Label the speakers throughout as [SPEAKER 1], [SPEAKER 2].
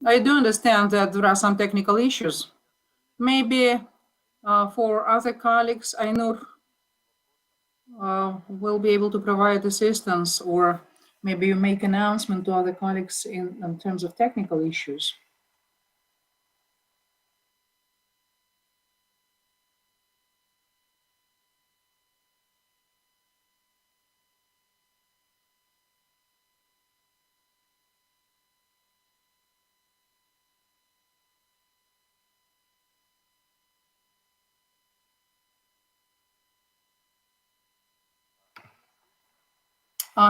[SPEAKER 1] I do understand that there are some technical issues. Maybe for other colleagues, Ainur will be able to provide assistance, or maybe you make announcement to other colleagues in terms of technical issues.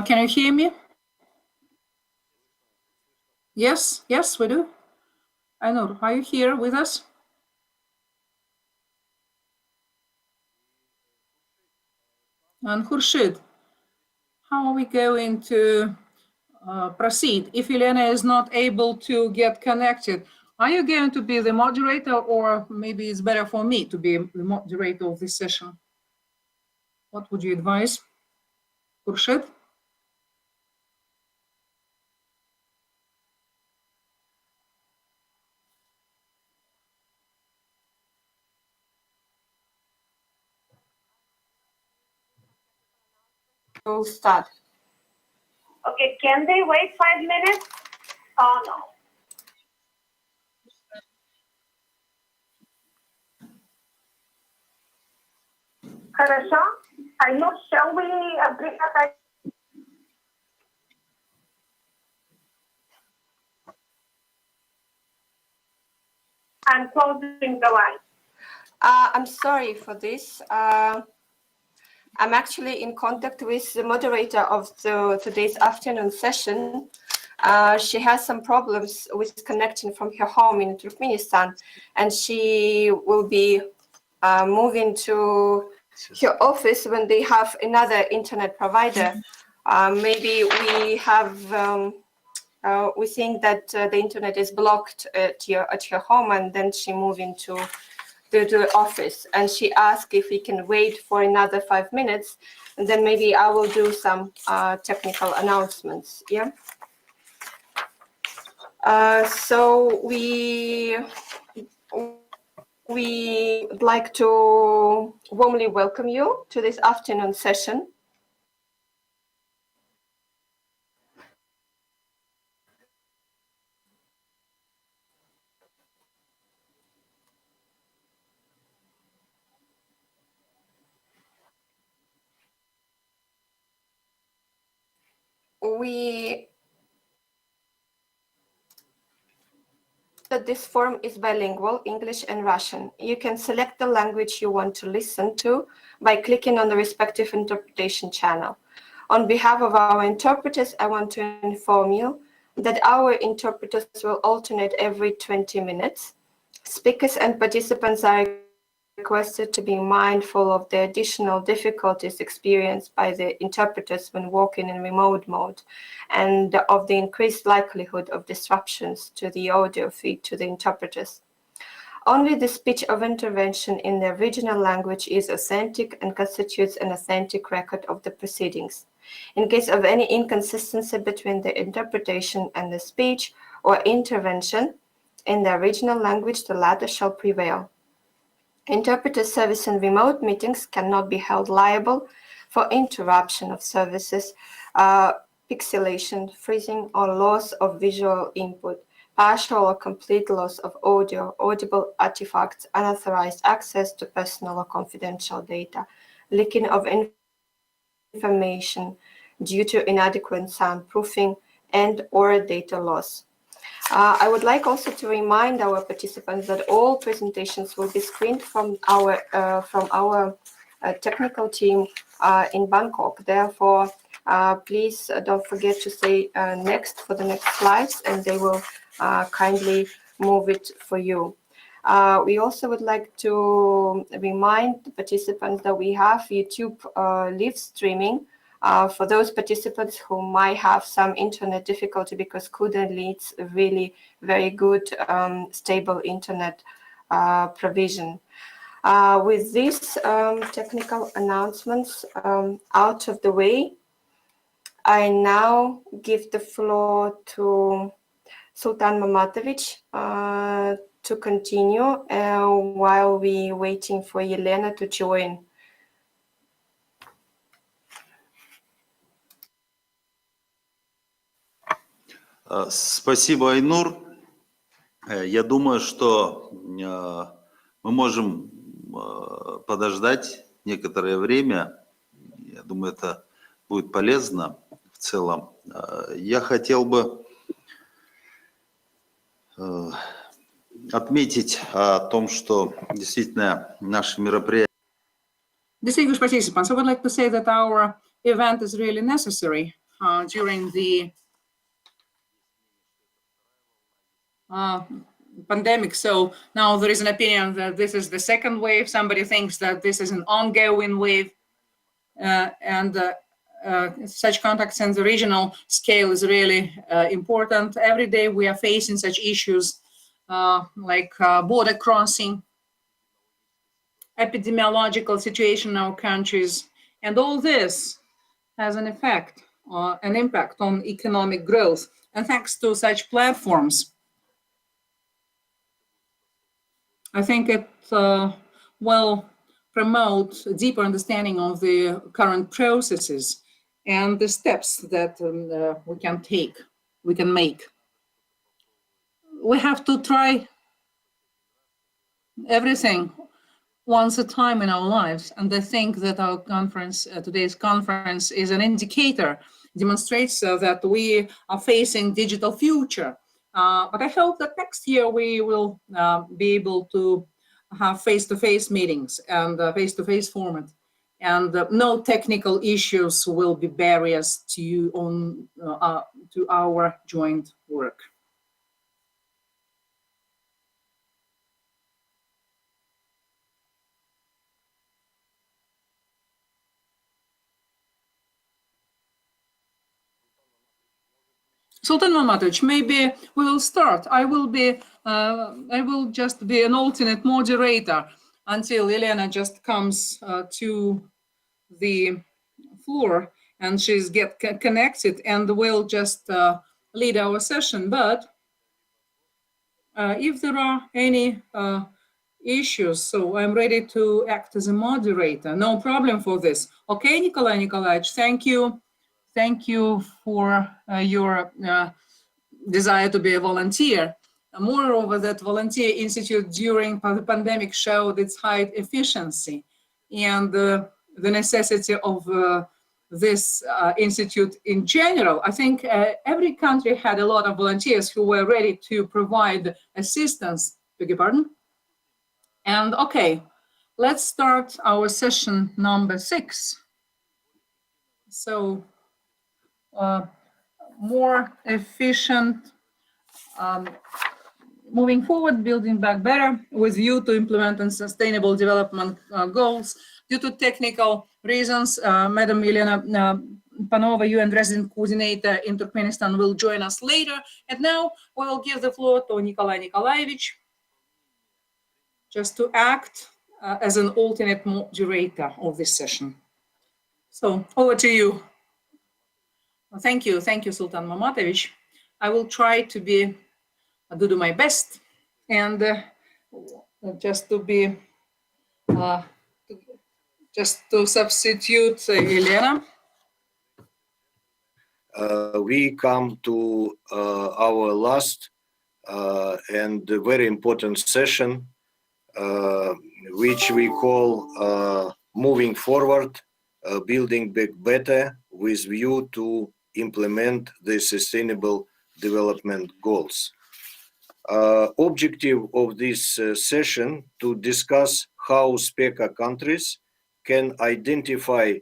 [SPEAKER 1] Can you hear me? Yes, yes, we do. Ainur, are you here with us? And Khurshid, how are we going to proceed if Elena is not able to get connected? Are you going to be the moderator, or maybe it's better for me to be the moderator of this session? What would you advise, Khurshid?
[SPEAKER 2] We'll start.
[SPEAKER 3] Okay, can they wait 5 minutes? Oh, no. Хорошо. Ainur, shall we agree that I'm closing the line?
[SPEAKER 2] I'm sorry for this. I'm actually in contact with the moderator of today's afternoon session. She has some problems with connecting from her home in Turkmenistan, and she will be moving to her office when they have another internet provider. Maybe we have, we think that the internet is blocked at her home, and then she moving to the office, and she asked if we can wait for another 5 minutes, and then maybe I will do some technical announcements. Yeah. So we would like to warmly welcome you to this afternoon session. That this forum is bilingual, English and Russian. You can select the language you want to listen to by clicking on the respective interpretation channel. On behalf of our interpreters, I want to inform you that our interpreters will alternate every 20 minutes. Speakers and participants are requested to be mindful of the additional difficulties experienced by the interpreters when working in remote mode, and of the increased likelihood of disruptions to the audio feed to the interpreters. Only the speech of intervention in the original language is authentic and constitutes an authentic record of the proceedings. In case of any inconsistency between the interpretation and the speech or intervention in the original language, the latter shall prevail. Interpreter service in remote meetings cannot be held liable for interruption of services, pixelation, freezing, or loss of visual input, partial or complete loss of audio, audible artifacts, unauthorized access to personal or confidential data, leaking of information due to inadequate soundproofing, and/or data loss. I would like also to remind our participants that all presentations will be screened from our technical team in Bangkok. Therefore, please don't forget to say next for the next slides, and they will kindly move it for you. We also would like to remind the participants that we have YouTube live streaming for those participants who might have some internet difficulty, because Kuda leads a really very good stable internet provision. With these technical announcements out of the way, I now give the floor to Sultan Mamatovic to continue while we waiting for Elena to join.
[SPEAKER 4] Спасибо, Айнур. Я думаю, что мы можем подождать некоторое время. Я думаю, это будет полезно в целом. Я хотел бы отметить о том, что действительно наши мероприятия.
[SPEAKER 1] Distinguished participants, I would like to say that our event is really necessary during the pandemic. So now there is an opinion that this is the second wave. Somebody thinks that this is an ongoing wave. Such contacts in the regional scale is really important. Every day we are facing such issues like border crossing, epidemiological situation in our countries, and all this has an effect, an impact on economic growth. And thanks to such platforms, I think it will promote a deeper understanding of the current processes and the steps that we can make. We have to try everything once a time in our lives, and I think that our conference, today's conference, is an indicator, demonstrates that we are facing digital future. But I hope that next year we will be able to have face-to-face meetings and face-to-face format, and no technical issues will be barriers to our joint work. Sultan Mamatovic, maybe we will start. I will just be an alternate moderator until Elena just comes to the floor and she's get connected, and we'll just lead our session. But if there are any issues, so I'm ready to act as a moderator. No problem for this. Okay, Nikolai Nikolaevich, thank you. Thank you for your desire to be a volunteer. Moreover, that volunteer institute during the pandemic showed its high efficiency, and the necessity of this institute in general. I think every country had a lot of volunteers who were ready to provide assistance. Beg your pardon? And okay, let's start our session number 6. So, more efficient, moving forward, building back better with view to implement and sustainable development goals. Due to technical reasons, Madam Elena Panova, UN resident coordinator in Turkmenistan, will join us later. And now we will give the floor to Nikolai Nikolaevich just to act as an alternate moderator of this session. So over to you. Thank you, Sultan Mamatovic. I will try to do my best, and just to substitute Elena.
[SPEAKER 5] We come to our last and very important session, which we call moving forward, building back better with view to implement the Sustainable Development Goals. Objective of this session to discuss how SPECA countries can identify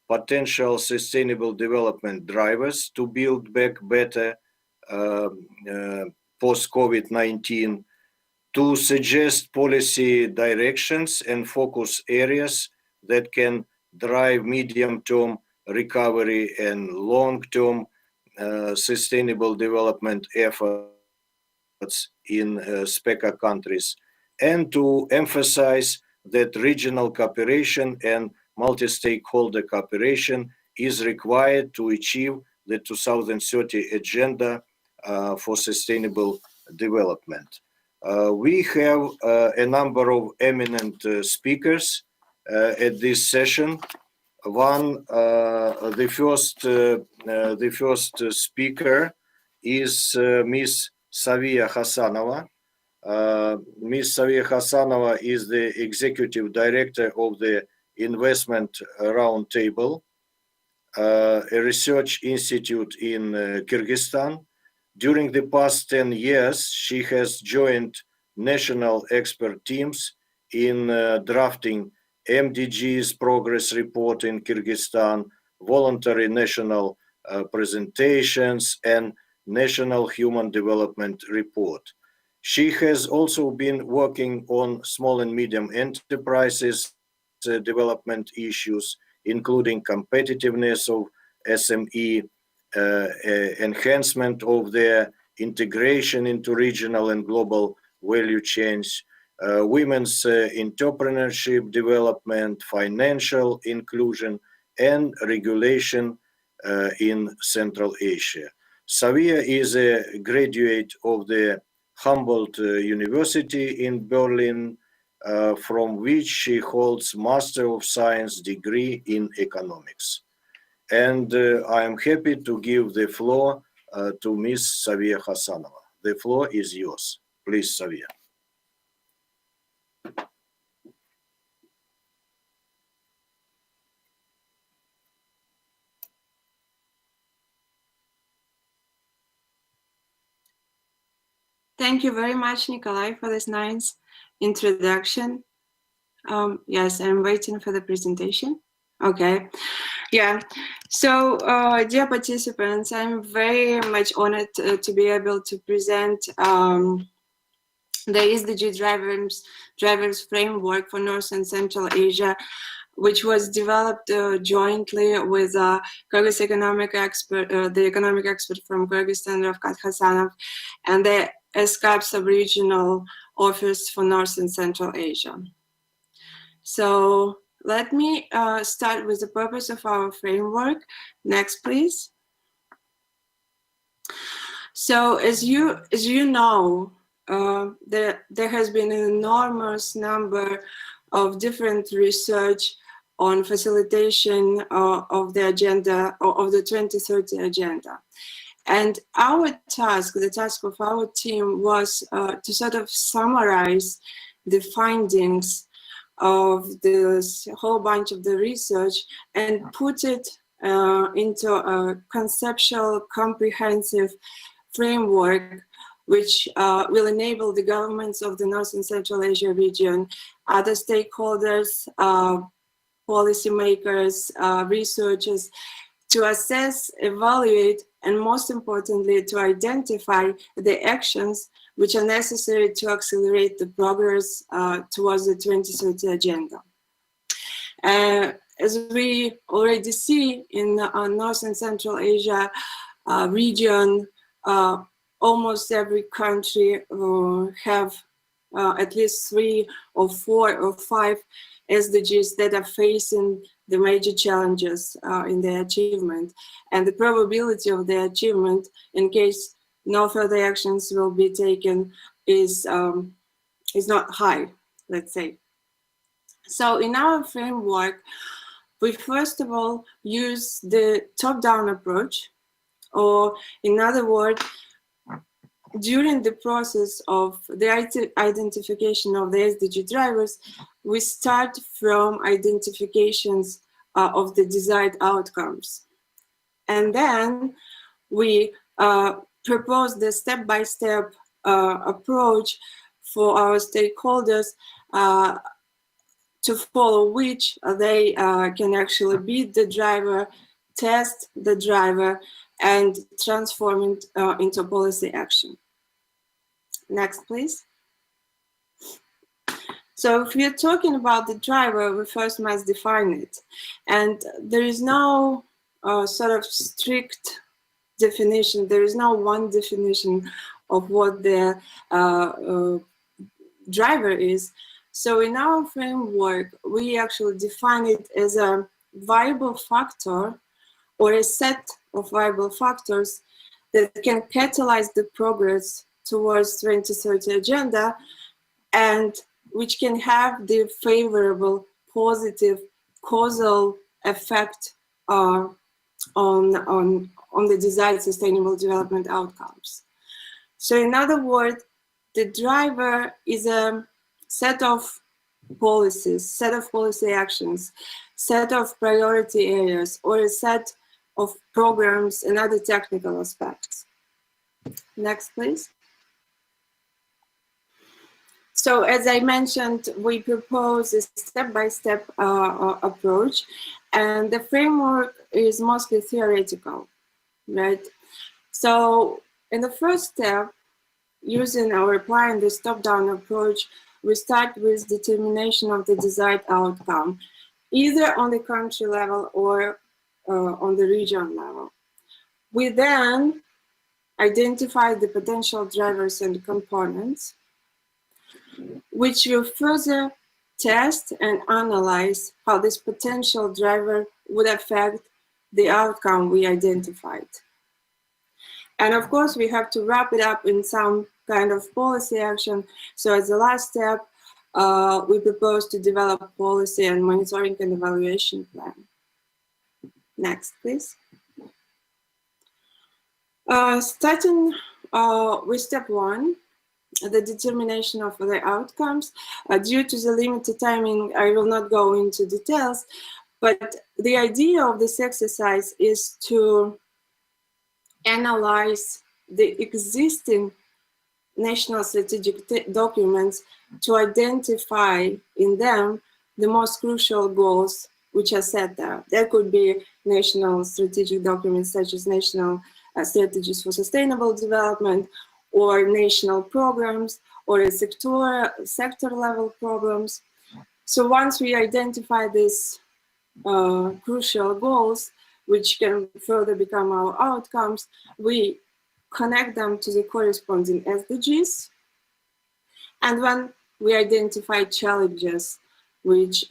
[SPEAKER 5] potential sustainable development drivers to build back better post-COVID-19, to suggest policy directions and focus areas that can drive medium-term recovery and long-term sustainable development efforts in SPECA countries, and to emphasize that regional cooperation and multi-stakeholder cooperation is required to achieve the 2030 Agenda for sustainable development. We have a number of eminent speakers at this session. The first speaker is Ms. Saviya Hasanova. Ms. Saviya Hasanova is the executive director of the Investment Roundtable, a research institute in Kyrgyzstan. During the past 10 years, she has joined national expert teams in drafting MDG's progress report in Kyrgyzstan, voluntary national presentations, and national human development report. She has also been working on small and medium enterprises development issues, including competitiveness of SME, enhancement of their integration into regional and global value chains, women's entrepreneurship development, financial inclusion, and regulation in Central Asia. Saviya is a graduate of the Humboldt University in Berlin, from which she holds Master of Science degree in economics. And I am happy to give the floor to Ms. Saviya Hasanova. The floor is yours. Please, Saviya.
[SPEAKER 6] Thank you very much, Nikolai, for this nice introduction. Yes, I'm waiting for the presentation. Okay, yeah. So, dear participants, I'm very much honored to be able to present the SDG drivers framework for North and Central Asia, which was developed jointly with Kyrgyz economic expert, the economic expert from Kyrgyzstan, Ravkat Hasanov, and the ESCAP sub-regional office for North and Central Asia. So let me start with the purpose of our framework. Next, please. So as you know, there has been an enormous number of different research on facilitation of the agenda, of the 2030 agenda. And our task, the task of our team, was to sort of summarize the findings of this whole bunch of the research and put it into a conceptual, comprehensive framework which will enable the governments of the North and Central Asia region, other stakeholders, policymakers, researchers, to assess, evaluate, and most importantly, to identify the actions which are necessary to accelerate the progress towards the 2030 agenda. As we already see in North and Central Asia region, almost every country have at least 3 or 4 or 5 SDGs that are facing the major challenges in their achievement, and the probability of their achievement, in case no further actions will be taken, is not high, let's say. So in our framework, we first of all use the top-down approach, or in other words, during the process of the identification of the SDG drivers, we start from identifications of the desired outcomes. And then we propose the step-by-step approach for our stakeholders to follow, which they can actually beat the driver, test the driver, and transform it into policy action. Next, please. So if we're talking about the driver, we first must define it. And there is no sort of strict definition. There is no one definition of what the driver is. So in our framework, we actually define it as a viable factor or a set of viable factors that can catalyze the progress towards 2030 agenda, and which can have the favorable, positive, causal effect on the desired sustainable development outcomes. So in other words, the driver is a set of policies, set of policy actions, set of priority areas, or a set of programs and other technical aspects. Next, please. So as I mentioned, we propose a step-by-step approach, and the framework is mostly theoretical, right? So in the first step, using or applying this top-down approach, we start with determination of the desired outcome, either on the country level or on the region level. We then identify the potential drivers and components, which will further test and analyze how this potential driver would affect the outcome we identified. And of course, we have to wrap it up in some kind of policy action. So as the last step, we propose to develop a policy and monitoring and evaluation plan. Next, please. Starting with step one, the determination of the outcomes. Due to the limited timing, I will not go into details, but the idea of this exercise is to analyze the existing national strategic documents to identify in them the most crucial goals which are set there. There could be national strategic documents such as national strategies for sustainable development, or national programs, or sector level programs. So once we identify these crucial goals, which can further become our outcomes, we connect them to the corresponding SDGs. And when we identify challenges which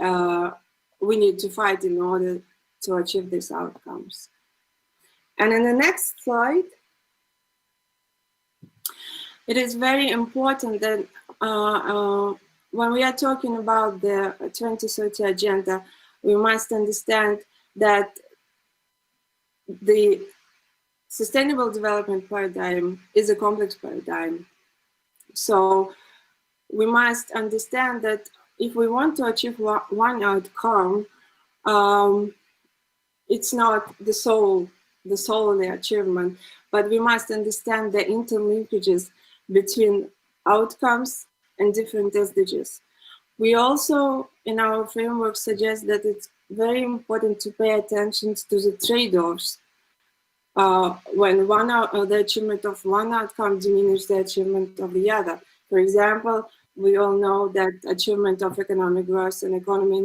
[SPEAKER 6] we need to fight in order to achieve these outcomes. And in the next slide, it is very important that when we are talking about the 2030 agenda, we must understand that the sustainable development paradigm is a complex paradigm. So we must understand that if we want to achieve one outcome, it's not the sole achievement, but we must understand the interlinkages between outcomes and different SDGs. We also, in our framework, suggest that it's very important to pay attention to the trade-offs when the achievement of one outcome diminishes the achievement of the other. For example, we all know that achievement of economic growth and economy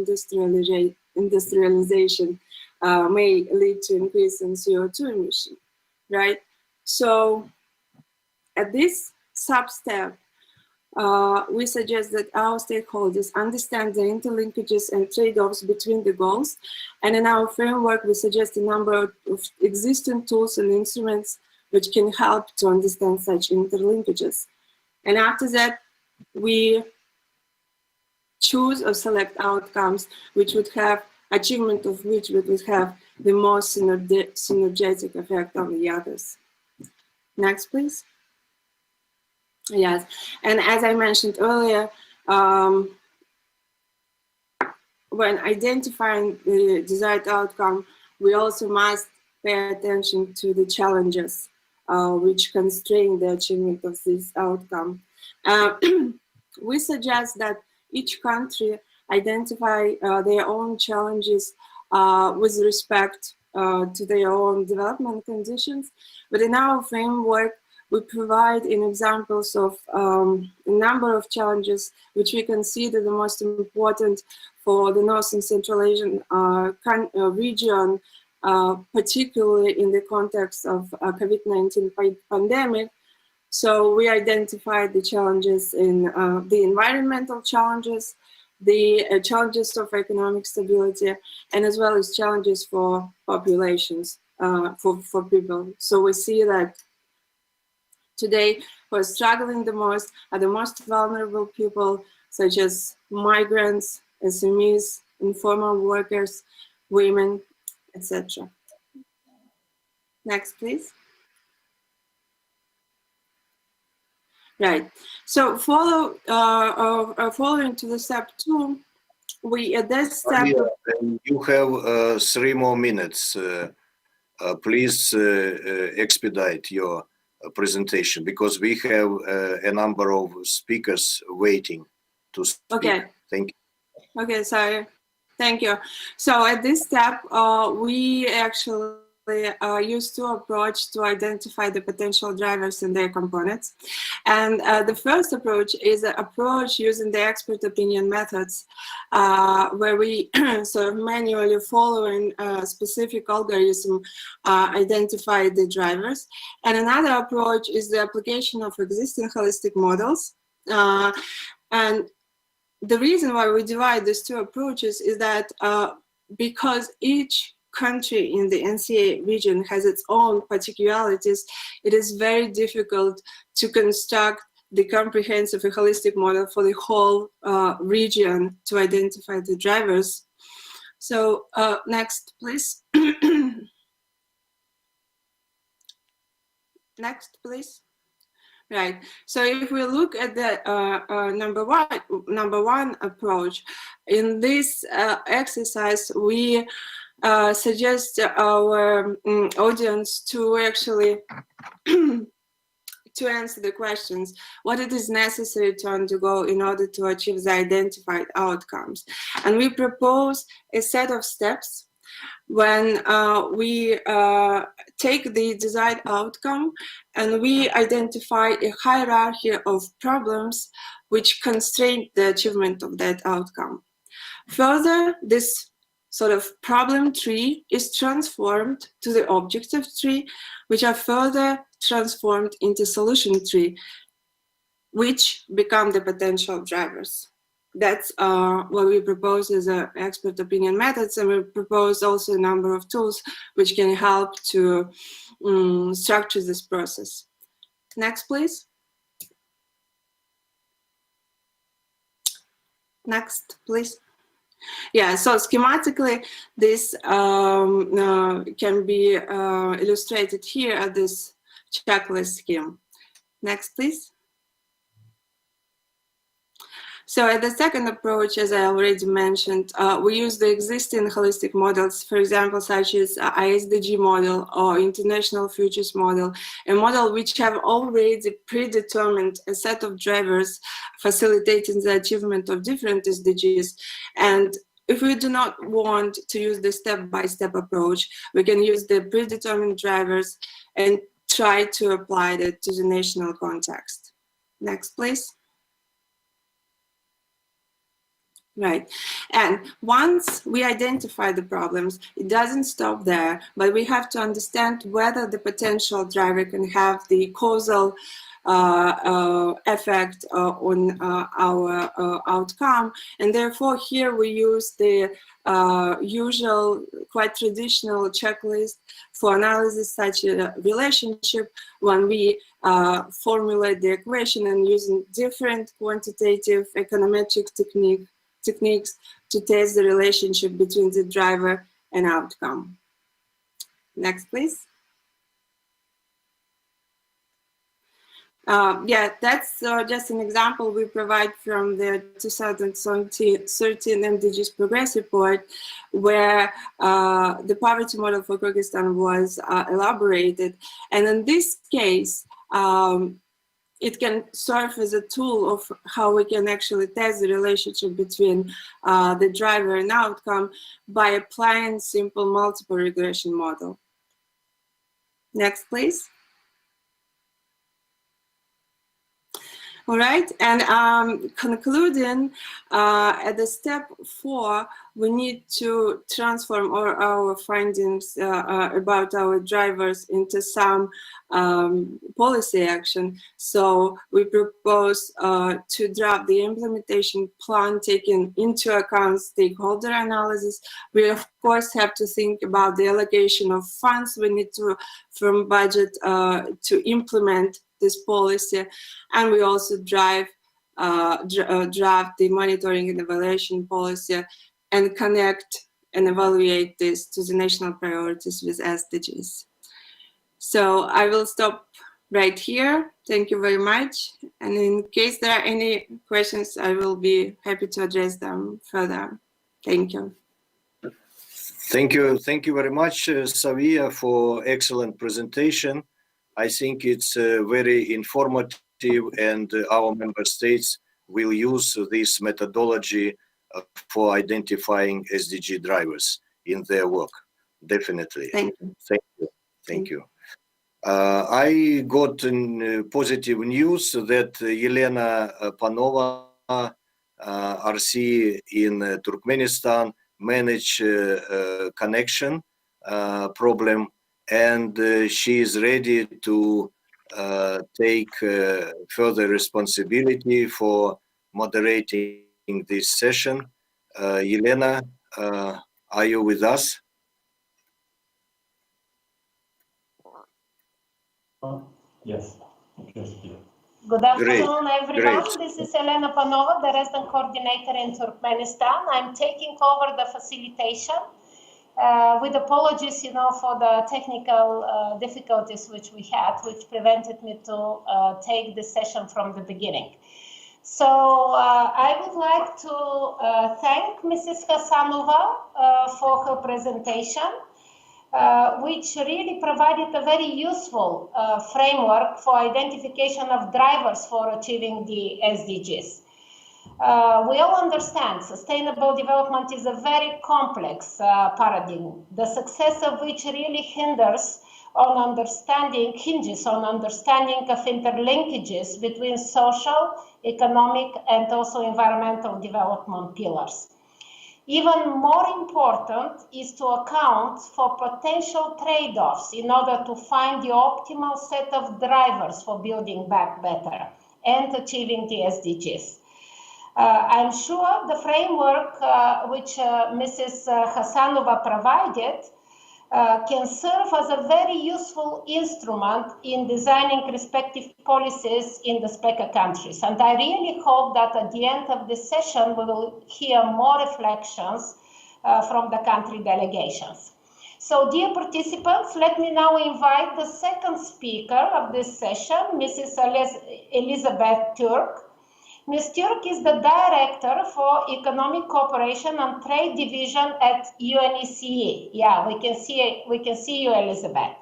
[SPEAKER 6] industrialization may lead to increase in CO2 emission, right? So at this sub-step, we suggest that our stakeholders understand the interlinkages and trade-offs between the goals. And in our framework, we suggest a number of existing tools and instruments which can help to understand such interlinkages. And after that, we choose or select outcomes which would have achievement of which would have the most synergetic effect on the others. Next, please. Yes, and as I mentioned earlier, when identifying the desired outcome, we also must pay attention to the challenges which constrain the achievement of this outcome. We suggest that each country identify their own challenges with respect to their own development conditions, but in our framework, we provide examples of a number of challenges which we consider the most important for the North and Central Asian region, particularly in the context of COVID-19 pandemic. So we identified the challenges in the environmental challenges, the challenges of economic stability, and as well as challenges for populations, for people. So we see that today who are struggling the most are the most vulnerable people, such as migrants, SMEs, informal workers, women, etc. Next, please. Right. So following to the step 2, we at this step.
[SPEAKER 5] Maria, you have 3 more minutes. Please expedite your presentation because we have a number of speakers waiting to speak.
[SPEAKER 6] Okay.
[SPEAKER 5] Thank you.
[SPEAKER 6] Okay, sorry. Thank you. So at this step, we actually use 2 approaches to identify the potential drivers and their components. And the first approach is an approach using the expert opinion methods, where we sort of manually following a specific algorithm identify the drivers. And another approach is the application of existing holistic models. And the reason why we divide these 2 approaches is that because each country in the NCA region has its own particularities, it is very difficult to construct the comprehensive and holistic model for the whole region to identify the drivers. So next, please. Next, please. Right. So if we look at the number one approach, in this exercise, we suggest our audience to actually to answer the questions, what it is necessary to undergo in order to achieve the identified outcomes. And we propose a set of steps when we take the desired outcome and we identify a hierarchy of problems which constrain the achievement of that outcome. Further, this sort of problem tree is transformed to the objective tree, which are further transformed into solution tree, which become the potential drivers. That's what we propose as expert opinion methods, and we propose also a number of tools which can help to structure this process. Next, please. Next, please. Yeah, so schematically, this can be illustrated here at this checklist scheme. Next, please. So at the second approach, as I already mentioned, we use the existing holistic models, for example, such as ISDG model or International Futures model, a model which have already predetermined a set of drivers facilitating the achievement of different SDGs. And if we do not want to use the step-by-step approach, we can use the predetermined drivers and try to apply that to the national context. Next, please. Right. And once we identify the problems, it doesn't stop there, but we have to understand whether the potential driver can have the causal effect on our outcome. And therefore, here we use the usual, quite traditional checklist for analysis such a relationship when we formulate the equation and using different quantitative econometric techniques to test the relationship between the driver and outcome. Next, please. Yeah, that's just an example we provide from the 2013 MDGs Progress Report, where the poverty model for Kyrgyzstan was elaborated. And in this case, it can serve as a tool of how we can actually test the relationship between the driver and outcome by applying simple multiple regression model. Next, please. All right, and concluding, at the step 4, we need to transform all our findings about our drivers into some policy action. So we propose to draft the implementation plan taking into account stakeholder analysis. We of course have to think about the allocation of funds we need to from budget to implement this policy, and we also draft the monitoring and evaluation policy and connect and evaluate this to the national priorities with SDGs. So I will stop right here. Thank you very much. And in case there are any questions, I will be happy to address them further. Thank you.
[SPEAKER 5] Thank you very much, Savia, for excellent presentation. I think it's very informative, and our member states will use this methodology for identifying SDG drivers in their work. Definitely.
[SPEAKER 6] Thank you.
[SPEAKER 5] Thank you. I got positive news that Elena Panova, RC in Turkmenistan, managed connection problem, and she is ready to take further responsibility for moderating this session. Elena, are you with us?
[SPEAKER 7] Yes.
[SPEAKER 3] Good afternoon,
[SPEAKER 5] Great,
[SPEAKER 3] everyone.
[SPEAKER 5] great.
[SPEAKER 3] This is Elena Panova, the resident coordinator in Turkmenistan. I'm taking over the facilitation with apologies, for the technical difficulties which we had, which prevented me to take the session from the beginning. So I would like to thank Mrs. Hasanova for her presentation, which really provided a very useful framework for identification of drivers for achieving the SDGs. We all understand sustainable development is a very complex paradigm, the success of which really hinges on understanding of interlinkages between social, economic, and also environmental development pillars. Even more important is to account for potential trade-offs in order to find the optimal set of drivers for building back better and achieving the SDGs. I'm sure the framework which Mrs. Hasanova provided can serve as a very useful instrument in designing respective policies in the SPECA countries. And I really hope that at the end of this session, we will hear more reflections from the country delegations. So, dear participants, let me now invite the second speaker of this session, Mrs. Elizabeth Turk. Ms. Turk is the Director for Economic Cooperation and Trade Division at UNECA. Yeah, we can see you, Elizabeth.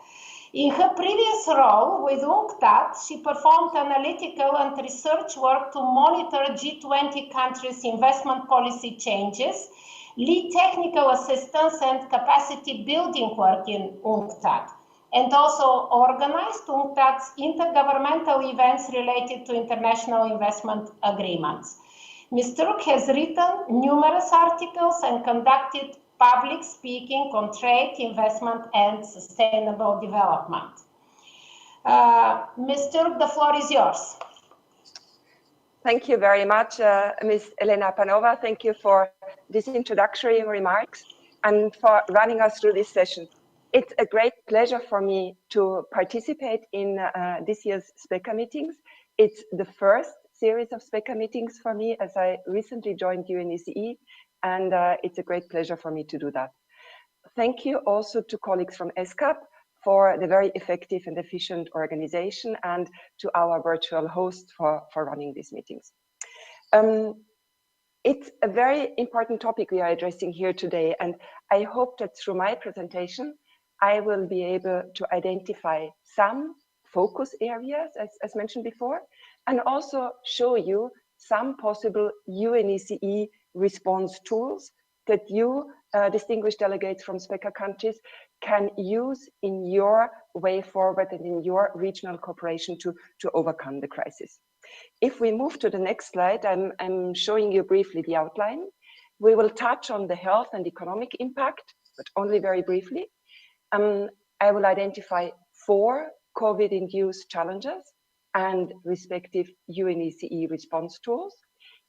[SPEAKER 3] In her previous role with UNCTAD, she performed analytical and research work to monitor G20 countries' investment policy changes, lead technical assistance and capacity building work in UNCTAD, and also organized UNCTAD's intergovernmental events related to international investment agreements. Ms. Turk has written numerous articles and conducted public speaking on trade, investment, and sustainable development. Ms. Turk, the floor is yours.
[SPEAKER 8] Thank you very much, Ms. Elena Panova. Thank you for these introductory remarks and for running us through this session. It's a great pleasure for me to participate in this year's SPECA meetings. It's the first series of SPECA meetings for me as I recently joined UNECE, and it's a great pleasure for me to do that. Thank you also to colleagues from ESCAP for the very effective and efficient organization, and to our virtual host for running these meetings. It's a very important topic we are addressing here today, and I hope that through my presentation, I will be able to identify some focus areas, as mentioned before, and also show you some possible UNECE response tools that you, distinguished delegates from SPECA countries, can use in your way forward and in your regional cooperation to overcome the crisis. If we move to the next slide, I'm showing you briefly the outline. We will touch on the health and economic impact, but only very briefly. I will identify 4 COVID-induced challenges and respective UNECE response tools.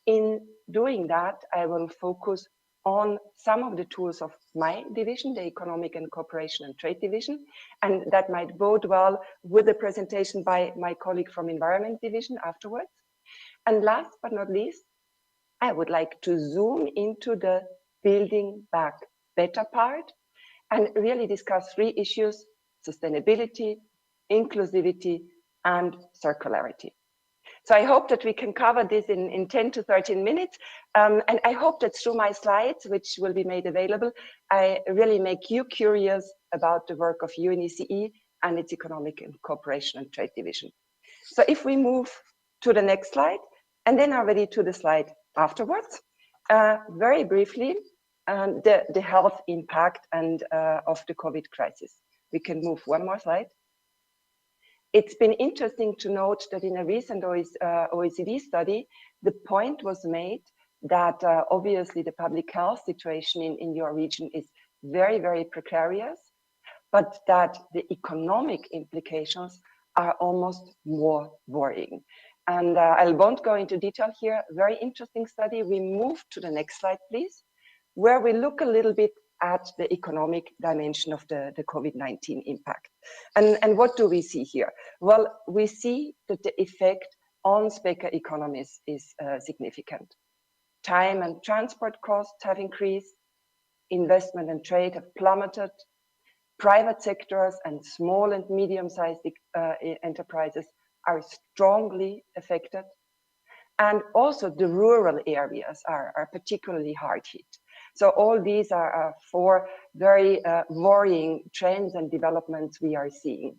[SPEAKER 8] In doing that, I will focus on some of the tools of my division, the Economic and Cooperation and Trade Division, and that might bode well with the presentation by my colleague from Environment Division afterwards. And last but not least, I would like to zoom into the Building Back Better part and really discuss 3 issues: sustainability, inclusivity, and circularity. So I hope that we can cover this in 10 to 13 minutes. And I hope that through my slides, which will be made available, I really make you curious about the work of UNECE and its Economic and Cooperation and Trade Division. So if we move to the next slide, and then already to the slide afterwards, very briefly, the health impact and of the COVID crisis. We can move one more slide. It's been interesting to note that in a recent OECD study, the point was made that obviously the public health situation in your region is very, very precarious, but that the economic implications are almost more worrying. And I won't go into detail here. Very interesting study. We move to the next slide, please, where we look a little bit at the economic dimension of the COVID-19 impact. And what do we see here? Well, we see that the effect on speaker economies is significant. Time and transport costs have increased, investment and trade have plummeted, private sectors and small and medium-sized enterprises are strongly affected, and also the rural areas are particularly hard hit. So all these are 4 very worrying trends and developments we are seeing.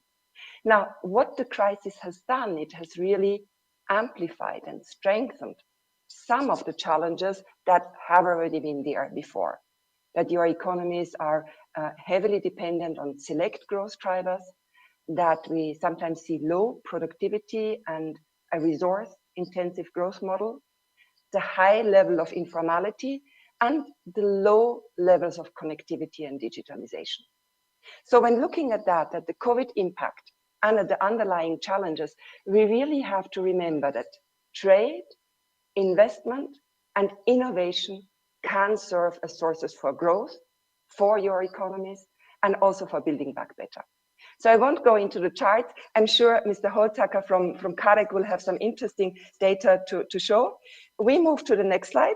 [SPEAKER 8] Now, what the crisis has done, it has really amplified and strengthened some of the challenges that have already been there before. That your economies are heavily dependent on select growth drivers, that we sometimes see low productivity and a resource-intensive growth model, the high level of informality, and the low levels of connectivity and digitalization. So when looking at that, at the COVID impact and at the underlying challenges, we really have to remember that trade, investment, and innovation can serve as sources for growth, for your economies, and also for building back better. So I won't go into the charts. I'm sure Mr. Holzacker from CAREC will have some interesting data to show. We move to the next slide.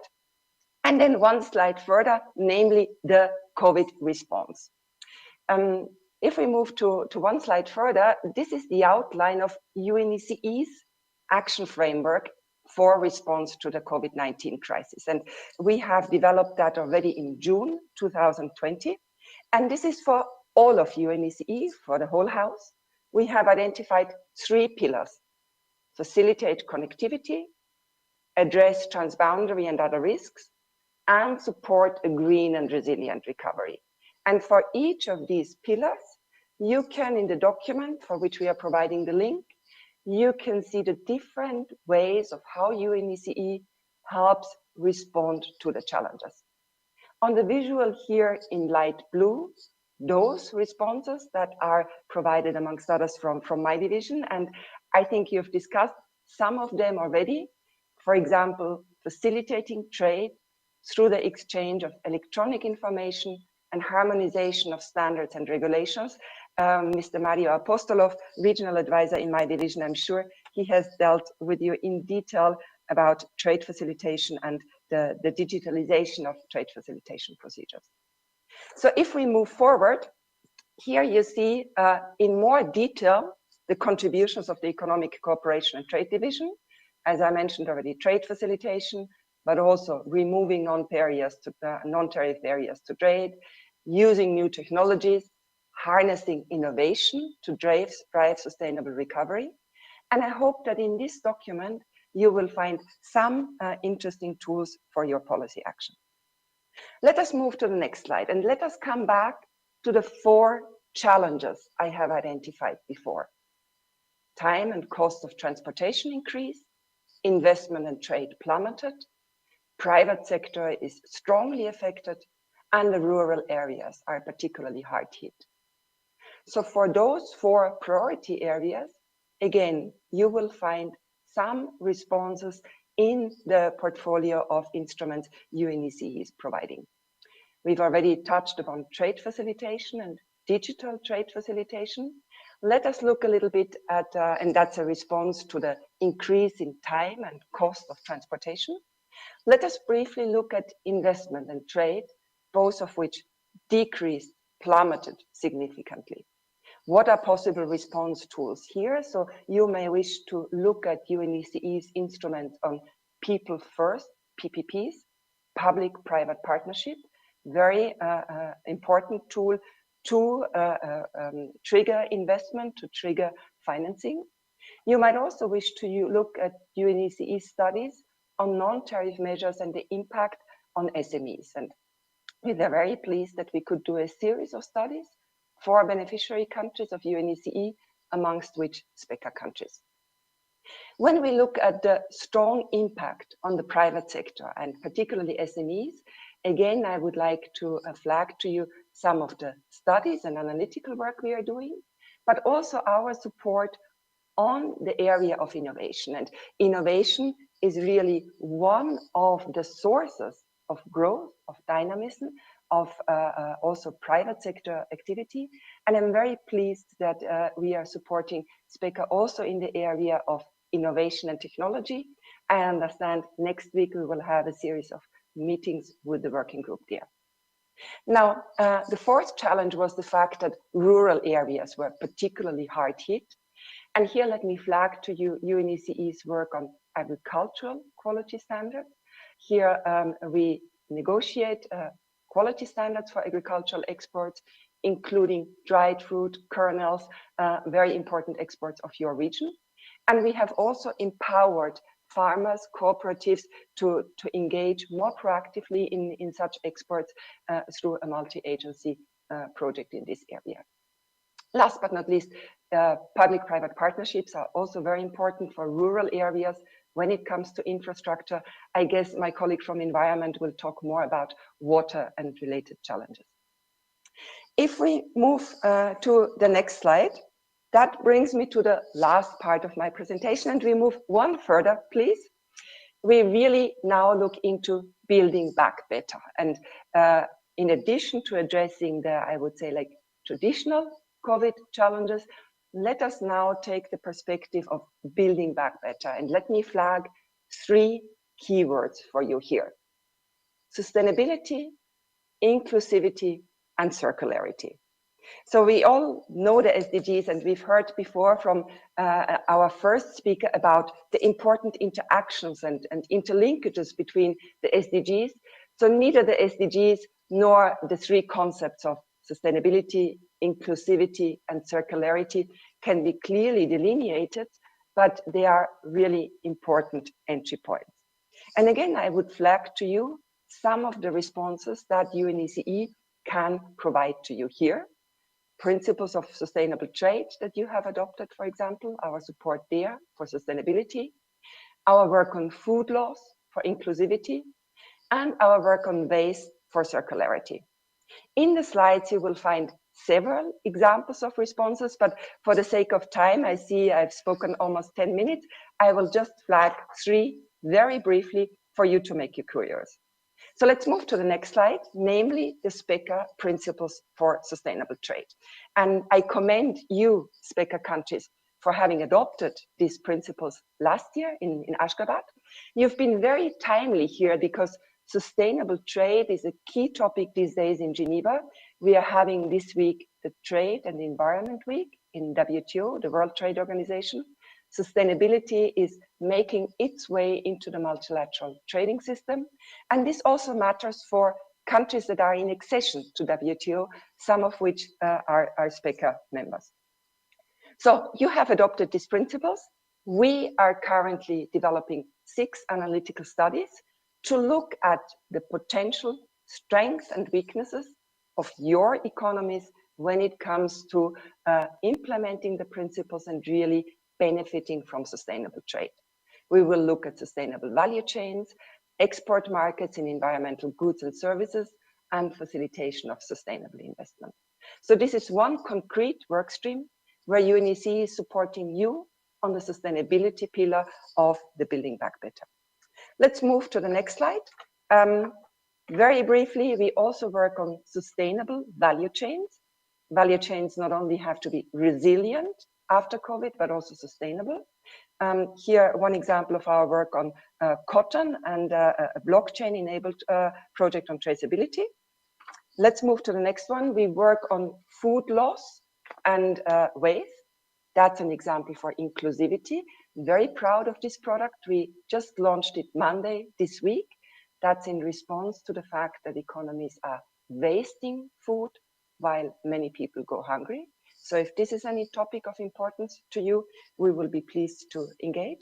[SPEAKER 8] And then one slide further, namely the COVID response. If we move to one slide further, this is the outline of UNECE's action framework for response to the COVID-19 crisis. And we have developed that already in June 2020. And this is for all of UNECE, for the whole house. We have identified 3 pillars: facilitate connectivity, address transboundary and other risks, and support a green and resilient recovery. And for each of these pillars, you can, in the document for which we are providing the link, you can see the different ways of how UNECE helps respond to the challenges. On the visual here in light blue, those responses that are provided amongst others from my division, and I think you've discussed some of them already. For example, facilitating trade through the exchange of electronic information and harmonization of standards and regulations. Mr. Mario Apostolov, regional advisor in my division, I'm sure he has dealt with you in detail about trade facilitation and the digitalization of trade facilitation procedures. So if we move forward, here you see in more detail the contributions of the Economic Cooperation and Trade Division. As I mentioned already, trade facilitation, but also removing non-tariff barriers to trade, using new technologies, harnessing innovation to drive sustainable recovery. And I hope that in this document, you will find some interesting tools for your policy action. Let us move to the next slide and let us come back to the 4 challenges I have identified before. Time and cost of transportation increase, investment and trade plummeted, private sector is strongly affected, and the rural areas are particularly hard hit. So for those 4 priority areas, again, you will find some responses in the portfolio of instruments UNECE is providing. We've already touched upon trade facilitation and digital trade facilitation. Let us look a little bit at, and that's a response to the increase in time and cost of transportation. Let us briefly look at investment and trade, both of which decreased, plummeted significantly. What are possible response tools here? So you may wish to look at UNECE's instruments on people first, PPPs, public-private partnership, very important tool to trigger investment, to trigger financing. You might also wish to look at UNECE studies on non-tariff measures and the impact on SMEs. And we are very pleased that we could do a series of studies for beneficiary countries of UNECE, amongst which SPECA countries. When we look at the strong impact on the private sector and particularly SMEs, again, I would like to flag to you some of the studies and analytical work we are doing, but also our support on the area of innovation. And innovation is really one of the sources of growth, of dynamism, of also private sector activity. And I'm very pleased that we are supporting SPECA also in the area of innovation and technology. I understand next week we will have a series of meetings with the working group there. Now, the fourth challenge was the fact that rural areas were particularly hard hit. And here, let me flag to you UNECE's work on agricultural quality standards. Here, we negotiate quality standards for agricultural exports, including dried fruit, kernels, very important exports of your region. And we have also empowered farmers, cooperatives to engage more proactively in such exports through a multi-agency project in this area. Last but not least, public-private partnerships are also very important for rural areas when it comes to infrastructure. I guess my colleague from Environment will talk more about water and related challenges. If we move to the next slide, that brings me to the last part of my presentation, and we move one further, please. We really now look into building back better. And in addition to addressing the, I would say, like traditional COVID challenges, let us now take the perspective of building back better. And let me flag 3 keywords for you here: sustainability, inclusivity, and circularity. So we all know the SDGs, and we've heard before from our first speaker about the important interactions and interlinkages between the SDGs. So neither the SDGs nor the 3 concepts of sustainability, inclusivity, and circularity can be clearly delineated, but they are really important entry points. And again, I would flag to you some of the responses that UNECE can provide to you here. Principles of sustainable trade that you have adopted, for example, our support there for sustainability, our work on food laws for inclusivity, and our work on waste for circularity. In the slides, you will find several examples of responses, but for the sake of time, I see I've spoken almost 10 minutes. I will just flag 3 very briefly for you to make you curious. So let's move to the next slide, namely the SPECA principles for sustainable trade. And I commend you, SPECA countries, for having adopted these principles last year in Ashgabat. You've been very timely here because sustainable trade is a key topic these days in Geneva. We are having this week the Trade and Environment Week in WTO, the World Trade Organization. Sustainability is making its way into the multilateral trading system. And this also matters for countries that are in accession to WTO, some of which are SPECA members. So you have adopted these principles. We are currently developing 6 analytical studies to look at the potential strengths and weaknesses of your economies when it comes to implementing the principles and really benefiting from sustainable trade. We will look at sustainable value chains, export markets in environmental goods and services, and facilitation of sustainable investment. So this is one concrete work stream where UNECE is supporting you on the sustainability pillar of the Building Back Better. Let's move to the next slide. Very briefly, we also work on sustainable value chains. Value chains not only have to be resilient after COVID, but also sustainable. Here, one example of our work on cotton and a blockchain-enabled project on traceability. Let's move to the next one. We work on food loss and waste. That's an example for inclusivity. Very proud of this product. We just launched it Monday this week. That's in response to the fact that economies are wasting food while many people go hungry. So if this is any topic of importance to you, we will be pleased to engage.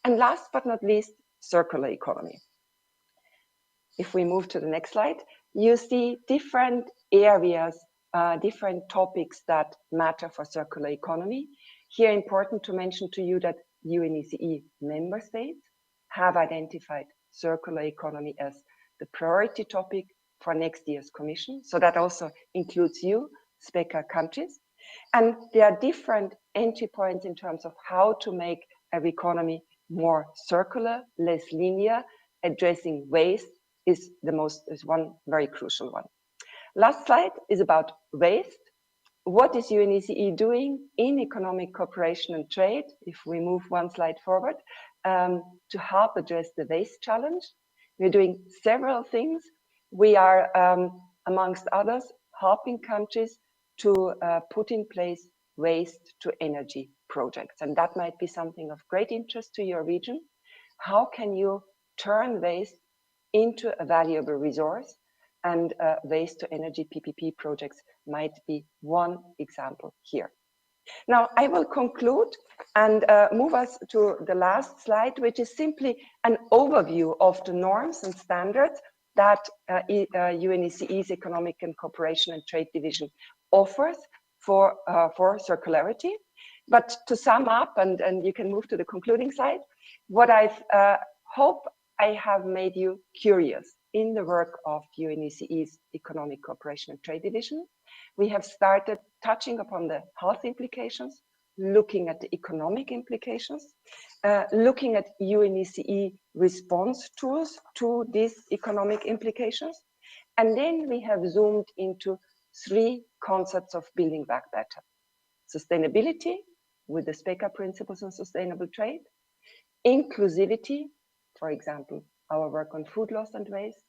[SPEAKER 8] And last but not least, circular economy. If we move to the next slide, you see different areas, different topics that matter for circular economy. Here, important to mention to you that UNECE member states have identified circular economy as the priority topic for next year's Commission. So that also includes you, SPECA countries. And there are different entry points in terms of how to make our economy more circular, less linear. Addressing waste is one very crucial one. Last slide is about waste. What is UNECE doing in economic cooperation and trade, if we move one slide forward, to help address the waste challenge? We're doing several things. We are, amongst others, helping countries to put in place waste to energy projects. And that might be something of great interest to your region. How can you turn waste into a valuable resource? And waste to energy PPP projects might be one example here. Now, I will conclude and move us to the last slide, which is simply an overview of the norms and standards that UNECE's Economic and Cooperation and Trade Division offers for circularity. But to sum up, and you can move to the concluding slide, what I've hope I have made you curious in the work of UNECE's Economic Cooperation and Trade Division. We have started touching upon the health implications, looking at the economic implications, looking at UNECE response tools to these economic implications. And then we have zoomed into 3 concepts of building back better. Sustainability with the SPECA principles on sustainable trade, inclusivity, for example, our work on food loss and waste,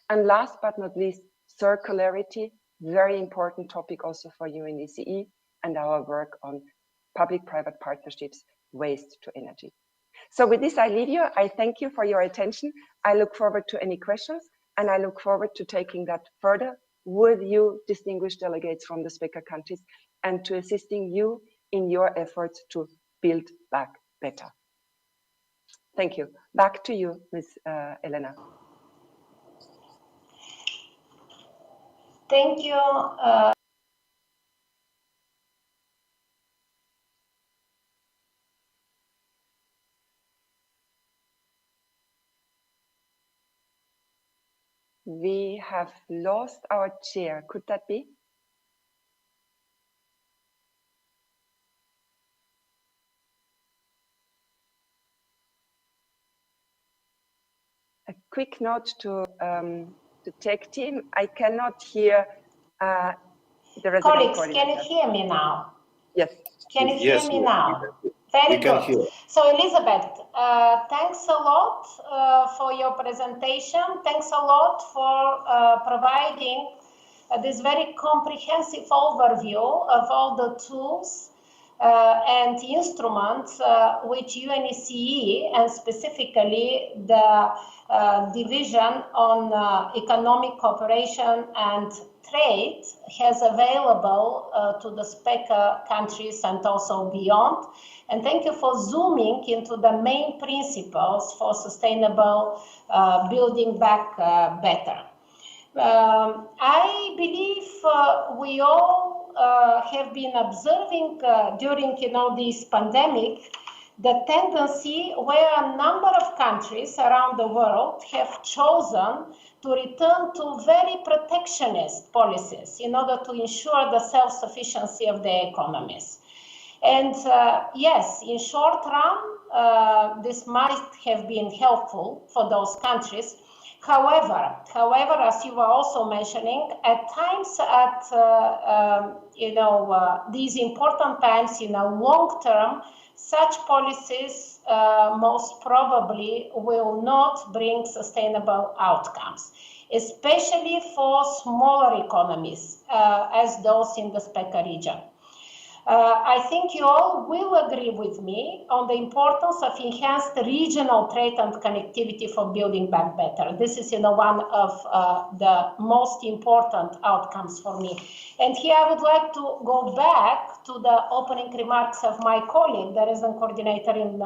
[SPEAKER 8] and last but not least, circularity, very important topic also for UNECE, and our work on public-private partnerships, waste to energy. So with this, I leave you. I thank you for your attention. I look forward to any questions, and I look forward to taking that further with you, distinguished delegates from the SPECA countries, and to assisting you in your efforts to build back better. Thank you. Back to you, Ms. Elena.
[SPEAKER 3] Thank you.
[SPEAKER 8] We have lost our chair. Could that be? A quick note to the tech team. I cannot hear the resident
[SPEAKER 3] Colleagues,
[SPEAKER 8] coordinator.
[SPEAKER 3] can you hear me now?
[SPEAKER 8] Yes.
[SPEAKER 3] Can you hear me now?
[SPEAKER 5] We
[SPEAKER 3] Very
[SPEAKER 5] can
[SPEAKER 3] good.
[SPEAKER 5] hear.
[SPEAKER 3] So Elizabeth, thanks a lot for your presentation. Thanks a lot for providing this very comprehensive overview of all the tools and instruments which UNECE and specifically the Division on Economic Cooperation and Trade has available to the SPECA countries and also beyond. And thank you for zooming into the main principles for sustainable building back better. I believe we all have been observing during this pandemic the tendency where a number of countries around the world have chosen to return to very protectionist policies in order to ensure the self-sufficiency of their economies. And yes, in short run, this might have been helpful for those countries. However, as you were also mentioning, at times, these important times, long term, such policies most probably will not bring sustainable outcomes, especially for smaller economies, as those in the SPECA region. I think you all will agree with me on the importance of enhanced regional trade and connectivity for building back better. This is, one of the most important outcomes for me. And here I would like to go back to the opening remarks of my colleague, the resident coordinator in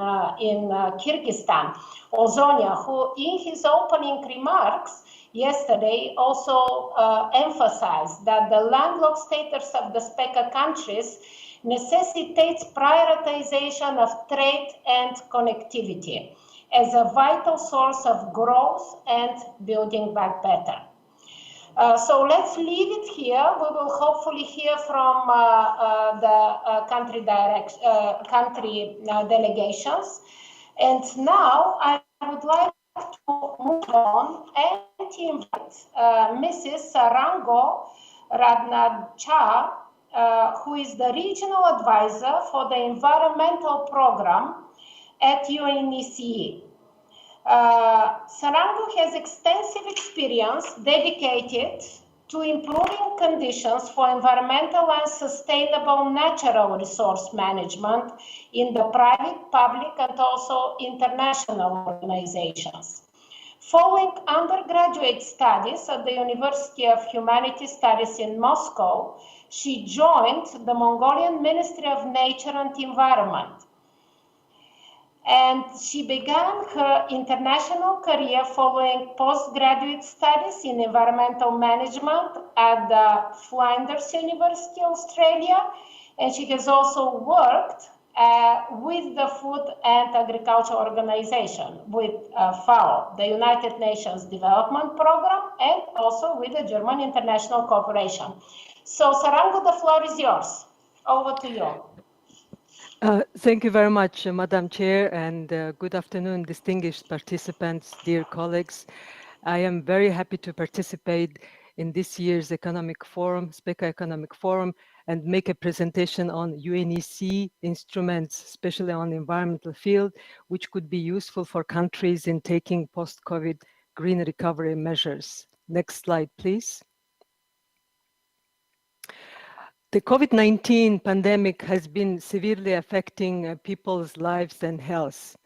[SPEAKER 3] Kyrgyzstan, Ozonia, who in his opening remarks yesterday also emphasized that the landlocked status of the SPECA countries necessitates prioritization of trade and connectivity as a vital source of growth and building back better. So let's leave it here. We will hopefully hear from the country delegations. And now I would like to move on and invite Mrs. Sarango Radnacha, who is the regional advisor for the environmental program at UNECA. Sarango has extensive experience dedicated to improving conditions for environmental and sustainable natural resource management in the private, public, and also international organizations. Following undergraduate studies at the University of Humanities Studies in Moscow, she joined the Mongolian Ministry of Nature and Environment. And she began her international career following postgraduate studies in environmental management at the Flinders University, Australia. And she has also worked with the Food and Agriculture Organization, with FAO, the United Nations Development Program, and also with the German International Corporation. So, Sarango, the floor is yours. Over to you.
[SPEAKER 9] Thank you very much, Madam Chair, and good afternoon, distinguished participants, dear colleagues. I am very happy to participate in this year's Economic Forum, SPECA Economic Forum, and make a presentation on UNECA instruments, especially on the environmental field, which could be useful for countries in taking post-COVID green recovery measures. Next slide, please. The COVID-19 pandemic has been severely affecting people's lives and health,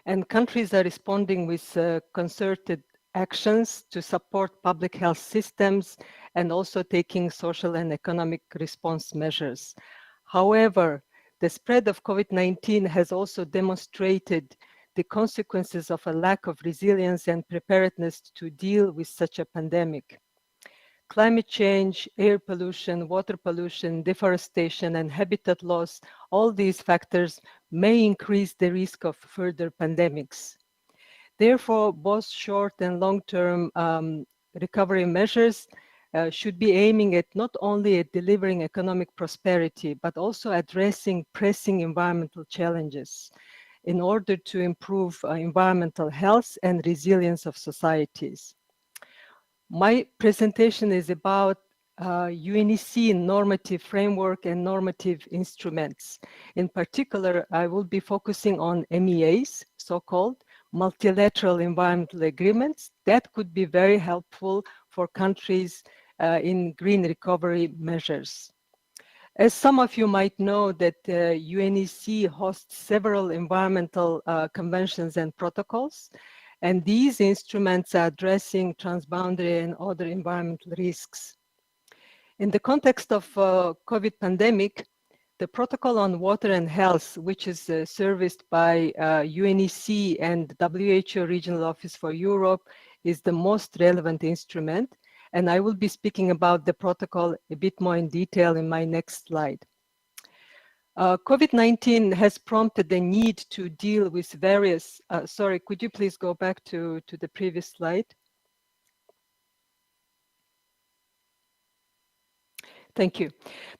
[SPEAKER 9] and countries are responding with concerted actions to support public health systems and also taking social and economic response measures. However, the spread of COVID-19 has also demonstrated the consequences of a lack of resilience and preparedness to deal with such a pandemic. Climate change, air pollution, water pollution, deforestation, and habitat loss, all these factors may increase the risk of further pandemics. Therefore, both short and long-term recovery measures should be aiming at not only at delivering economic prosperity, but also addressing pressing environmental challenges in order to improve environmental health and resilience of societies. My presentation is about UNECA normative framework and normative instruments. In particular, I will be focusing on MEAs, so-called multilateral environmental agreements that could be very helpful for countries in green recovery measures. As some of you might know that UNECA hosts several environmental conventions and protocols, and these instruments are addressing transboundary and other environmental risks. In the context of COVID pandemic, the Protocol on Water and Health, which is serviced by UNECA and WHO Regional Office for Europe, is the most relevant instrument. And I will be speaking about the protocol a bit more in detail in my next slide. COVID-19 has prompted the need to deal with various, sorry, could you please go back to the previous slide? Thank you.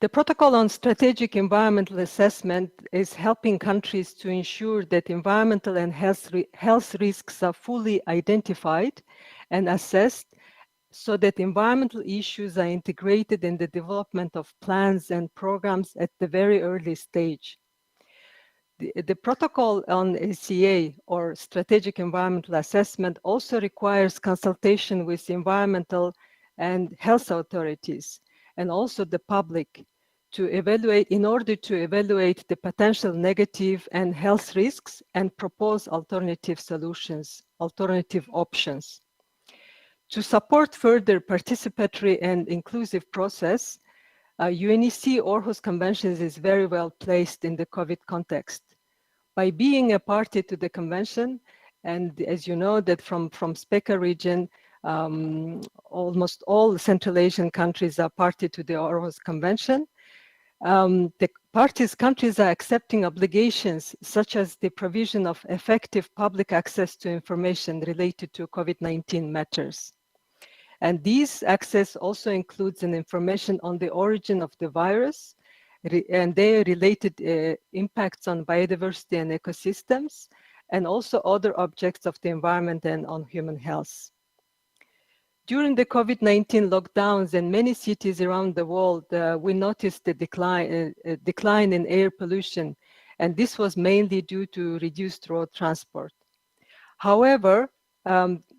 [SPEAKER 9] The Protocol on Strategic Environmental Assessment is helping countries to ensure that environmental and health risks are fully identified and assessed so that environmental issues are integrated in the development of plans and programs at the very early stage. The protocol on SEA, or Strategic Environmental Assessment, also requires consultation with environmental and health authorities and also the public to evaluate, in order to evaluate the potential negative and health risks and propose alternative solutions, alternative options. To support further participatory and inclusive process, UNEC Aarhus Conventions is very well placed in the COVID context. By being a party to the convention, and as you know that from SPECA region, almost all Central Asian countries are party to the Aarhus Convention. The countries are accepting obligations such as the provision of effective public access to information related to COVID-19 matters. And these access also includes an information on the origin of the virus and their related impacts on biodiversity and ecosystems, and also other objects of the environment and on human health. During the COVID-19 lockdowns in many cities around the world, we noticed a decline in air pollution, and this was mainly due to reduced road transport. However,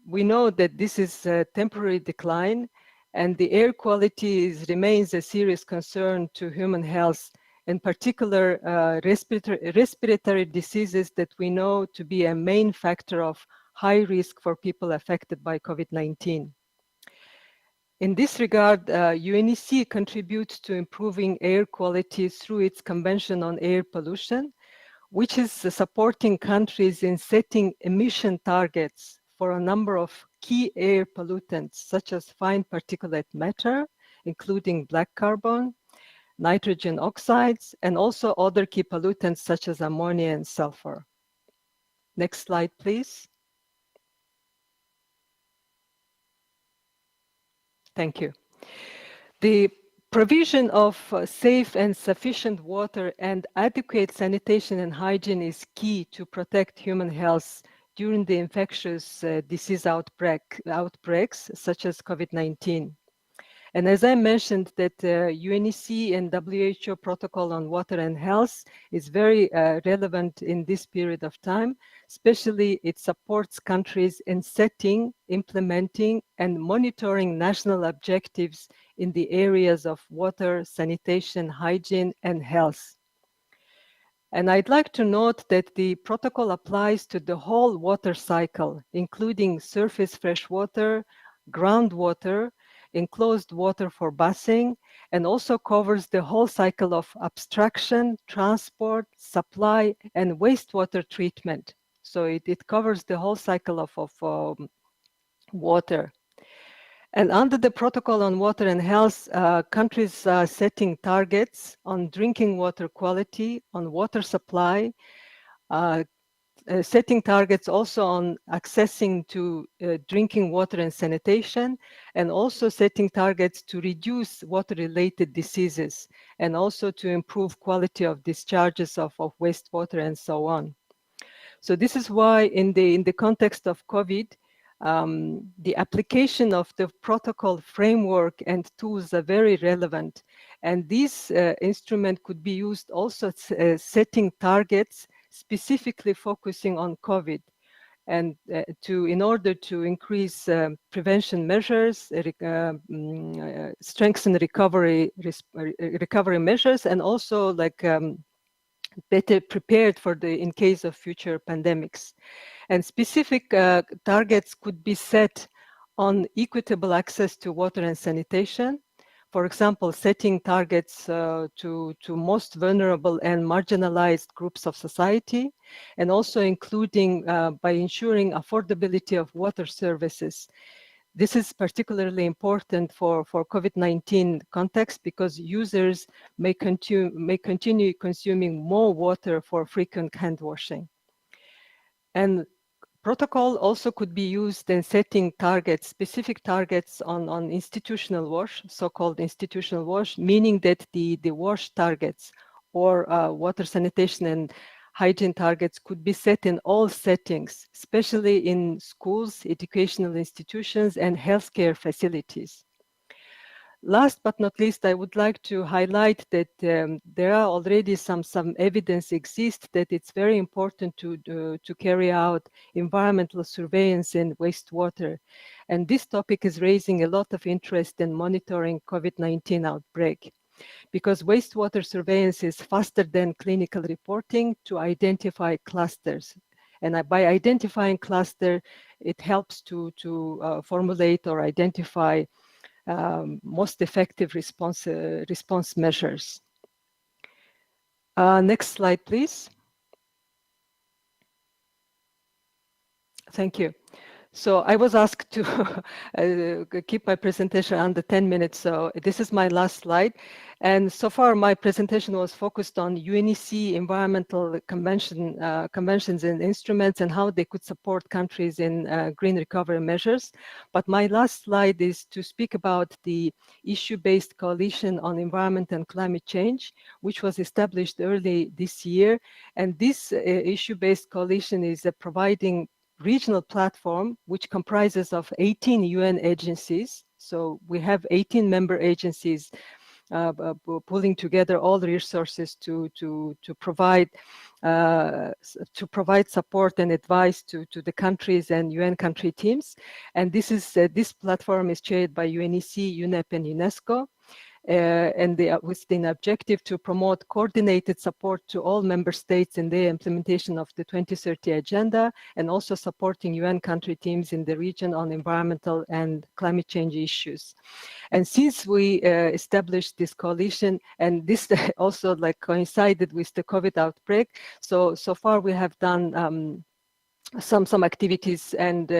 [SPEAKER 9] we know that this is a temporary decline, and the air quality remains a serious concern to human health, in particular respiratory diseases that we know to be a main factor of high risk for people affected by COVID-19. In this regard, UNEC contributes to improving air quality through its Convention on Air Pollution, which is supporting countries in setting emission targets for a number of key air pollutants, such as fine particulate matter, including black carbon, nitrogen oxides, and also other key pollutants such as ammonia and sulfur. Next slide, please. Thank you. The provision of safe and sufficient water and adequate sanitation and hygiene is key to protect human health during the infectious disease outbreaks such as COVID-19. And as I mentioned, that UNEC and WHO protocol on water and health is very relevant in this period of time. Especially, it supports countries in setting, implementing, and monitoring national objectives in the areas of water, sanitation, hygiene, and health. And I'd like to note that the protocol applies to the whole water cycle, including surface fresh water, groundwater, enclosed water for bathing, and also covers the whole cycle of abstraction, transport, supply, and wastewater treatment. So it covers the whole cycle of water. And under the protocol on water and health, countries are setting targets on drinking water quality, on water supply, setting targets also on accessing to drinking water and sanitation, and also setting targets to reduce water-related diseases, and also to improve quality of discharges of wastewater and so on. So this is why in the context of COVID, the application of the protocol framework and tools are very relevant. And this instrument could be used also setting targets specifically focusing on COVID, and in order to increase prevention measures, strengthen recovery measures, and also like better prepared for in case of future pandemics. And specific targets could be set on equitable access to water and sanitation. For example, setting targets to most vulnerable and marginalized groups of society, and also including by ensuring affordability of water services. This is particularly important for COVID-19 context because users may continue consuming more water for frequent hand washing. And protocol also could be used in setting targets, specific targets on institutional wash, so-called institutional wash, meaning that the wash targets or water sanitation and hygiene targets could be set in all settings, especially in schools, educational institutions, and healthcare facilities. Last but not least, I would like to highlight that there are already some evidence exists that it's very important to carry out environmental surveillance in wastewater. And this topic is raising a lot of interest in monitoring COVID-19 outbreak, because wastewater surveillance is faster than clinical reporting to identify clusters. And by identifying cluster, it helps to formulate or identify most effective response measures. Next slide, please. Thank you. So I was asked to keep my presentation under 10 minutes. So this is my last slide. And so far, my presentation was focused on UNECA environmental conventions and instruments and how they could support countries in green recovery measures. But my last slide is to speak about the issue-based coalition on environment and climate change, which was established early this year. And this issue-based coalition is providing regional platform, which comprises of 18 UN agencies. So we have 18 member agencies pulling together all the resources to provide support and advice to the countries and UN country teams. And this platform is chaired by UNECA, UNEP, and UNESCO. And with the objective to promote coordinated support to all member states in the implementation of the 2030 agenda, and also supporting UN country teams in the region on environmental and climate change issues. And since we established this coalition, and this also coincided with the COVID outbreak, so far we have done some activities and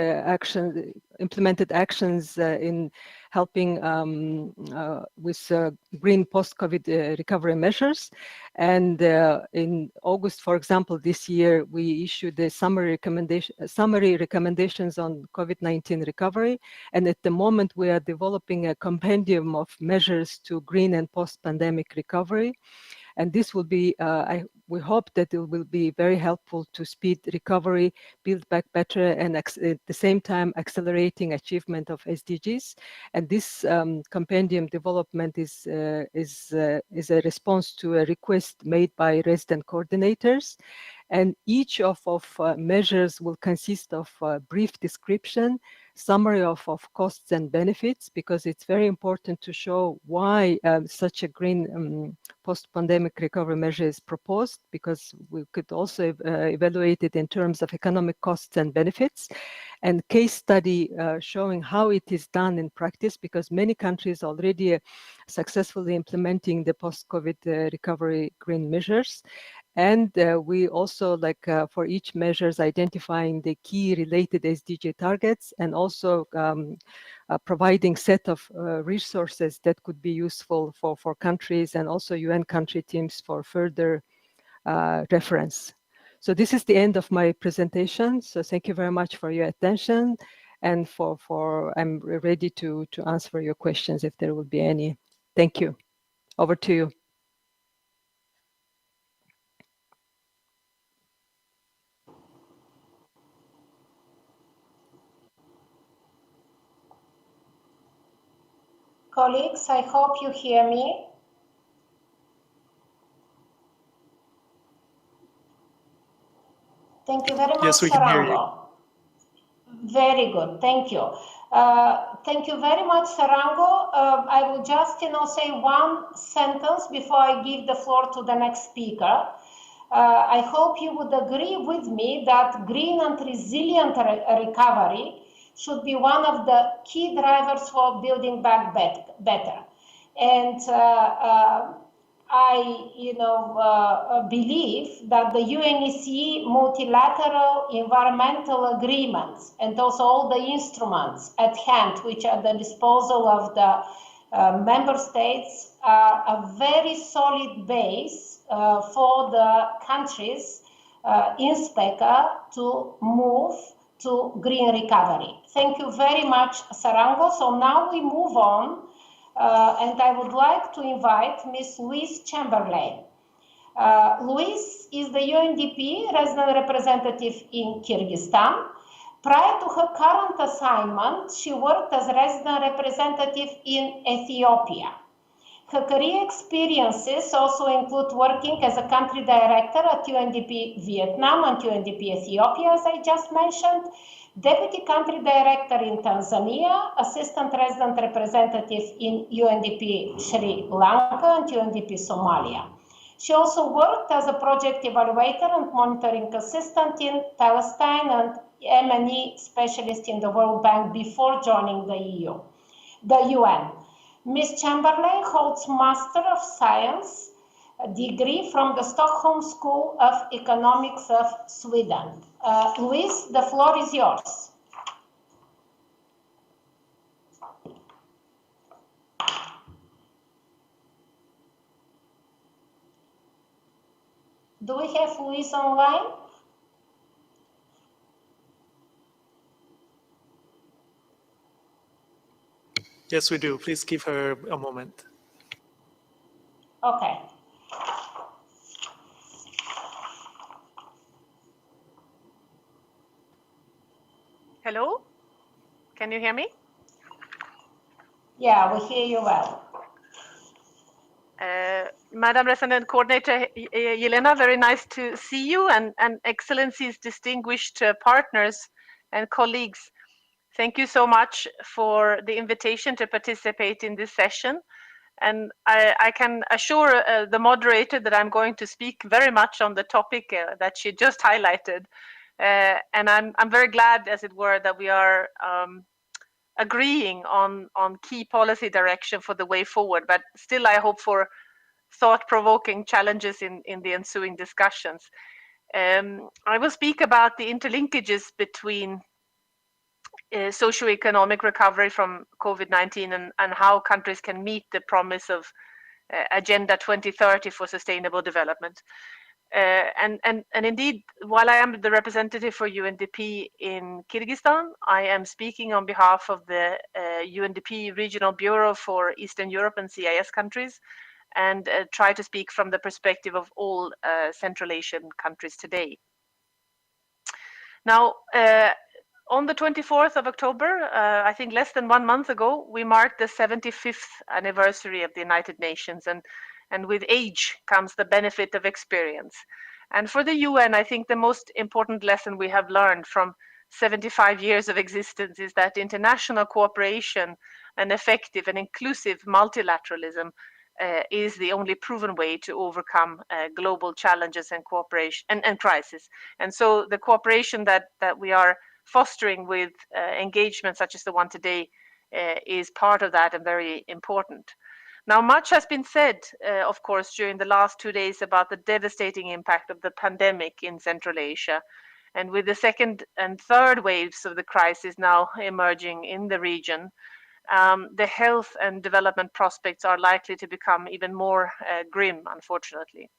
[SPEAKER 9] implemented actions in helping with green post-COVID recovery measures. And in August, for example, this year, we issued the summary recommendations on COVID-19 recovery. And at the moment, we are developing a compendium of measures to green and post-pandemic recovery. And this will be, we hope that it will be very helpful to speed recovery, build back better, and at the same time accelerating achievement of SDGs. And this compendium development is a response to a request made by resident coordinators. And each of measures will consist of a brief description, summary of costs and benefits, because it's very important to show why such a green post-pandemic recovery measure is proposed, because we could also evaluate it in terms of economic costs and benefits, and case study showing how it is done in practice, because many countries already successfully implementing the post-COVID recovery green measures. And we also, for each measures, identifying the key related SDG targets, and also providing set of resources that could be useful for countries and also UN country teams for further reference. So this is the end of my presentation. So thank you very much for your attention, and I'm ready to answer your questions if there will be any. Thank you. Over to you.
[SPEAKER 3] Colleagues, I hope you hear me. Thank you very much,
[SPEAKER 10] yes, we can hear you.
[SPEAKER 3] Very good, thank you. Thank you very much, Sarango. I will just, say one sentence before I give the floor to the next speaker. I hope you would agree with me that green and resilient recovery should be one of the key drivers for building back better. And I believe that the UNECA multilateral environmental agreements and also all the instruments at hand, which are at the disposal of the member states, are a very solid base for the countries in SPECA to move to green recovery. Thank you very much, Sarango. So now we move on, and I would like to invite Ms. Louise Chamberlain. Luis is the UNDP resident representative in Kyrgyzstan. Prior to her current assignment, she worked as resident representative in Ethiopia. Her career experiences also include working as a country director at UNDP Vietnam and UNDP Ethiopia, as I just mentioned, deputy country director in Tanzania, assistant resident representative in UNDP Sri Lanka and UNDP Somalia. She also worked as a project evaluator and monitoring assistant in Palestine and M&E specialist in the World Bank before joining the UN. Ms. Chamberlain holds Master of Science degree from the Stockholm School of Economics of Sweden. Luis, the floor is yours. Do we have Luis online?
[SPEAKER 10] Yes, we do. Please give her a moment.
[SPEAKER 3] Okay.
[SPEAKER 11] Hello? Can you hear me?
[SPEAKER 3] Yeah, we hear you well.
[SPEAKER 11] Madam Resident Coordinator Yelena, very nice to see you, and Excellencies, distinguished partners and colleagues. Thank you so much for the invitation to participate in this session. And I can assure the moderator that I'm going to speak very much on the topic that she just highlighted. And I'm very glad, as it were, that we are agreeing on key policy direction for the way forward. But still, I hope for thought-provoking challenges in the ensuing discussions. I will speak about the interlinkages between socioeconomic recovery from COVID-19 and how countries can meet the promise of Agenda 2030 for sustainable development. And indeed, while I am the representative for UNDP in Kyrgyzstan, I am speaking on behalf of the UNDP Regional Bureau for Eastern Europe and CIS countries, and try to speak from the perspective of all Central Asian countries today. Now, on the 24th of October, I think less than 1 month ago, we marked the 75th anniversary of the United Nations, and with age comes the benefit of experience. And for the UN, I think the most important lesson we have learned from 75 years of existence is that international cooperation and effective and inclusive multilateralism is the only proven way to overcome global challenges and cooperation and crisis. And so the cooperation that we are fostering with engagements such as the one today is part of that and very important. Now, much has been said, of course, during the last 2 days about the devastating impact of the pandemic in Central Asia. And with the second and third waves of the crisis now emerging in the region, the health and development prospects are likely to become even more grim, unfortunately.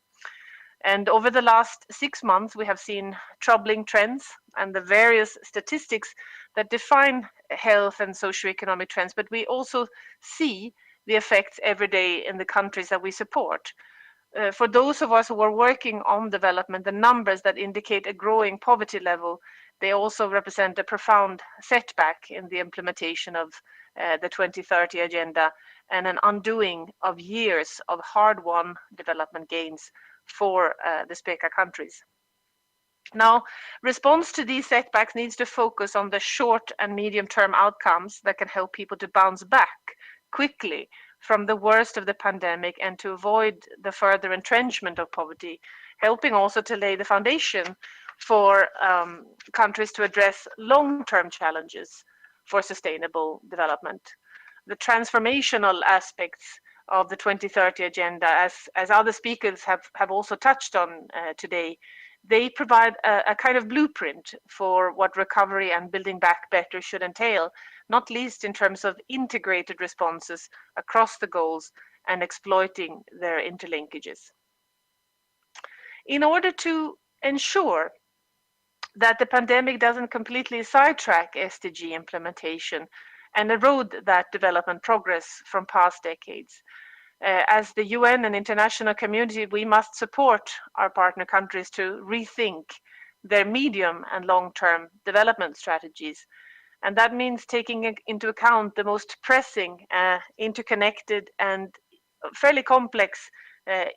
[SPEAKER 11] And over the last 6 months, we have seen troubling trends and the various statistics that define health and socioeconomic trends, but we also see the effects every day in the countries that we support. For those of us who are working on development, the numbers that indicate a growing poverty level, they also represent a profound setback in the implementation of the 2030 agenda and an undoing of years of hard-won development gains for the SPECA countries. Now, response to these setbacks needs to focus on the short and medium-term outcomes that can help people to bounce back quickly from the worst of the pandemic and to avoid the further entrenchment of poverty, helping also to lay the foundation for countries to address long-term challenges for sustainable development. The transformational aspects of the 2030 agenda, as other speakers have also touched on today, they provide a kind of blueprint for what recovery and building back better should entail, not least in terms of integrated responses across the goals and exploiting their interlinkages. In order to ensure that the pandemic doesn't completely sidetrack SDG implementation and erode that development progress from past decades, As the UN and international community, we must support our partner countries to rethink their medium and long-term development strategies. And that means taking into account the most pressing, interconnected and fairly complex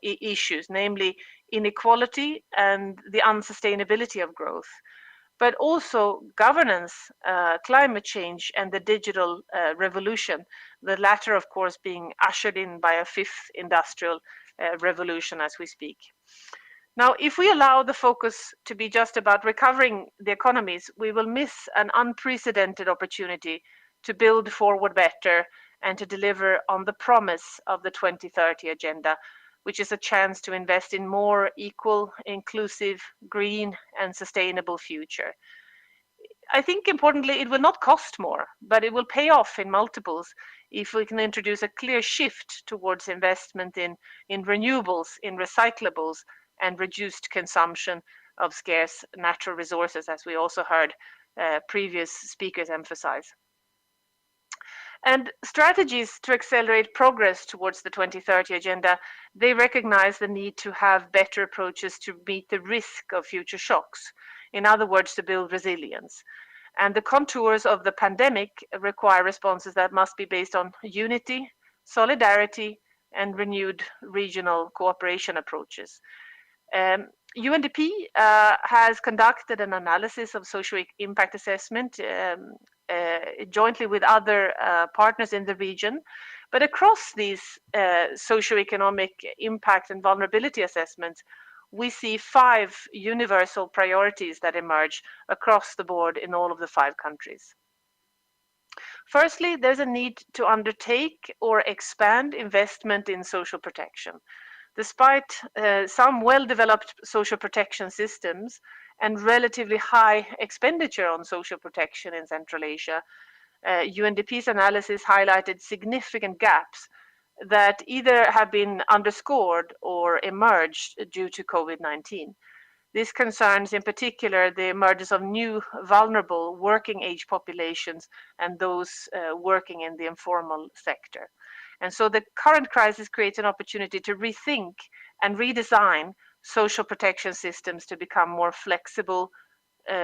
[SPEAKER 11] issues, namely inequality and the unsustainability of growth, but also governance, climate change, and the digital revolution, the latter, of course, being ushered in by a fifth industrial revolution as we speak. Now, if we allow the focus to be just about recovering the economies, we will miss an unprecedented opportunity to build forward better and to deliver on the promise of the 2030 Agenda, which is a chance to invest in more equal, inclusive, green, and sustainable future. I think importantly, it will not cost more, but it will pay off in multiples if we can introduce a clear shift towards investment in renewables, in recyclables, and reduced consumption of scarce natural resources, as we also heard previous speakers emphasize. And strategies to accelerate progress towards the 2030 Agenda, they recognize the need to have better approaches to meet the risk of future shocks. In other words, to build resilience. And the contours of the pandemic require responses that must be based on unity, solidarity, and renewed regional cooperation approaches. UNDP has conducted an analysis of social impact assessment jointly with other partners in the region. But across these socioeconomic impact and vulnerability assessments, we see 5 universal priorities that emerge across the board in all of the 5 countries. Firstly, there's a need to undertake or expand investment in social protection. Despite some well-developed social protection systems and relatively high expenditure on social protection in Central Asia, UNDP's analysis highlighted significant gaps that either have been underscored or emerged due to COVID-19. This concerns in particular the emergence of new vulnerable working age populations and those working in the informal sector. And so the current crisis creates an opportunity to rethink and redesign social protection systems to become more flexible,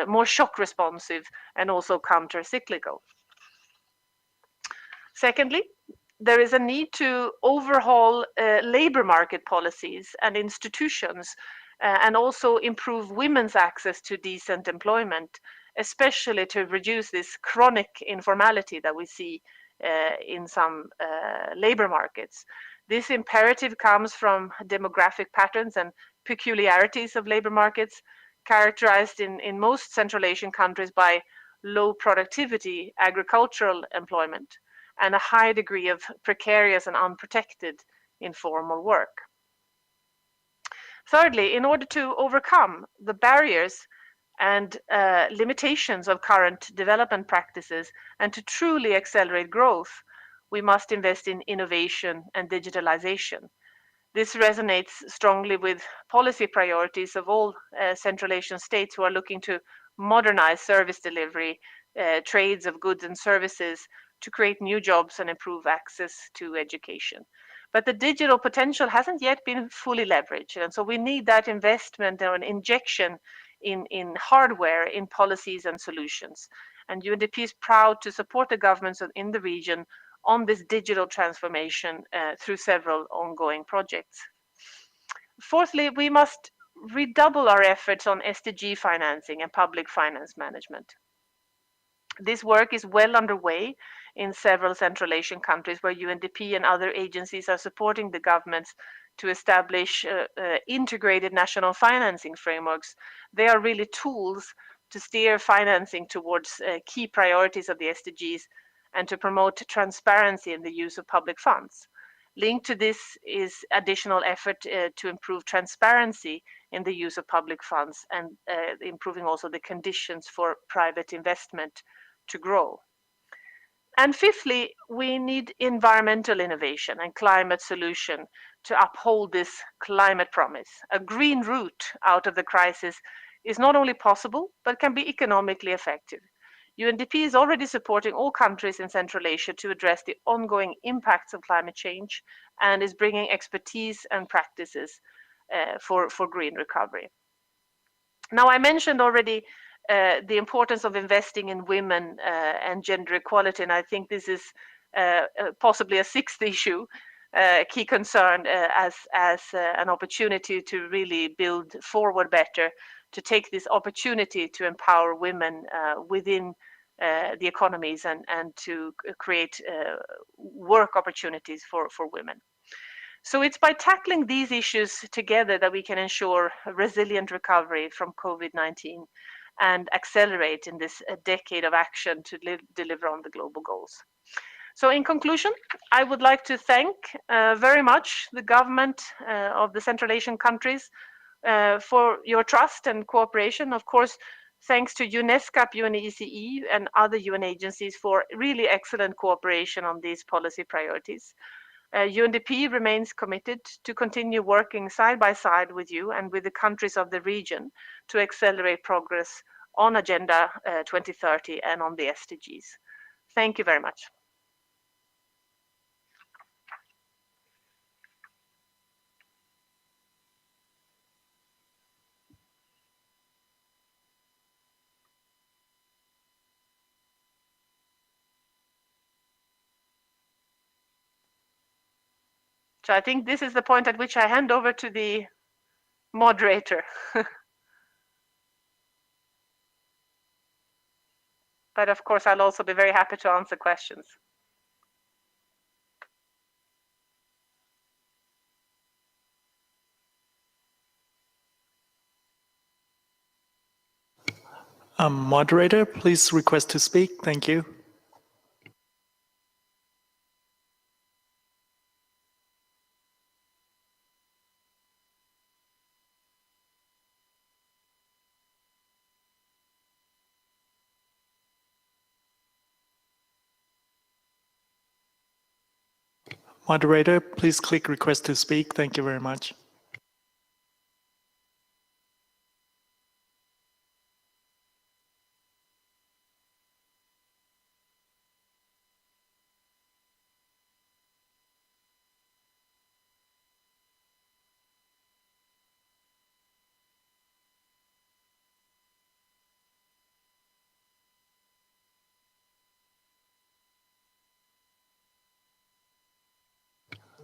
[SPEAKER 11] more shock responsive, and also counter-cyclical. Secondly, there is a need to overhaul labor market policies and institutions and also improve women's access to decent employment, especially to reduce this chronic informality that we see in some labor markets. This imperative comes from demographic patterns and peculiarities of labor markets, characterized in most Central Asian countries by low productivity agricultural employment and a high degree of precarious and unprotected informal work. Thirdly, in order to overcome the barriers and limitations of current development practices and to truly accelerate growth, we must invest in innovation and digitalization. This resonates strongly with policy priorities of all Central Asian states who are looking to modernize service delivery, trades of goods and services, to create new jobs and improve access to education. But the digital potential hasn't yet been fully leveraged. And so we need that investment or an injection in hardware, in policies and solutions. And UNDP is proud to support the governments in the region on this digital transformation through several ongoing projects. Fourthly, we must redouble our efforts on SDG financing and public finance management. This work is well underway in several Central Asian countries where UNDP and other agencies are supporting the governments to establish integrated national financing frameworks. They are really tools to steer financing towards key priorities of the SDGs and to promote transparency in the use of public funds. Linked to this is additional effort to improve transparency in the use of public funds and improving also the conditions for private investment to grow. And fifthly, we need environmental innovation and climate solution to uphold this climate promise. A green route out of the crisis is not only possible, but can be economically effective. UNDP is already supporting all countries in Central Asia to address the ongoing impacts of climate change and is bringing expertise and practices for green recovery. Now, I mentioned already the importance of investing in women and gender equality, and I think this is possibly a sixth issue, key concern as an opportunity to really build forward better, to take this opportunity to empower women within the economies and to create work opportunities for women. So it's by tackling these issues together that we can ensure a resilient recovery from COVID-19 and accelerate in this decade of action to deliver on the global goals. So in conclusion, I would like to thank very much the government of the Central Asian countries for your trust and cooperation. Of course, thanks to UNECA, UNECE, and other UN agencies for really excellent cooperation on these policy priorities. UNDP remains committed to continue working side by side with you and with the countries of the region to accelerate progress on Agenda 2030 and on the SDGs. Thank you very much. So I think this is the point at which I hand over to the moderator. But of course, I'll also be very happy to answer questions.
[SPEAKER 10] Moderator, please request to speak. Thank you. Moderator, please click request to speak. Thank you very much.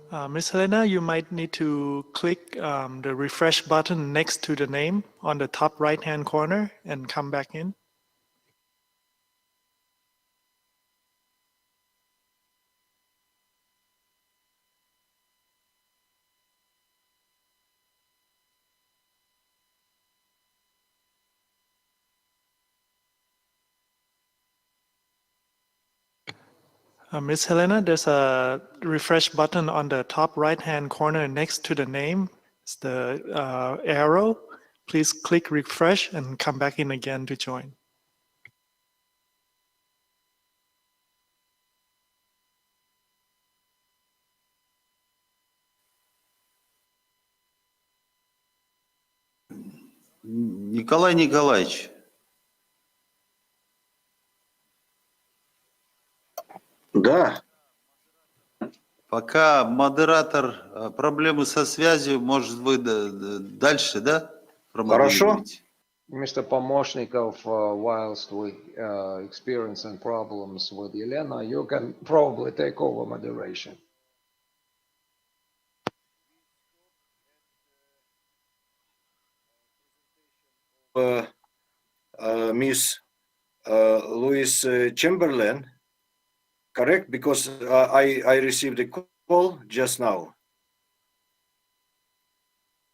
[SPEAKER 10] Ms. Helena, you might need to click the refresh button next to the name on the top right-hand corner and come back in. Ms. Helena, there's a refresh button on the top right-hand corner next to the name. It's the arrow. Please click refresh and come back in again to join.
[SPEAKER 4] Николай Николаевич.
[SPEAKER 5] Да.
[SPEAKER 4] Пока модератор, проблемы со связью, может, вы дальше, да?
[SPEAKER 5] Хорошо.
[SPEAKER 12] Mr. Pomocnikov, whilst we experiencing problems with Elena, you can probably take over moderation.
[SPEAKER 5] Miss Louise Chamberlain, correct? Because I received a call just now.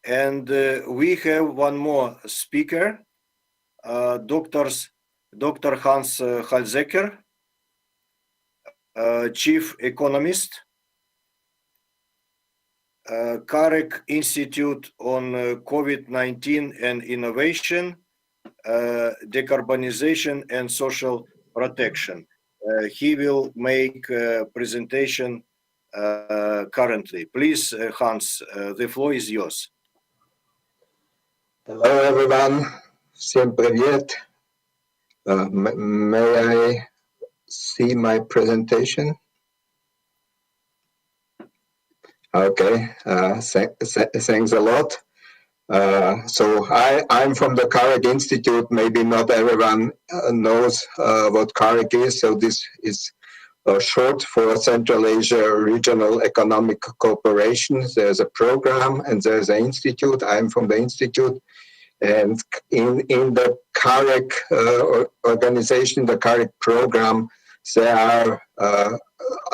[SPEAKER 5] And we have one more speaker, Dr. Hans Halzecker, Chief Economist, Karek Institute on COVID-19 and Innovation, Decarbonization and Social Protection. He will make a presentation currently. Please, Hans, the floor is yours.
[SPEAKER 13] Hello, everyone. Всем привет. May I see my presentation? Okay, thanks a lot. So I'm from the CAREC Institute. Maybe not everyone knows what CAREC is. So this is short for Central Asia Regional Economic Cooperation. There's a program and there's an institute. I'm from the institute. And in the CAREC organization, the CAREC program, there are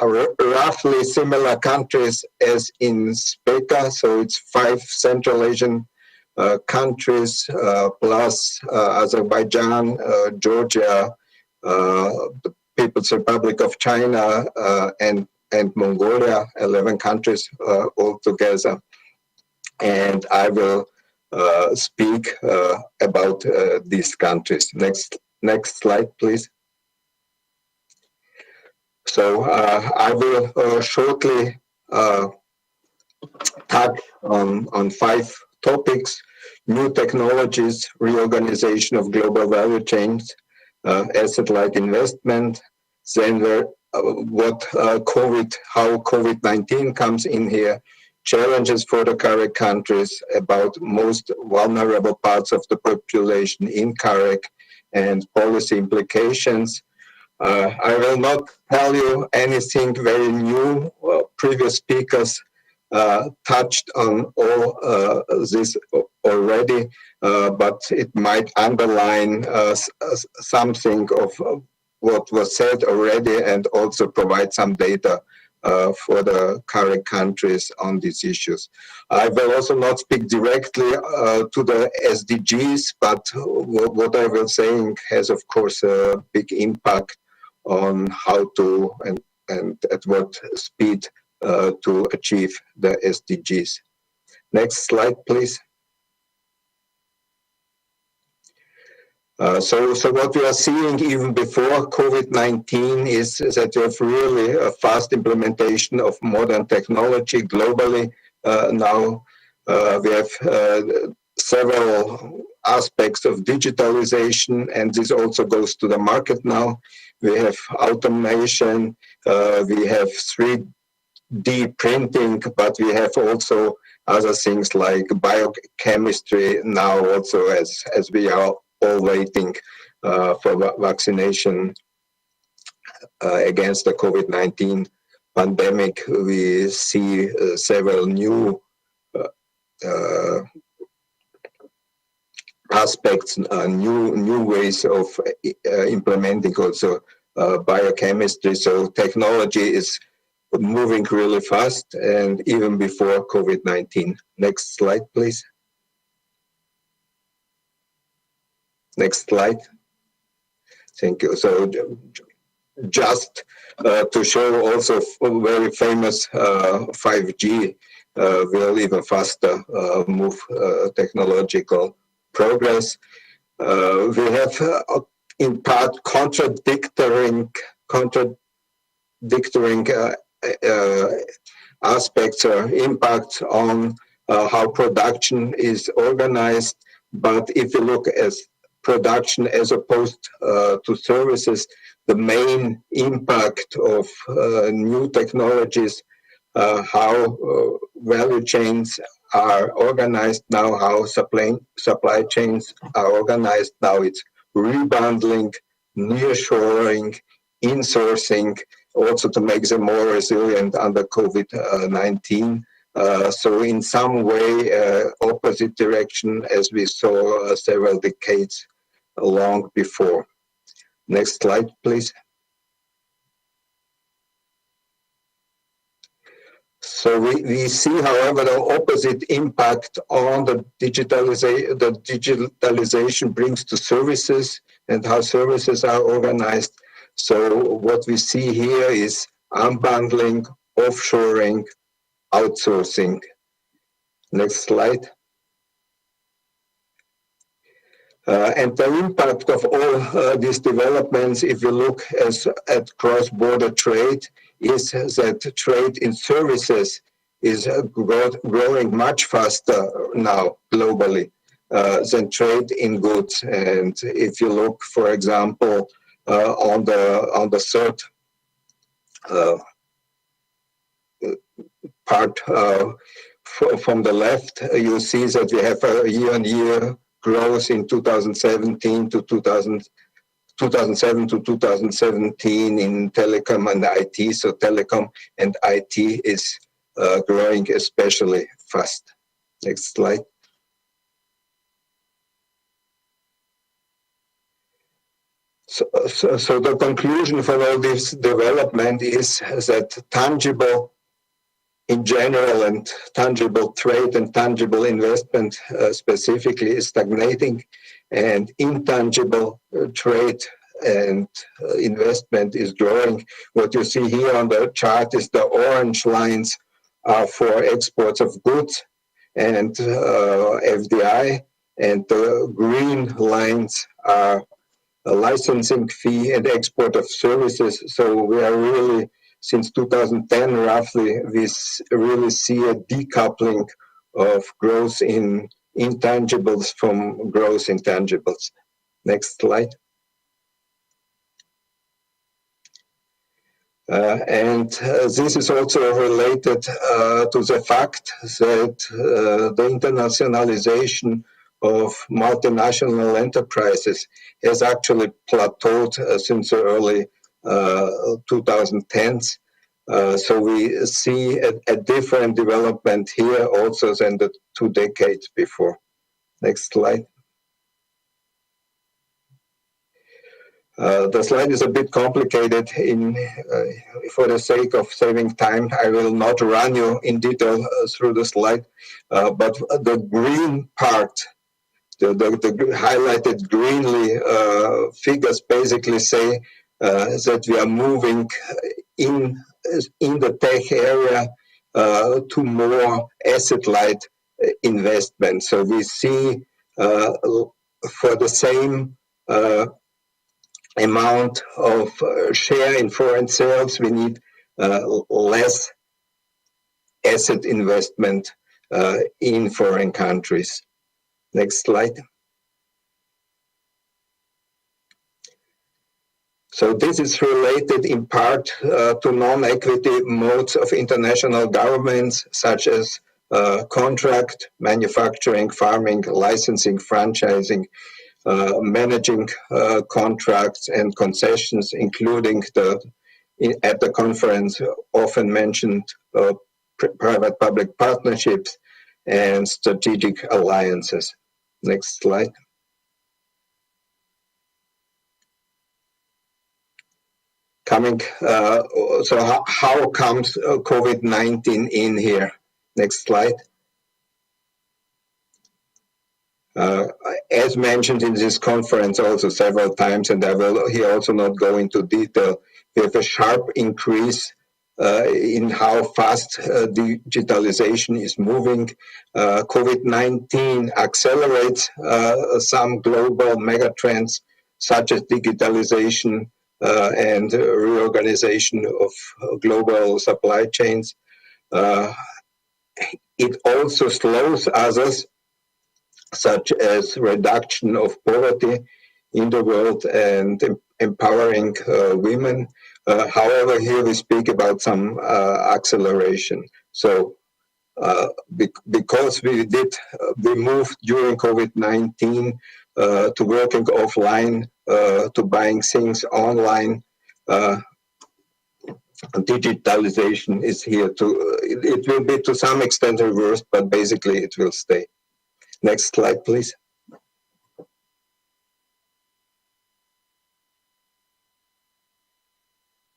[SPEAKER 13] roughly similar countries as in SPECA. So it's 5 Central Asian countries plus Azerbaijan, Georgia, the People's Republic of China, and Mongolia, 11 countries altogether. And I will speak about these countries. Next slide, please. So I will shortly touch on 5 topics: new technologies, reorganization of global value chains, asset-light investment, then how COVID-19 comes in here, challenges for the CAREC countries, about most vulnerable parts of the population in CAREC, and policy implications. I will not tell you anything very new. Previous speakers touched on all this already, but it might underline something of what was said already and also provide some data for the CAREC countries on these issues. I will also not speak directly to the SDGs, but what I will say has, of course, a big impact on how to and at what speed to achieve the SDGs. Next slide, please. So what we are seeing even before COVID-19 is that we have really a fast implementation of modern technology globally. Now we have several aspects of digitalization, and this also goes to the market now. We have automation, we have 3D printing, but we have also other things like biochemistry now also, as we are all waiting for vaccination against the COVID-19 pandemic. We see several new aspects, new ways of implementing also biochemistry. So technology is moving really fast, and even before COVID-19. Next slide, please. Next slide. Thank you. So just to show also very famous 5G will even faster move technological progress. We have in part contradicting aspects or impacts on how production is organized. But if you look at production as opposed to services, the main impact of new technologies, how value chains are organized now, how supply chains are organized now, it's rebundling, nearshoring, insourcing, also to make them more resilient under COVID-19. So in some way, opposite direction as we saw several decades long before. Next slide, please. So we see, however, the opposite impact on the digitalization brings to services and how services are organized. So what we see here is unbundling, offshoring, outsourcing. Next slide. And the impact of all these developments, if you look at cross-border trade, is that trade in services is growing much faster now globally than trade in goods. And if you look, for example, on the third part from the left, you see that we have a year-on-year growth in 2017 to 2007 to 2017 in telecom and IT. So telecom and IT is growing especially fast. Next slide. So the conclusion for all this development is that tangible in general and tangible trade and tangible investment specifically is stagnating, and intangible trade and investment is growing. What you see here on the chart is the orange lines are for exports of goods and FDI, and the green lines are a licensing fee and export of services. So we are really, since 2010 roughly, we really see a decoupling of growth in intangibles from growth in tangibles. Next slide. This is also related to the fact that the internationalization of multinational enterprises has actually plateaued since the early 2010s. So we see a different development here also than the 2 decades before. Next slide. The slide is a bit complicated. For the sake of saving time, I will not run you in detail through the slide, but the green part, the highlighted greenly figures basically say that we are moving in the tech area to more asset-light investment. So we see for the same amount of share in foreign sales, we need less asset investment in foreign countries. Next slide. So this is related in part to non-equity modes of international governments, such as contract, manufacturing, farming, licensing, franchising, managing contracts and concessions, including at the conference often mentioned private-public partnerships and strategic alliances. Next slide. So how comes COVID-19 in here? Next slide. As mentioned in this conference also several times, and I will here also not go into detail, we have a sharp increase in how fast digitalization is moving. COVID-19 accelerates some global megatrends such as digitalization and reorganization of global supply chains. It also slows others, such as reduction of poverty in the world and empowering women. However, here we speak about some acceleration. So because we moved during COVID-19 to working offline, to buying things online, digitalization is here it will be to some extent reversed, but basically it will stay. Next slide, please.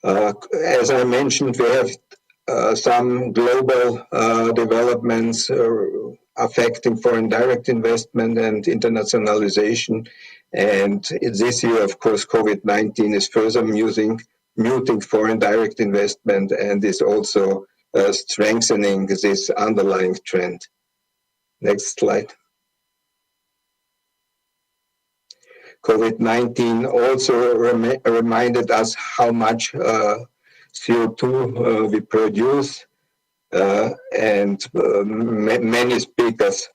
[SPEAKER 13] As I mentioned, we have some global developments affecting foreign direct investment and internationalization. And this year, of course, COVID-19 is further muting foreign direct investment and is also strengthening this underlying trend. Next slide. COVID-19 also reminded us how much CO2 we produce, and many speakers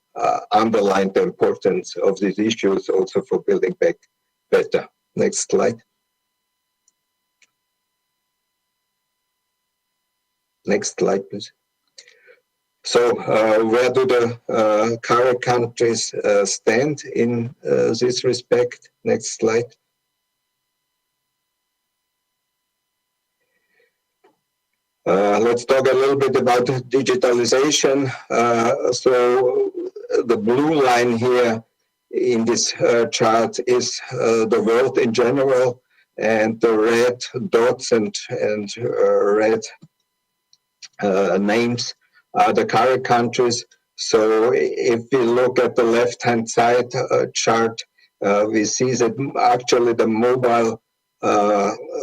[SPEAKER 13] underlined the importance of these issues also for building back better. Next slide. Next slide, please. So where do the CARIC countries stand in this respect? Next slide. Let's talk a little bit about digitalization. So the blue line here in this chart is the world in general, and the red dots and red names are the CARIC countries. So if we look at the left-hand side chart, we see that actually the mobile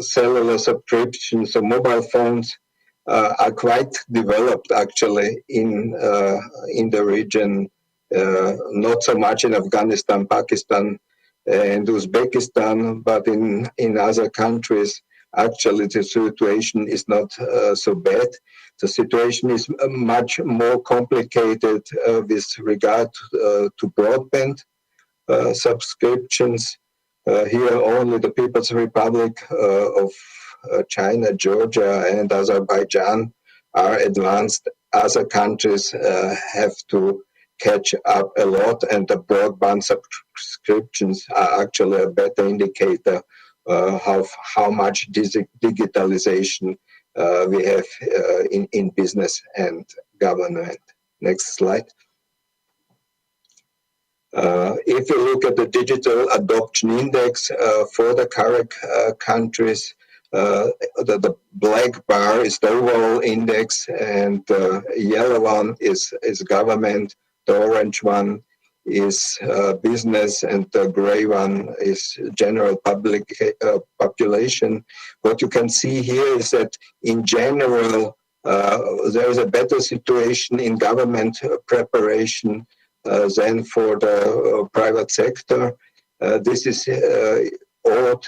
[SPEAKER 13] cellular subscriptions, so mobile phones, are quite developed actually in the region, not so much in Afghanistan, Pakistan, and Uzbekistan, but in other countries, actually the situation is not so bad. The situation is much more complicated with regard to broadband subscriptions. Here only the People's Republic of China, Georgia, and Azerbaijan are advanced. Other countries have to catch up a lot, and the broadband subscriptions are actually a better indicator how much digitalization we have in business and government. Next slide. If you look at the digital adoption index for the CARIC countries, the black bar is the overall index, and the yellow one is government, the orange one is business, and the gray one is general public population. What you can see here is that in general, there is a better situation in government preparation than for the private sector. This is odd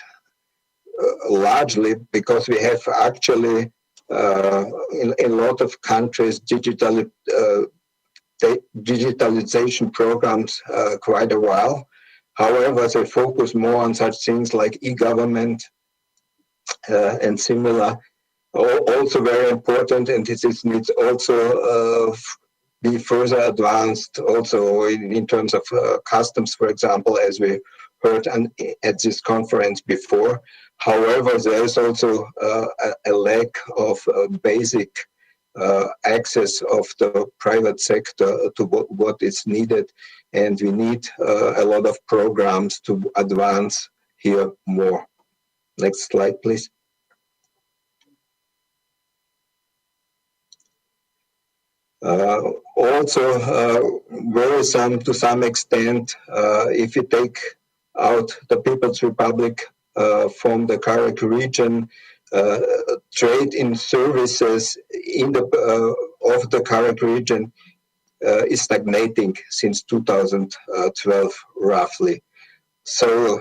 [SPEAKER 13] largely because we have actually in a lot of countries digitalization programs quite a while. However, they focus more on such things like e-government and similar. Also very important, and this needs also be further advanced also in terms of customs, for example, as we heard at this conference before. However, there is also a lack of basic access of the private sector to what is needed, and we need a lot of programs to advance here more. Next slide, please. Also worrisome to some extent if you take out the People's Republic from the CARIC region, trade in services in of the CARIC region is stagnating since 2012 roughly. So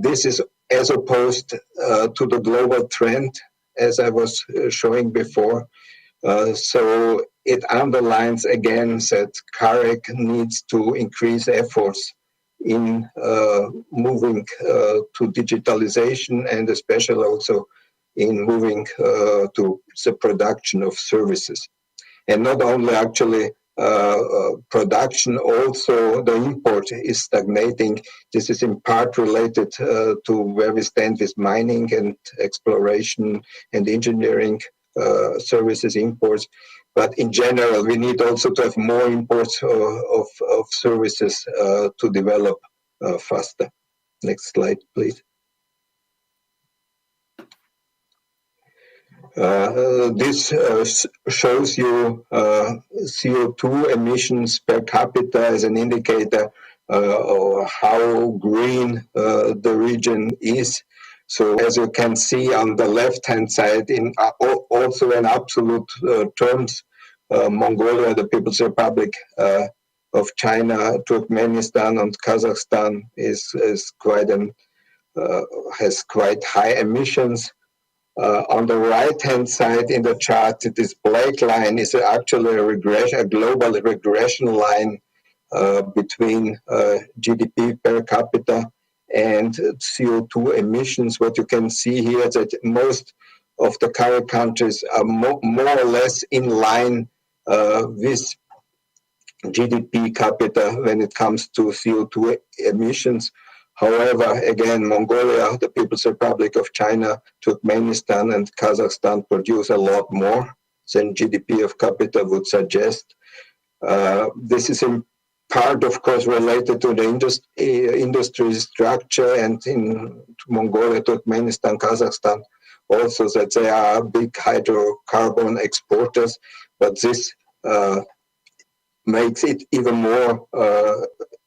[SPEAKER 13] this is as opposed to the global trend, as I was showing before. So it underlines again that CARIC needs to increase efforts in moving to digitalization, and especially also in moving to the production of services. And not only actually production, also the import is stagnating. This is in part related to where we stand with mining and exploration and engineering services imports. But in general, we need also to have more imports of services to develop faster. Next slide, please. This shows you CO2 emissions per capita as an indicator of how green the region is. So as you can see on the left-hand side, also in absolute terms, Mongolia, the People's Republic of China, Turkmenistan, and Kazakhstan has quite high emissions. On the right-hand side in the chart, this black line is actually a global regression line between GDP per capita and CO2 emissions. What you can see here is that most of the CARIC countries are more or less in line with GDP capita when it comes to CO2 emissions. However, again, Mongolia, the People's Republic of China, Turkmenistan, and Kazakhstan produce a lot more than GDP of capita would suggest. This is in part, of course, related to the industry structure, and in Mongolia, Turkmenistan, Kazakhstan, also that they are big hydrocarbon exporters, but this makes it even more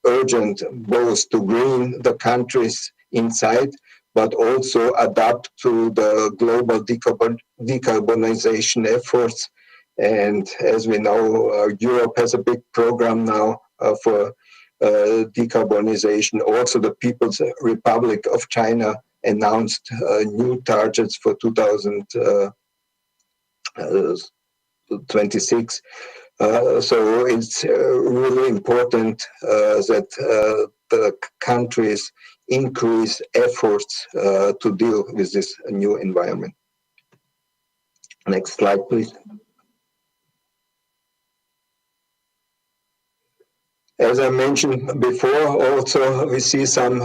[SPEAKER 13] urgent both to green the countries inside, but also adapt to the global decarbonization efforts. And as we know, Europe has a big program now for decarbonization. Also, the People's Republic of China announced new targets for 2026. So it's really important that the countries increase efforts to deal with this new environment. Next slide, please. As I mentioned before, also we see some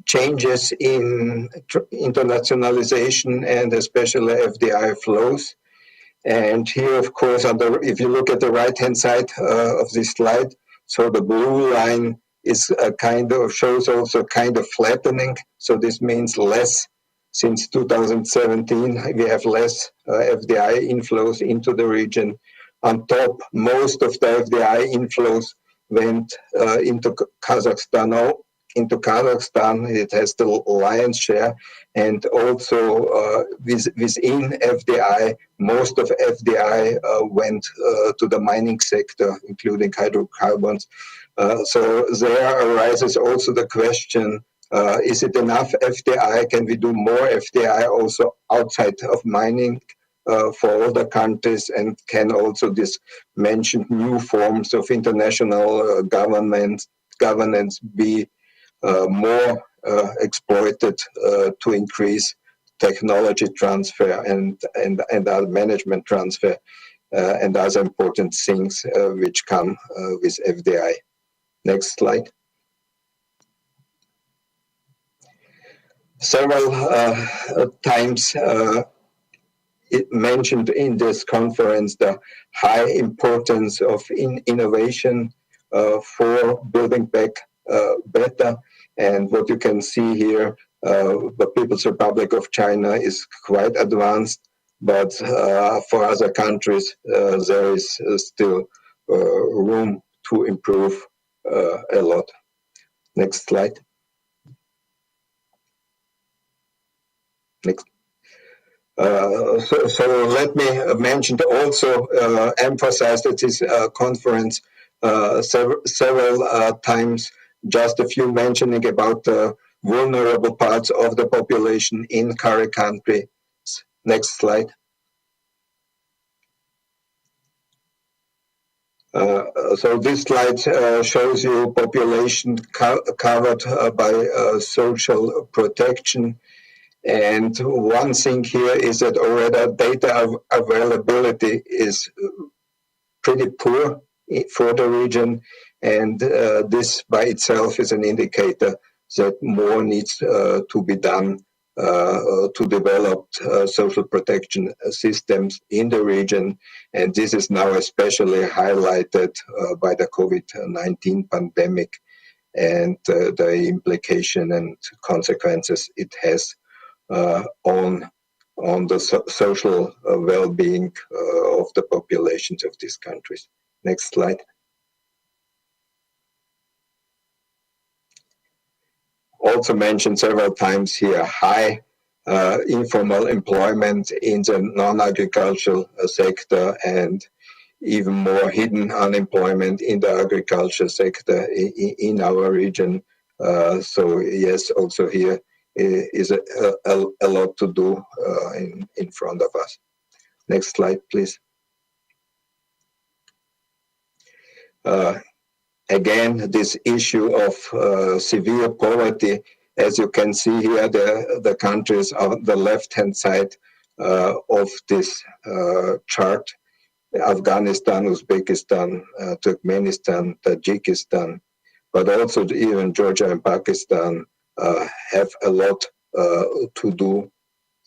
[SPEAKER 13] changes in internationalization and especially FDI flows. And here, of course, if you look at the right-hand side of this slide, so the blue line is shows also kind of flattening. So this means less. Since 2017, we have less FDI inflows into the region. On top, most of the FDI inflows went into Kazakhstan. It has the lion's share, and also within FDI, most of FDI went to the mining sector, including hydrocarbons. So there arises also the question, is it enough FDI? Can we do more FDI also outside of mining for all the countries? And can also this mentioned new forms of international governance be more exploited to increase technology transfer and other management transfer and other important things which come with FDI. Next slide. Several times it mentioned in this conference the high importance of innovation for building back better. And what you can see here, the People's Republic of China is quite advanced, but for other countries, there is still room to improve a lot. Next slide. Next. So let me mention also emphasize that this conference several times, just a few mentioning about the vulnerable parts of the population in CARI countries. Next slide. So this slide shows you population covered by social protection. And one thing here is that already data availability is pretty poor for the region, and this by itself is an indicator that more needs to be done to develop social protection systems in the region. And this is now especially highlighted by the COVID-19 pandemic and the implication and consequences it has on the social well-being of the populations of these countries. Next slide. Also mentioned several times here, high informal employment in the non-agricultural sector, and even more hidden unemployment in the agriculture sector in our region. So yes, also here is a lot to do in front of us. Next slide, please. Again, this issue of severe poverty, as you can see here, the countries on the left-hand side of this chart. Afghanistan, Uzbekistan, Turkmenistan, Tajikistan, but also even Georgia and Pakistan have a lot to do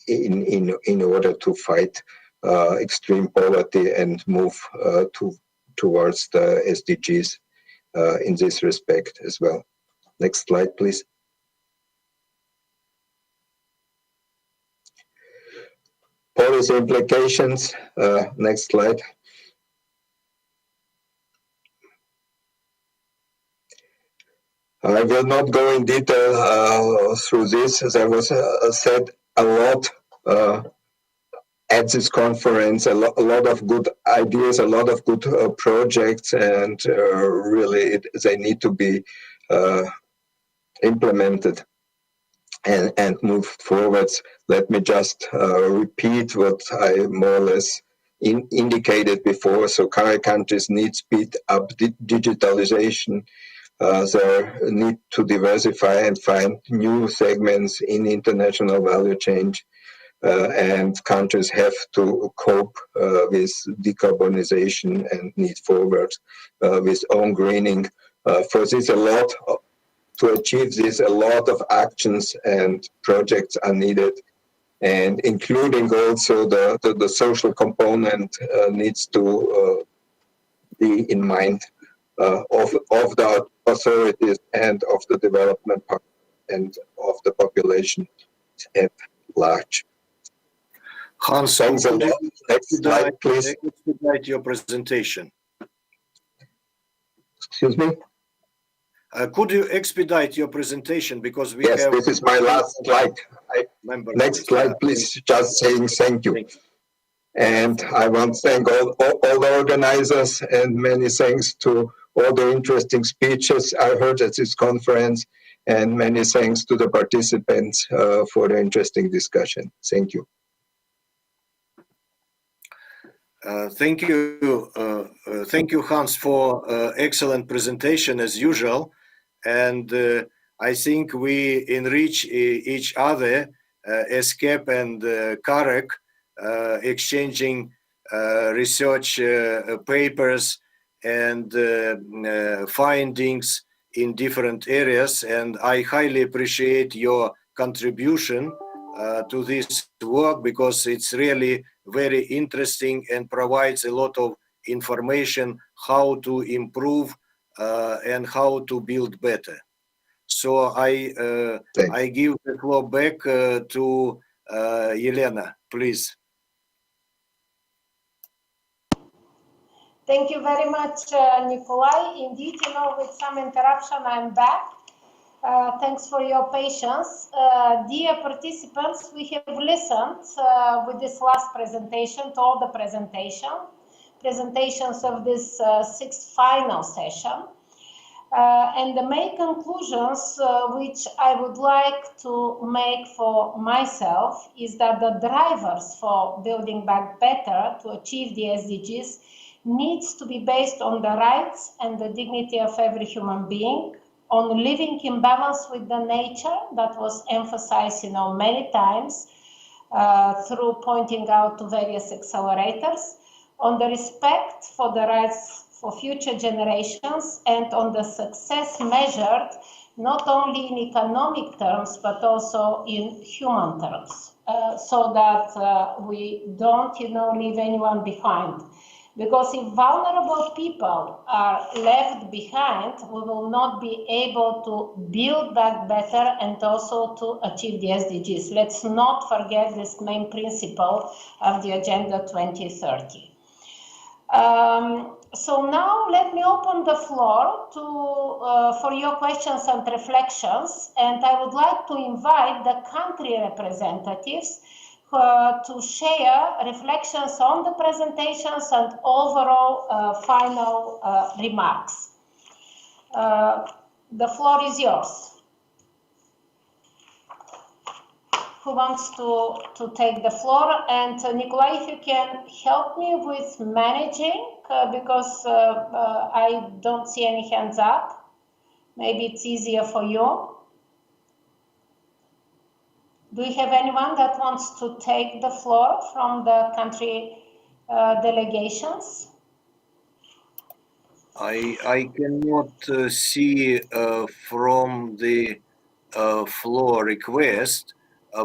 [SPEAKER 13] in order to fight extreme poverty and move towards the SDGs in this respect as well. Next slide, please. Policy implications. Next slide. I will not go in detail through this. There was said a lot at this conference, a lot of good ideas, a lot of good projects, and really they need to be implemented and moved forwards. Let me just repeat what I more or less indicated before. So current countries need speed up digitalization. They need to diversify and find new segments in international value chain, and countries have to cope with decarbonization and need forward with own greening. For this, to achieve this, a lot of actions and projects are needed, and including also the social component needs to be in mind of the authorities and of the development part and of the population at large.
[SPEAKER 5] Hans,
[SPEAKER 13] thanks a lot. Next slide, please.
[SPEAKER 5] Expedite your presentation.
[SPEAKER 13] Excuse me?
[SPEAKER 5] Could you expedite your presentation, because we
[SPEAKER 13] yes,
[SPEAKER 5] have...
[SPEAKER 13] this is my last slide. Next slide, please. Just saying thank you. And I want to thank all the organizers, and many thanks to all the interesting speeches I heard at this conference, and many thanks to the participants for the interesting discussion. Thank you.
[SPEAKER 5] Thank you, Hans, for excellent presentation as usual. And I think we enrich each other, ESCAP and CAREC, exchanging research papers and findings in different areas. And I highly appreciate your contribution to this work, because it's really very interesting and provides a lot of information how to improve and how to build better. So I give the floor back to Elena, please.
[SPEAKER 3] Thank you very much, Nikolai. Indeed, with some interruption, I'm back. Thanks for your patience. Dear participants, we have listened with this last presentation to all the presentations of this sixth final session. And the main conclusions which I would like to make for myself is that the drivers for building back better to achieve the SDGs needs to be based on the rights and the dignity of every human being, on living in balance with the nature that was emphasized, many times through pointing out to various accelerators, on the respect for the rights for future generations, and on the success measured not only in economic terms but also in human terms, so that we don't, leave anyone behind. Because if vulnerable people are left behind, we will not be able to build back better and also to achieve the SDGs. Let's not forget this main principle of the Agenda 2030. So now let me open the floor for your questions and reflections, and I would like to invite the country representatives to share reflections on the presentations and overall final remarks. The floor is yours. Who wants to take the floor? And Nikolai, if you can help me with managing, because I don't see any hands up. Maybe it's easier for you. Do you have anyone that wants to take the floor from the country delegations?
[SPEAKER 5] I cannot see from the floor request,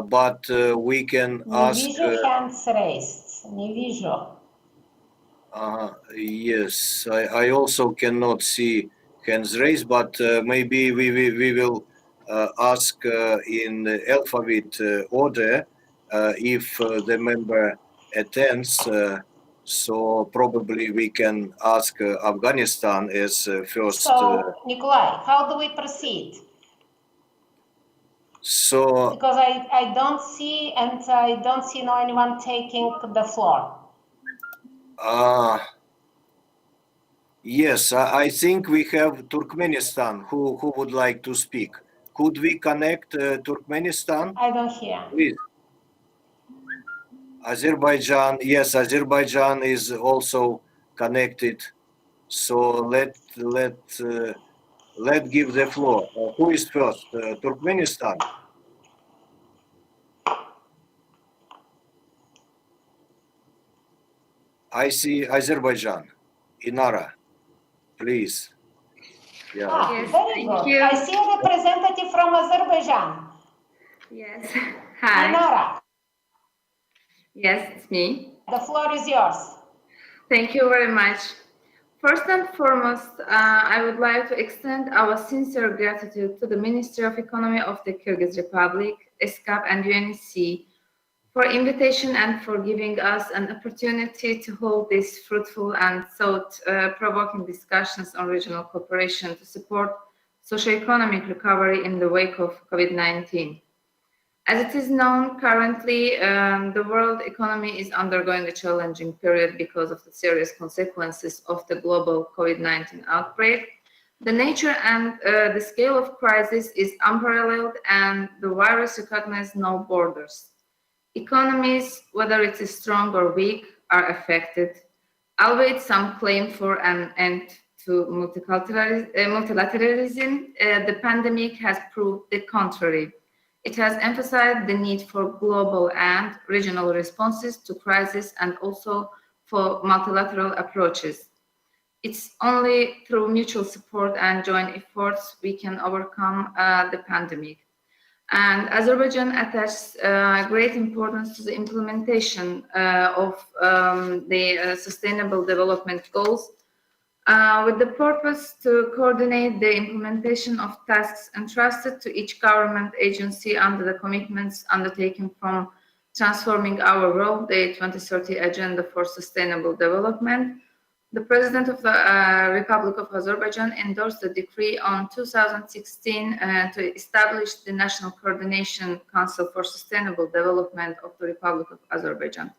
[SPEAKER 5] but we can
[SPEAKER 3] Не
[SPEAKER 5] ask.
[SPEAKER 3] вижу hands raised. Не вижу.
[SPEAKER 5] Yes, I also cannot see hands raised, but maybe we will ask in the alphabet order if the member attends. So probably we can ask Afghanistan as first.
[SPEAKER 3] So, Nikolai, how do we proceed?
[SPEAKER 5] So
[SPEAKER 3] because I don't see, and I don't see anyone taking the floor.
[SPEAKER 5] Yes, I think we have Turkmenistan who would like to speak. Could we connect Turkmenistan?
[SPEAKER 3] I don't hear.
[SPEAKER 5] Please. Azerbaijan, yes, Azerbaijan is also connected. So let give the floor. Who is first? Turkmenistan. I see Azerbaijan. Inara, please. Yeah.
[SPEAKER 3] Yes, very good. You. I see a representative from Azerbaijan.
[SPEAKER 14] Yes. Hi.
[SPEAKER 3] Inara.
[SPEAKER 14] Yes, it's me.
[SPEAKER 3] The floor is yours.
[SPEAKER 14] Thank you very much. First and foremost, I would like to extend our sincere gratitude to the Ministry of Economy of the Kyrgyz Republic, ESCAP and UNECA for invitation and for giving us an opportunity to hold these fruitful and thought-provoking discussions on regional cooperation to support socioeconomic recovery in the wake of COVID-19. As it is known currently, the world economy is undergoing a challenging period because of the serious consequences of the global COVID-19 outbreak. The nature and the scale of crisis is unparalleled, and the virus recognizes no borders. Economies, whether it is strong or weak, are affected, albeit some claim for an end to multilateralism. The pandemic has proved the contrary. It has emphasized the need for global and regional responses to crisis and also for multilateral approaches. It's only through mutual support and joint efforts we can overcome the pandemic. And Azerbaijan attaches great importance to the implementation of the Sustainable Development Goals with the purpose to coordinate the implementation of tasks entrusted to each government agency under the commitments undertaken from transforming our world, the 2030 Agenda for Sustainable Development. The President of the Republic of Azerbaijan endorsed the decree on 2016 to establish the National Coordination Council for Sustainable Development of the Republic of Azerbaijan.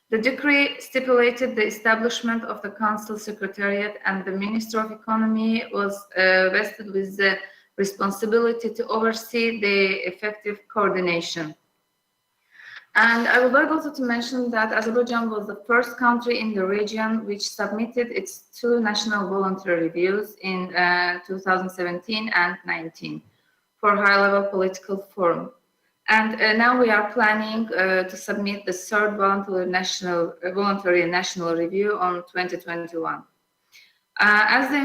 [SPEAKER 14] The decree stipulated the establishment of the Council Secretariat, and the Minister of Economy was vested with the responsibility to oversee the effective coordination. And I would like also to mention that Azerbaijan was the first country in the region which submitted its 2 national voluntary reviews in 2017 and 19 for high-level political forum. And now we are planning to submit the 3rd voluntary national review on 2021. As the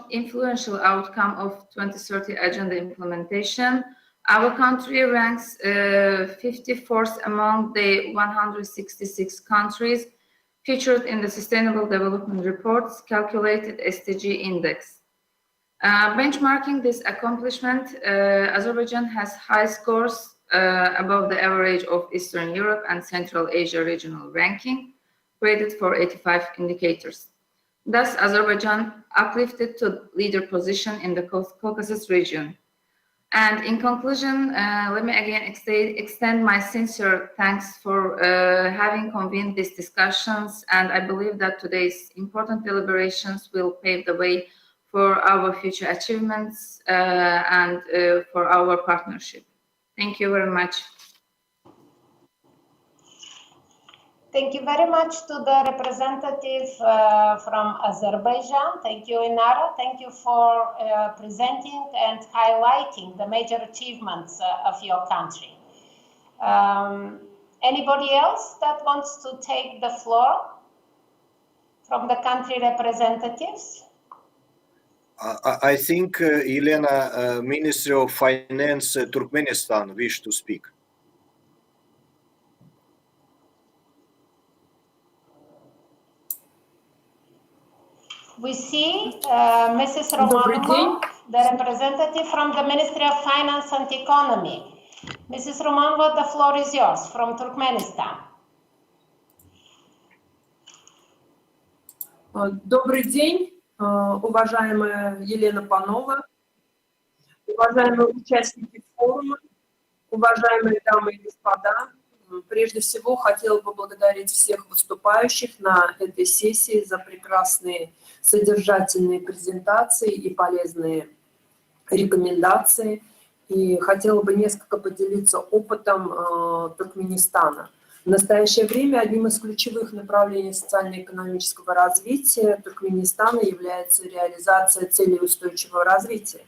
[SPEAKER 14] influential outcome of 2030 Agenda implementation, our country ranks 54th among the 166 countries featured in the Sustainable Development Report's calculated SDG index. Benchmarking this accomplishment, Azerbaijan has high scores above the average of Eastern Europe and Central Asia regional ranking, graded for 85 indicators. Thus, Azerbaijan uplifted to leader position in the Caucasus region. And in conclusion, let me again extend my sincere thanks for having convened these discussions, and I believe that today's important deliberations will pave the way for our future achievements and for our partnership. Thank you very much.
[SPEAKER 3] Thank you very much to the representative from Azerbaijan. Thank you, Inara. Thank you for presenting and highlighting the major achievements of your country. Anybody else that wants to take the floor? from the country representatives?
[SPEAKER 5] I think Elena, Ministry of Finance, Turkmenistan, wish to speak.
[SPEAKER 3] We see Mrs. Romanova, the representative from the Ministry of Finance and Economy. Mrs. Romanova, the floor is yours from Turkmenistan.
[SPEAKER 15] Добрый день, уважаемая Елена Панова, уважаемые участники форума, уважаемые дамы и господа. Прежде всего, хотела поблагодарить всех выступающих на этой сессии за прекрасные содержательные презентации и полезные рекомендации. И хотела бы несколько поделиться опытом Туркменистана. В настоящее время одним из ключевых направлений социально-экономического развития Туркменистана является реализация целей устойчивого развития.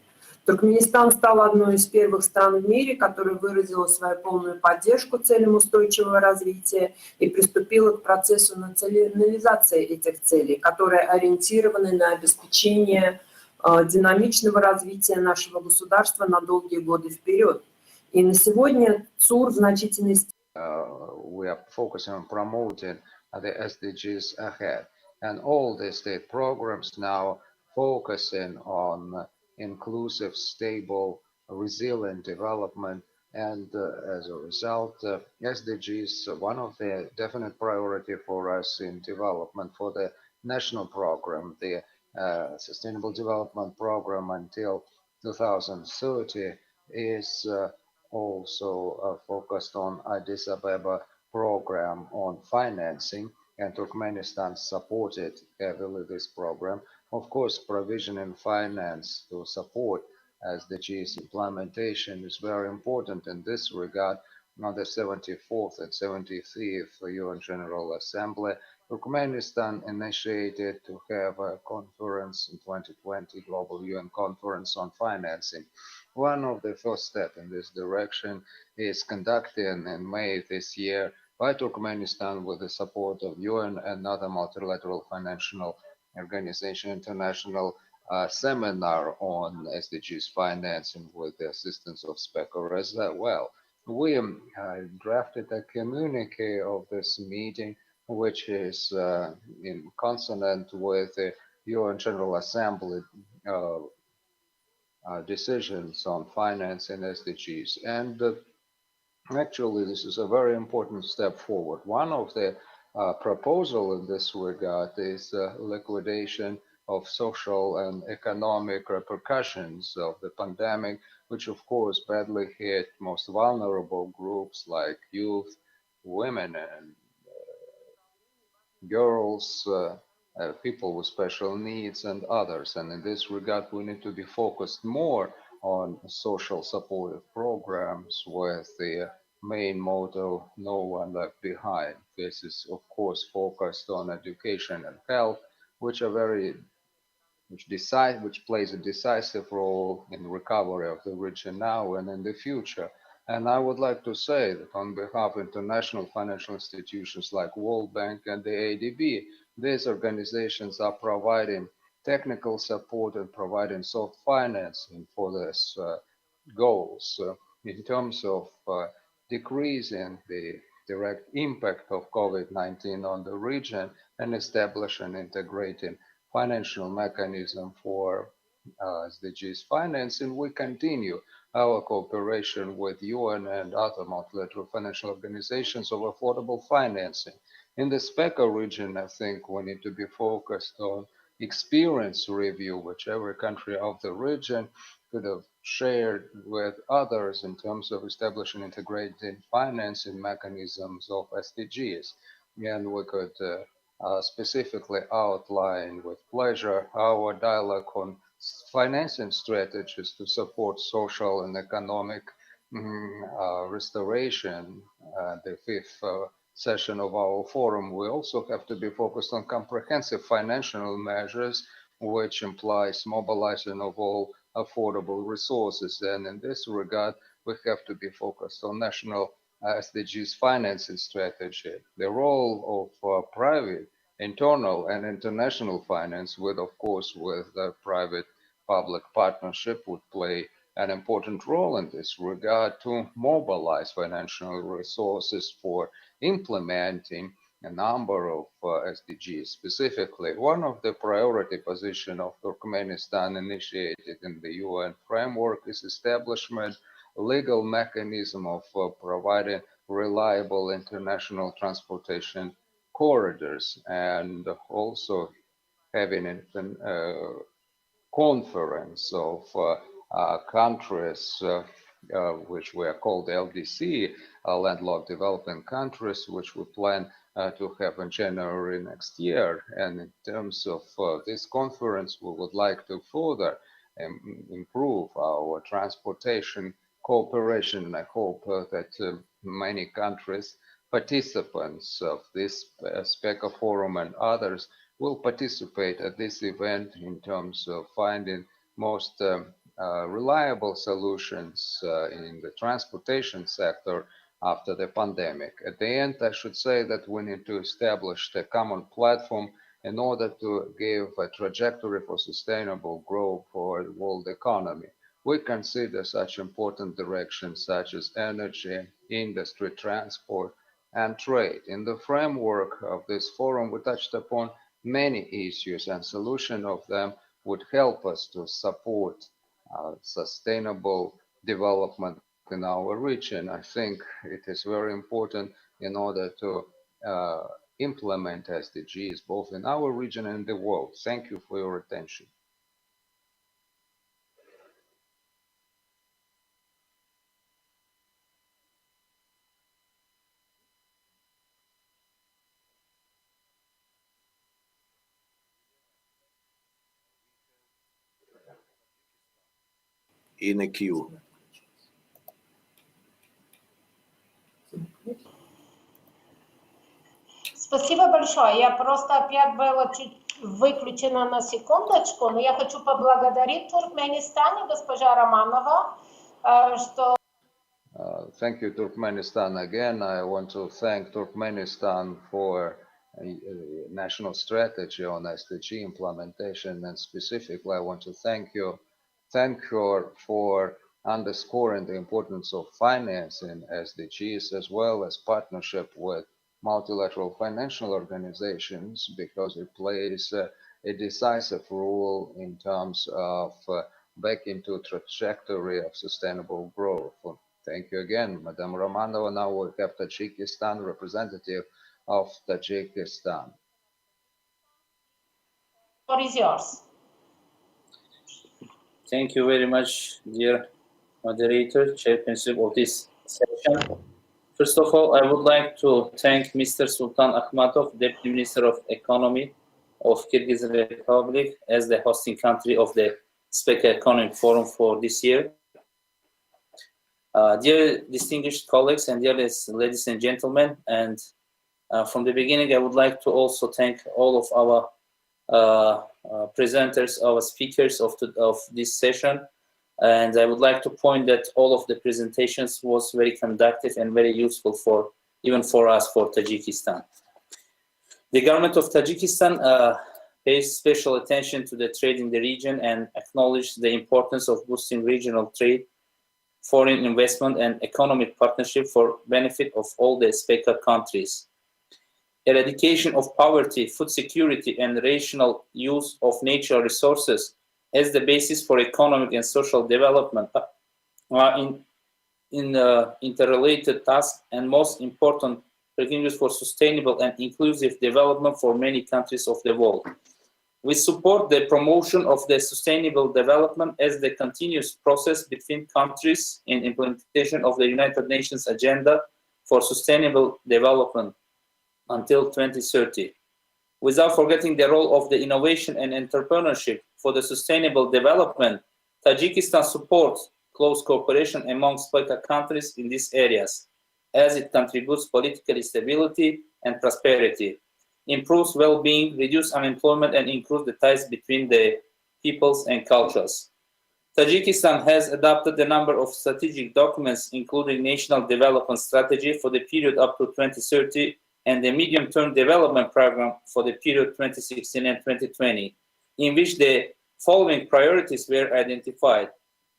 [SPEAKER 15] Туркменистан стал одной из первых стран в мире, которая выразила свою полную поддержку целям устойчивого развития и приступила к процессу национализации этих целей, которые ориентированы на обеспечение динамичного развития нашего государства на долгие годы вперед. И на сегодня ЦУР в значительной степени
[SPEAKER 12] we are focusing on promoting the SDGs ahead. And all the state programs now focusing on inclusive, stable, resilient development. And as a result, SDGs, one of the definite priority for us in development for the national program, the Sustainable Development Program until 2030 is also focused on Addis Ababa program on financing, and Turkmenistan supported heavily this program. Of course, provision and finance to support SDGs implementation is very important in this regard. On the 74th and 73th UN General Assembly, Turkmenistan initiated to have a conference in 2020, Global UN Conference on Financing. One of the first steps in this direction is conducting in May this year by Turkmenistan with the support of UN and other multilateral financial organization international seminar on SDGs financing with the assistance of SPECR as well. We drafted a communique of this meeting, which is in consonant with the UN General Assembly decisions on finance and SDGs. And actually, this is a very important step forward. One of the proposal in this regard is liquidation of social and economic repercussions of the pandemic, which of course badly hit most vulnerable groups like youth, women, and girls, people with special needs, and others. And in this regard, we need to be focused more on social supportive programs with the main motto, no one left behind. This is, of course, focused on education and health, which plays a decisive role in recovery of the region now and in the future. And I would like to say that on behalf of international financial institutions like World Bank and the ADB, these organizations are providing technical support and providing soft financing for these goals in terms of decreasing the direct impact of COVID-19 on the region and establishing and integrating financial mechanism for SDGs financing. We continue our cooperation with UN and other multilateral financial organizations of affordable financing. In the SPECA region, I think we need to be focused on experience review, which every country of the region could have shared with others in terms of establishing integrated financing mechanisms of SDGs. And we could specifically outline with pleasure our dialogue on financing strategies to support social and economic restoration. The fifth session of our forum, we also have to be focused on comprehensive financial measures, which implies mobilizing of all affordable resources. And in this regard, we have to be focused on national SDGs financing strategy. The role of private internal and international finance, with, of course, with the private-public partnership, would play an important role in this regard to mobilize financial resources for implementing a number of SDGs. Specifically, one of the priority positions of Turkmenistan initiated in the UN framework is establishment legal mechanism of providing reliable international transportation corridors, and also having a conference of countries which were called LDC, landlocked developing countries, which we plan to have in January next year. And in terms of this conference, we would like to further improve our transportation cooperation. And I hope that many countries, participants of this SPECA forum and others, will participate at this event in terms of finding most reliable solutions in the transportation sector after the pandemic. At the end, I should say that we need to establish a common platform in order to give a trajectory for sustainable growth for the world economy. We consider such important directions such as energy, industry, transport, and trade. In the framework of this forum, we touched upon many issues, and solution of them would help us to support sustainable development in our region. I think it is very important in order to implement SDGs both in our region and the world. Thank you for your attention.
[SPEAKER 5] In a queue.
[SPEAKER 3] Спасибо большое. Я просто опять была чуть выключена на секундочку, но я хочу поблагодарить Туркменистан и госпожа Романова, что...
[SPEAKER 12] Thank you, Turkmenistan. Again, I want to thank Turkmenistan for a national strategy on SDG implementation, and specifically, I want to thank her for underscoring the importance of financing SDGs as well as partnership with multilateral financial organizations, because it plays a decisive role in terms of back into trajectory of sustainable growth. Thank you again, Madam Romanova. Now we have Tajikistan, representative of Tajikistan.
[SPEAKER 3] The floor is yours.
[SPEAKER 16] Thank you very much, dear moderator, chairperson of this session. First of all, I would like to thank Mr. Sultan Akhmatov, Deputy Minister of Economy of Kyrgyz Republic, as the hosting country of the SPECA Economic Forum for this year. Dear distinguished colleagues and dear ladies and gentlemen, and from the beginning, I would like to also thank all of our presenters, our speakers of this session. And I would like to point that all of the presentations was very conductive and very useful even for us, for Tajikistan. The government of Tajikistan pays special attention to the trade in the region and acknowledges the importance of boosting regional trade, foreign investment, and economic partnership for benefit of all the SPECA countries. Eradication of poverty, food security, and rational use of natural resources as the basis for economic and social development are interrelated tasks and most important prerequisites for sustainable and inclusive development for many countries of the world. We support the promotion of the sustainable development as the continuous process between countries in implementation of the United Nations Agenda for Sustainable Development until 2030. Without forgetting the role of the innovation and entrepreneurship for the sustainable development, Tajikistan supports close cooperation among SPECA countries in these areas, as it contributes political stability and prosperity, improves well-being, reduces unemployment, and improves the ties between the peoples and cultures. Tajikistan has adopted a number of strategic documents, including National Development Strategy for the period up to 2030, and the Medium-Term Development Program for the period 2016 and 2020, in which the following priorities were identified: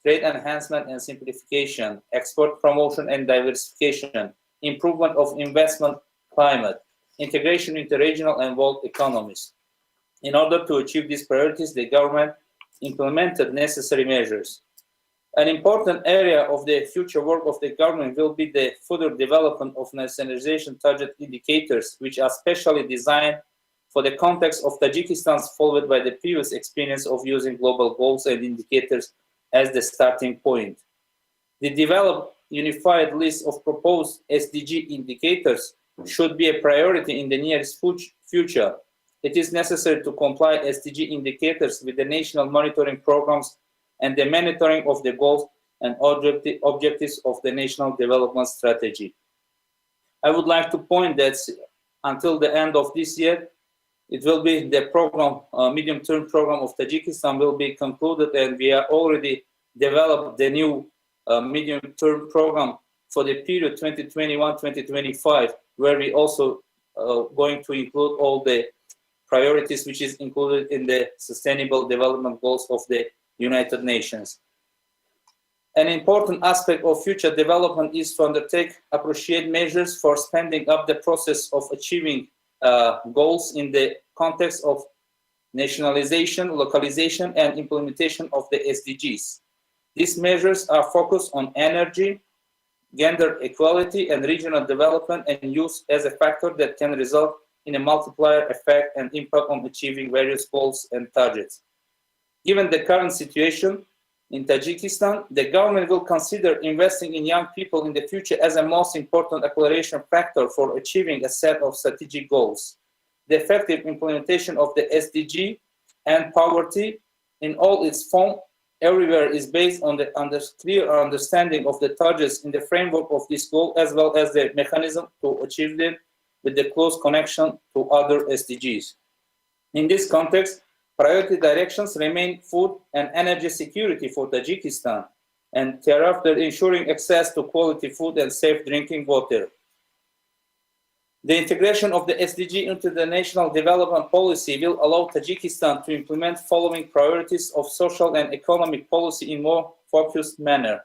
[SPEAKER 16] trade enhancement and simplification, export promotion and diversification, improvement of investment climate, integration into regional and world economies. In order to achieve these priorities, the government implemented necessary measures. An important area of the future work of the government will be the further development of nationalization target indicators, which are specially designed for the context of Tajikistan, followed by the previous experience of using global goals and indicators as the starting point. The developed unified list of proposed SDG indicators should be a priority in the nearest future. It is necessary to comply SDG indicators with the national monitoring programs and the monitoring of the goals and objectives of the national development strategy. I would like to point that until the end of this year, it will be the program, medium-term program of Tajikistan will be concluded, and we are already developed the new medium-term program for the period 2021-2025, where we also going to include all the priorities which is included in the Sustainable Development Goals of the United Nations. An important aspect of future development is to undertake appropriate measures for speeding up the process of achieving goals in the context of nationalization, localization, and implementation of the SDGs. These measures are focused on energy, gender equality, and regional development, and used as a factor that can result in a multiplier effect and impact on achieving various goals and targets. Given the current situation in Tajikistan, the government will consider investing in young people in the future as a most important acceleration factor for achieving a set of strategic goals. The effective implementation of the SDG and poverty in all its forms everywhere is based on the clear understanding of the targets in the framework of this goal, as well as the mechanism to achieve them with the close connection to other SDGs. In this context, priority directions remain food and energy security for Tajikistan, and thereafter ensuring access to quality food and safe drinking water. The integration of the SDG into the national development policy will allow Tajikistan to implement following priorities of social and economic policy in more focused manner: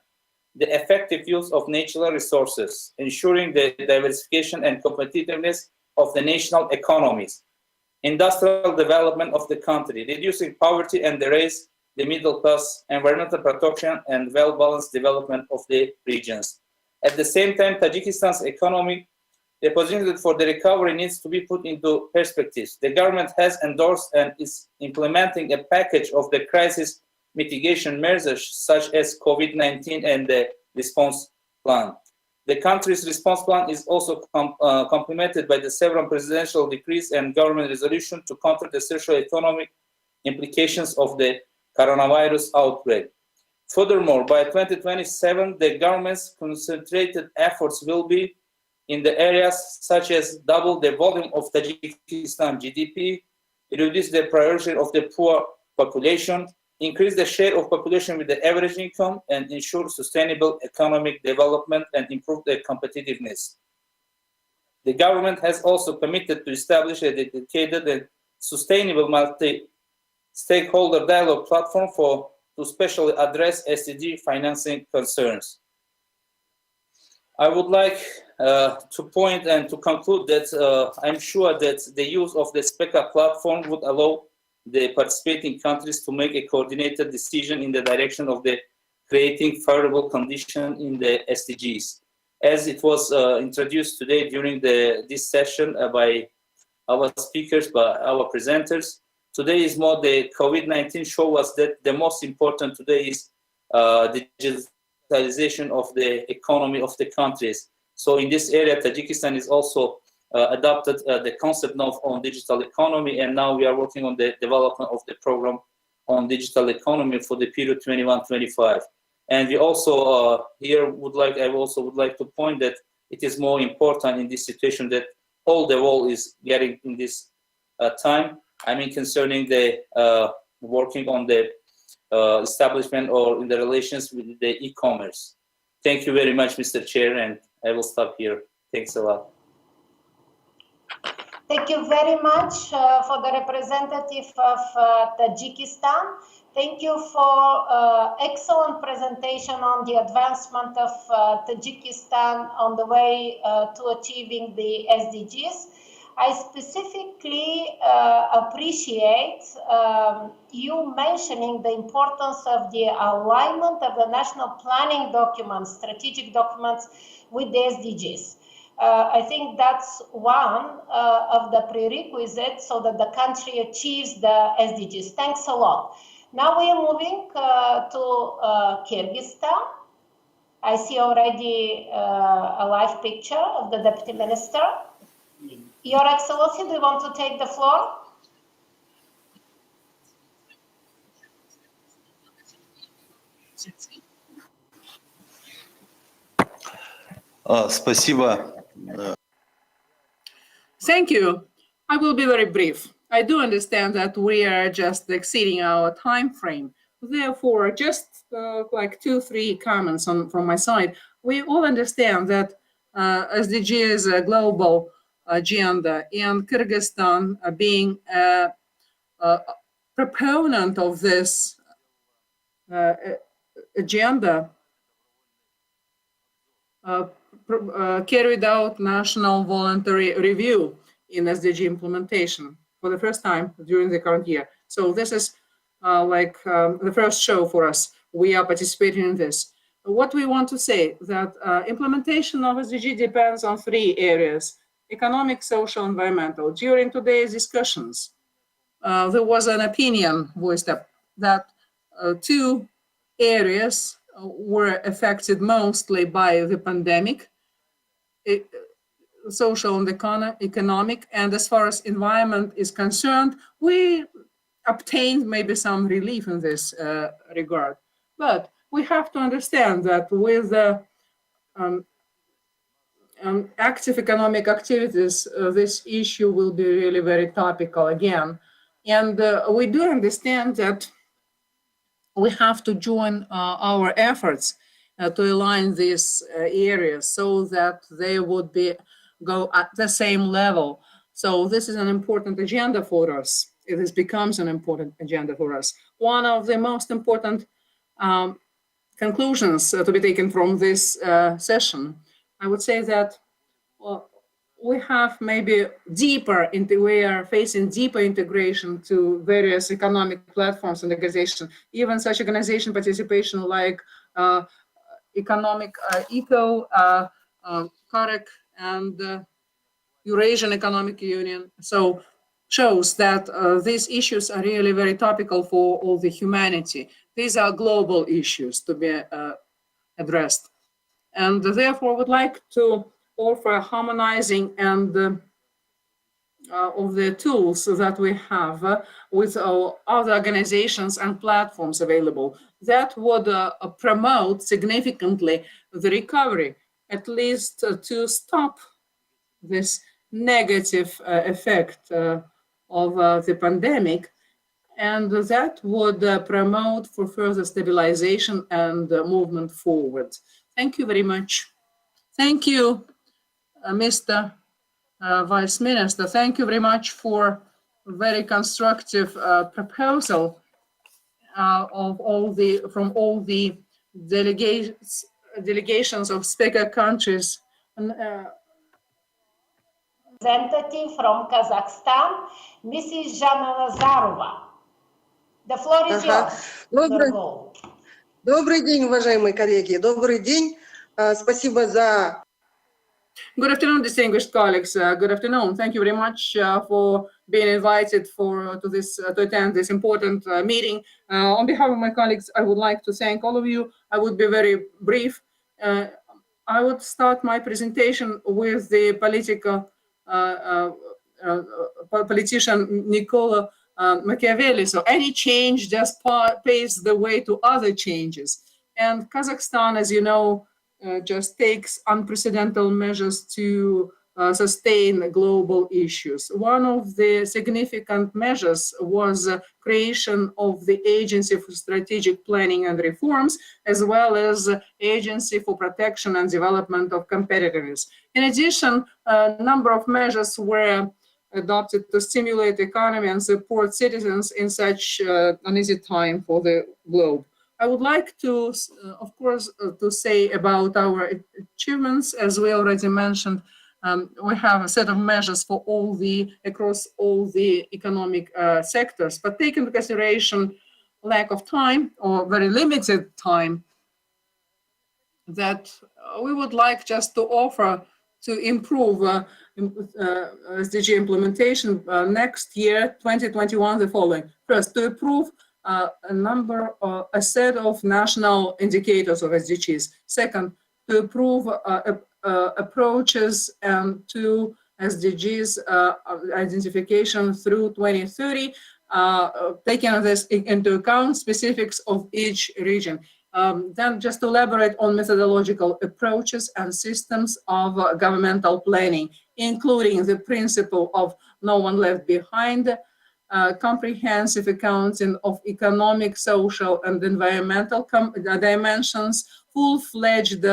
[SPEAKER 16] the effective use of natural resources, ensuring the diversification and competitiveness of the national economies, industrial development of the country, reducing poverty and raise the middle class, environmental protection, and well-balanced development of the regions. At the same time, Tajikistan's economy, the opportunity for the recovery needs to be put into perspective. The government has endorsed and is implementing a package of the crisis mitigation measures such as COVID-19 and the response plan. The country's response plan is also complemented by the several presidential decrees and government resolutions to counter the socio-economic implications of the coronavirus outbreak. Furthermore, by 2027, the government's concentrated efforts will be in the areas such as double the volume of Tajikistan GDP, reduce the priority of the poor population, increase the share of population with the average income, and ensure sustainable economic development and improve their competitiveness. The government has also committed to establish a dedicated and sustainable multi-stakeholder dialogue platform to specially address SDG financing concerns. I would like to point and to conclude that I'm sure that the use of the SPECA platform would allow the participating countries to make a coordinated decision in the direction of the creating favorable conditions in the SDGs. As it was introduced today during this session by our speakers, by our presenters, today is more the COVID-19 show us that the most important today is digitalization of the economy of the countries. So in this area, Tajikistan is also adopted the concept of on digital economy, and now we are working on the development of the program on digital economy for the period 21-25. And we also I also would like to point that it is more important in this situation that all the world is getting in this time. I mean, concerning the working on the establishment or in the relations with the e-commerce. Thank you very much, Mr. Chair, and I will stop here. Thanks a lot.
[SPEAKER 3] Thank you very much for the representative of Tajikistan. Thank you for excellent presentation on the advancement of Tajikistan on the way to achieving the SDGs. I specifically appreciate you mentioning the importance of the alignment of the national planning documents, strategic documents with the SDGs. I think that's one of the prerequisites so that the country achieves the SDGs. Thanks a lot. Now we are moving to Kyrgyzstan. I see already a live picture of the Deputy Minister. Your Excellency, do you want to take the floor?
[SPEAKER 4] Спасибо.
[SPEAKER 1] Thank you. I will be very brief. I do understand that we are just exceeding our time frame. Therefore, just like 2-3 comments from my side. We all understand that SDG is a global agenda, and Kyrgyzstan being a proponent of this agenda carried out national voluntary review in SDG implementation for the first time during the current year. So this is the first show for us. We are participating in this. What we want to say that implementation of SDG depends on 3 areas: economic, social, environmental. During today's discussions, there was an opinion voiced up that 2 areas were affected mostly by the pandemic, social and economic, and as far as environment is concerned, we obtained maybe some relief in this regard. But we have to understand that with the active economic activities, this issue will be really very topical again. And we do understand that we have to join our efforts to align these areas so that they would go at the same level. So this is an important agenda for us. It becomes an important agenda for us. One of the most important conclusions to be taken from this session, I would say that we have maybe we are facing deeper integration to various economic platforms and organizations, even such organization participation like Economic ECO, CAREC, and Eurasian Economic Union. So shows that these issues are really very topical for all the humanity. These are global issues to be addressed. And therefore would like to offer harmonizing and of the tools that we have with other organizations and platforms available that would promote significantly the recovery, at least to stop this negative effect of the pandemic, and that would promote for further stabilization and movement forward. Thank you very much. Thank you, Mr. Vice Minister. Thank you very much for a very constructive proposal from all the delegations of speaker countries.
[SPEAKER 3] Representative from Kazakhstan, Mrs. Zhana Nazarova. The floor is yours.
[SPEAKER 17] Добрый день, уважаемые коллеги. Добрый день. Спасибо за...
[SPEAKER 1] Good afternoon, distinguished colleagues. Good afternoon. Thank you very much for being invited to attend this important meeting. On behalf of my colleagues, I would like to thank all of you. I would be very brief. I would start my presentation with the politician Nicola Machiavelli. So any change just paves the way to other changes. And Kazakhstan, as you know, just takes unprecedented measures to sustain global issues. One of the significant measures was creation of the Agency for Strategic Planning and Reforms, as well as Agency for Protection and Development of Competitiveness. In addition, a number of measures were adopted to stimulate the economy and support citizens in such an easy time for the globe. I would like to, of course, to say about our achievements. As we already mentioned, we have a set of measures for across all the economic sectors, but take into consideration lack of time or very limited time, that we would like just to offer to improve SDG implementation next year, 2021, the following. First, to approve a set of national indicators of SDGs. Second, to approve approaches to SDGs identification through 2030, taking this into account specifics of each region. Then just to elaborate on methodological approaches and systems of governmental planning, including the principle of no one left behind, comprehensive accounting of economic, social, and environmental dimensions, full-fledged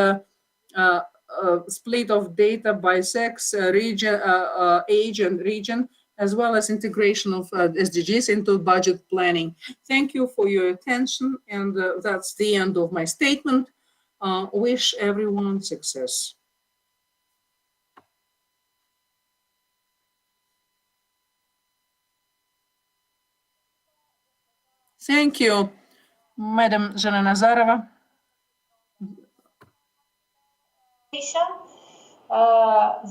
[SPEAKER 1] split of data by sex, region, age, and region, as well as integration of SDGs into budget planning. Thank you for your attention, and that's the end of my statement. Wish everyone success. Thank you, Madam Zhelenazarova.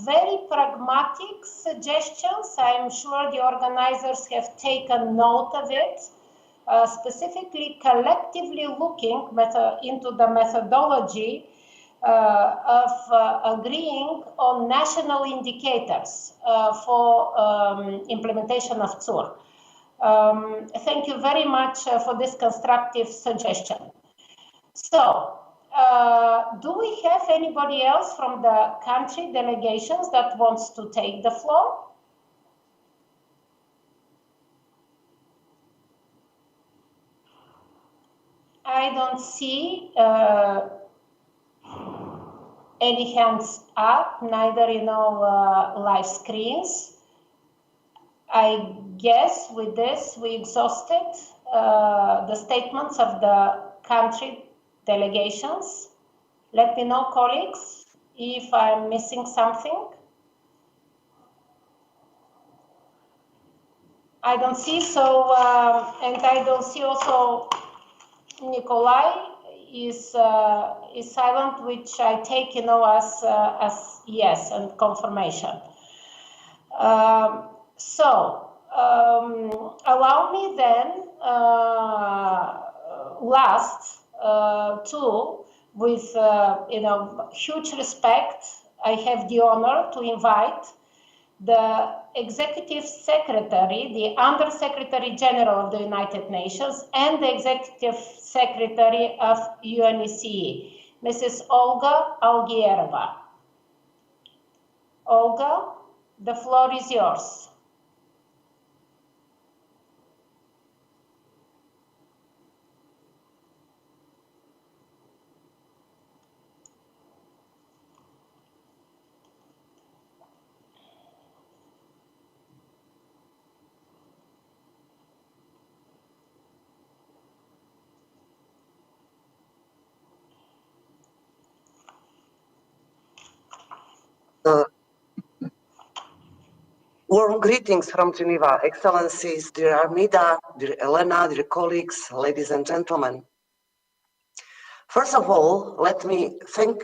[SPEAKER 3] Very pragmatic suggestions. I'm sure the organizers have taken note of it, specifically collectively looking into the methodology of agreeing on national indicators for implementation of TSUR. Thank you very much for this constructive suggestion. So, do we have anybody else from the country delegations that wants to take the floor? I don't see any hands up, neither live screens. I guess with this we exhausted the statements of the country delegations. Let me know, colleagues, if I'm missing something. I don't see so, and I don't see also Nikolai is silent, which I take as yes and confirmation. So allow me then last to, with huge respect, I have the honor to invite the Executive Secretary, the Under Secretary General of the United Nations, and the Executive Secretary of UNECA, Mrs. Olga Algierova. Olga, the floor is yours.
[SPEAKER 18] Warm greetings from Geneva, Excellencies, dear Armida, dear Elena, dear colleagues, ladies and gentlemen. First of all, let me thank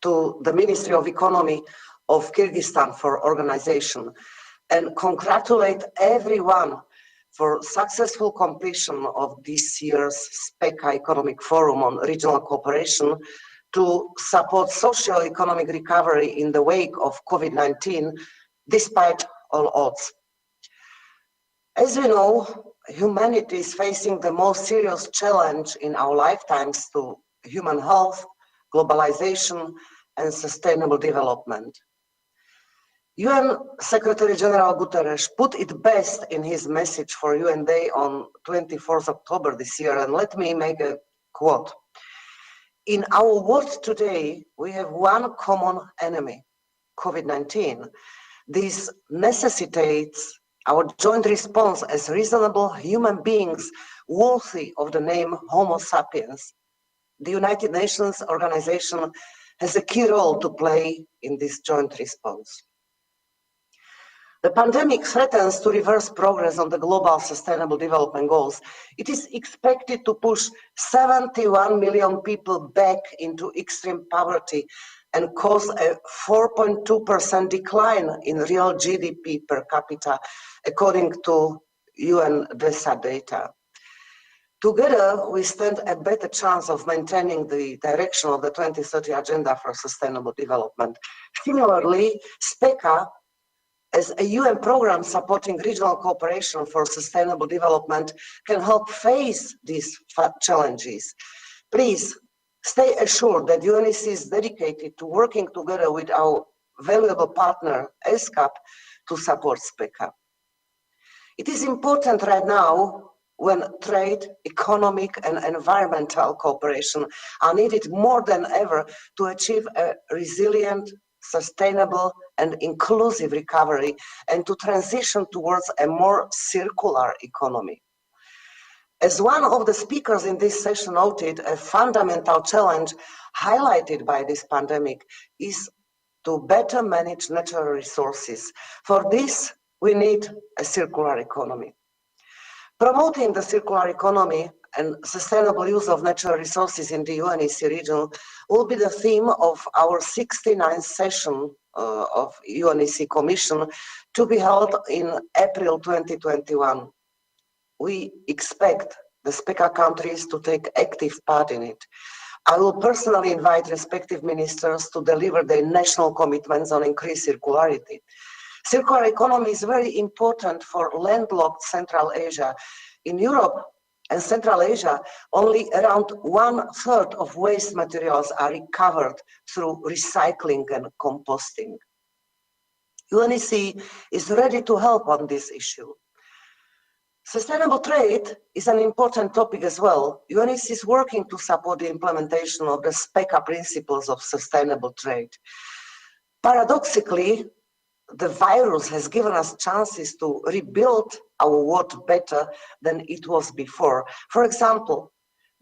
[SPEAKER 18] to the Ministry of Economy of Kyrgyzstan for organization and congratulate everyone for successful completion of this year's SPECA Economic Forum on Regional Cooperation to support socio-economic recovery in the wake of COVID-19, despite all odds. As we know, humanity is facing the most serious challenge in our lifetimes to human health, globalization, and sustainable development. UN Secretary General Guterres put it best in his message for UN Day on 24th October this year, and let me make a quote. In our world today, we have one common enemy, COVID-19. This necessitates our joint response as reasonable human beings worthy of the name Homo sapiens. The United Nations organization has a key role to play in this joint response. The pandemic threatens to reverse progress on the global sustainable development goals. It is expected to push 71 million people back into extreme poverty and cause a 4.2% decline in real GDP per capita, according to UNECA data. Together, we stand a better chance of maintaining the direction of the 2030 Agenda for Sustainable Development. Similarly, SPECA, as a UN program supporting regional cooperation for sustainable development, can help face these challenges. Please stay assured that UNECA is dedicated to working together with our valuable partner, ESCAP, to support SPECA. It is important right now when trade, economic and environmental cooperation are needed more than ever to achieve a resilient, sustainable and inclusive recovery and to transition towards a more circular economy. As one of the speakers in this session noted, a fundamental challenge highlighted by this pandemic is to better manage natural resources. For this, we need a circular economy. Promoting the circular economy and sustainable use of natural resources in the UNECA region will be the theme of our 69th session of UNECA Commission to be held in April 2021. We expect the SPECA countries to take active part in it. I will personally invite respective ministers to deliver their national commitments on increased circularity. Circular economy is very important for landlocked Central Asia. In Europe and Central Asia, only around 1/3 of waste materials are recovered through recycling and composting. UNECA is ready to help on this issue. Sustainable trade is an important topic as well. UNECA is working to support the implementation of the SPECA principles of sustainable trade. Paradoxically, the virus has given us chances to rebuild our world better than it was before. For example,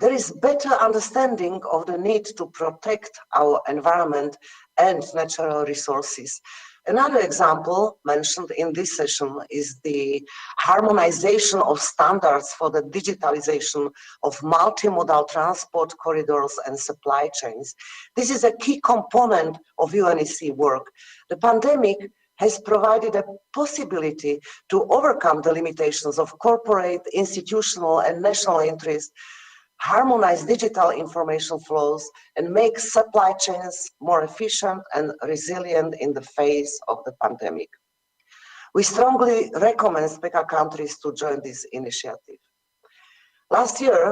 [SPEAKER 18] there is better understanding of the need to protect our environment and natural resources. Another example mentioned in this session is the harmonization of standards for the digitalization of multimodal transport corridors and supply chains. This is a key component of UNECA work. The pandemic has provided a possibility to overcome the limitations of corporate, institutional, and national interests, harmonize digital information flows, and make supply chains more efficient and resilient in the face of the pandemic. We strongly recommend SPECA countries to join this initiative. Last year,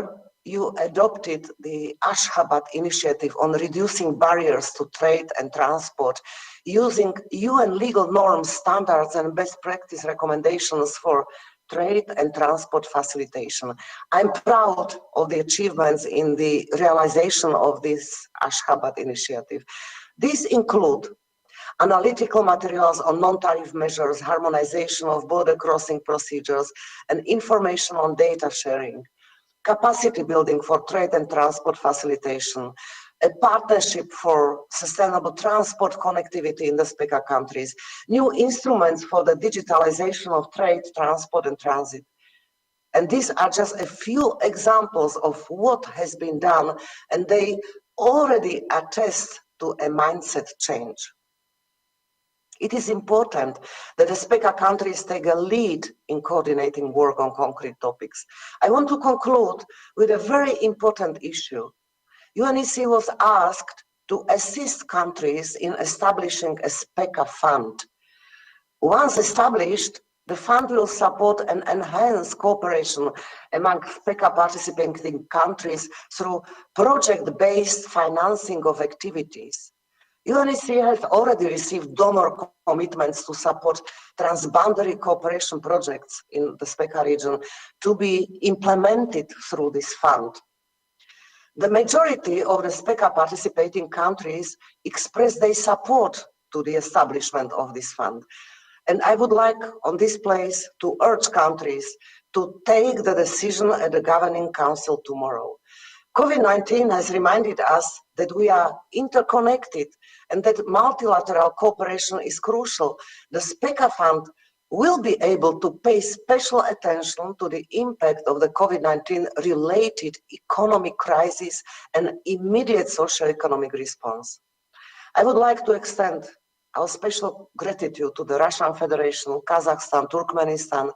[SPEAKER 18] you adopted the Ashgabat initiative on reducing barriers to trade and transport using UN legal norms, standards, and best practice recommendations for trade and transport facilitation. I'm proud of the achievements in the realization of this Ashgabat initiative. These include analytical materials on non-tariff measures, harmonization of border crossing procedures, and information on data sharing, capacity building for trade and transport facilitation, a partnership for sustainable transport connectivity in the SPECA countries, new instruments for the digitalization of trade, transport, and transit. And these are just a few examples of what has been done, and they already attest to a mindset change. It is important that the SPECA countries take a lead in coordinating work on concrete topics. I want to conclude with a very important issue. UNECA was asked to assist countries in establishing a SPECA fund. Once established, the fund will support and enhance cooperation among SPECA participating countries through project-based financing of activities. UNECA has already received donor commitments to support transboundary cooperation projects in the SPECA region to be implemented through this fund. The majority of the SPECA participating countries expressed their support to the establishment of this fund. And I would like on this place to urge countries to take the decision at the Governing Council tomorrow. COVID-19 has reminded us that we are interconnected and that multilateral cooperation is crucial. The SPECA Fund will be able to pay special attention to the impact of the COVID-19 related economic crisis and immediate socioeconomic response. I would like to extend our special gratitude to the Russian Federation, Kazakhstan, Turkmenistan,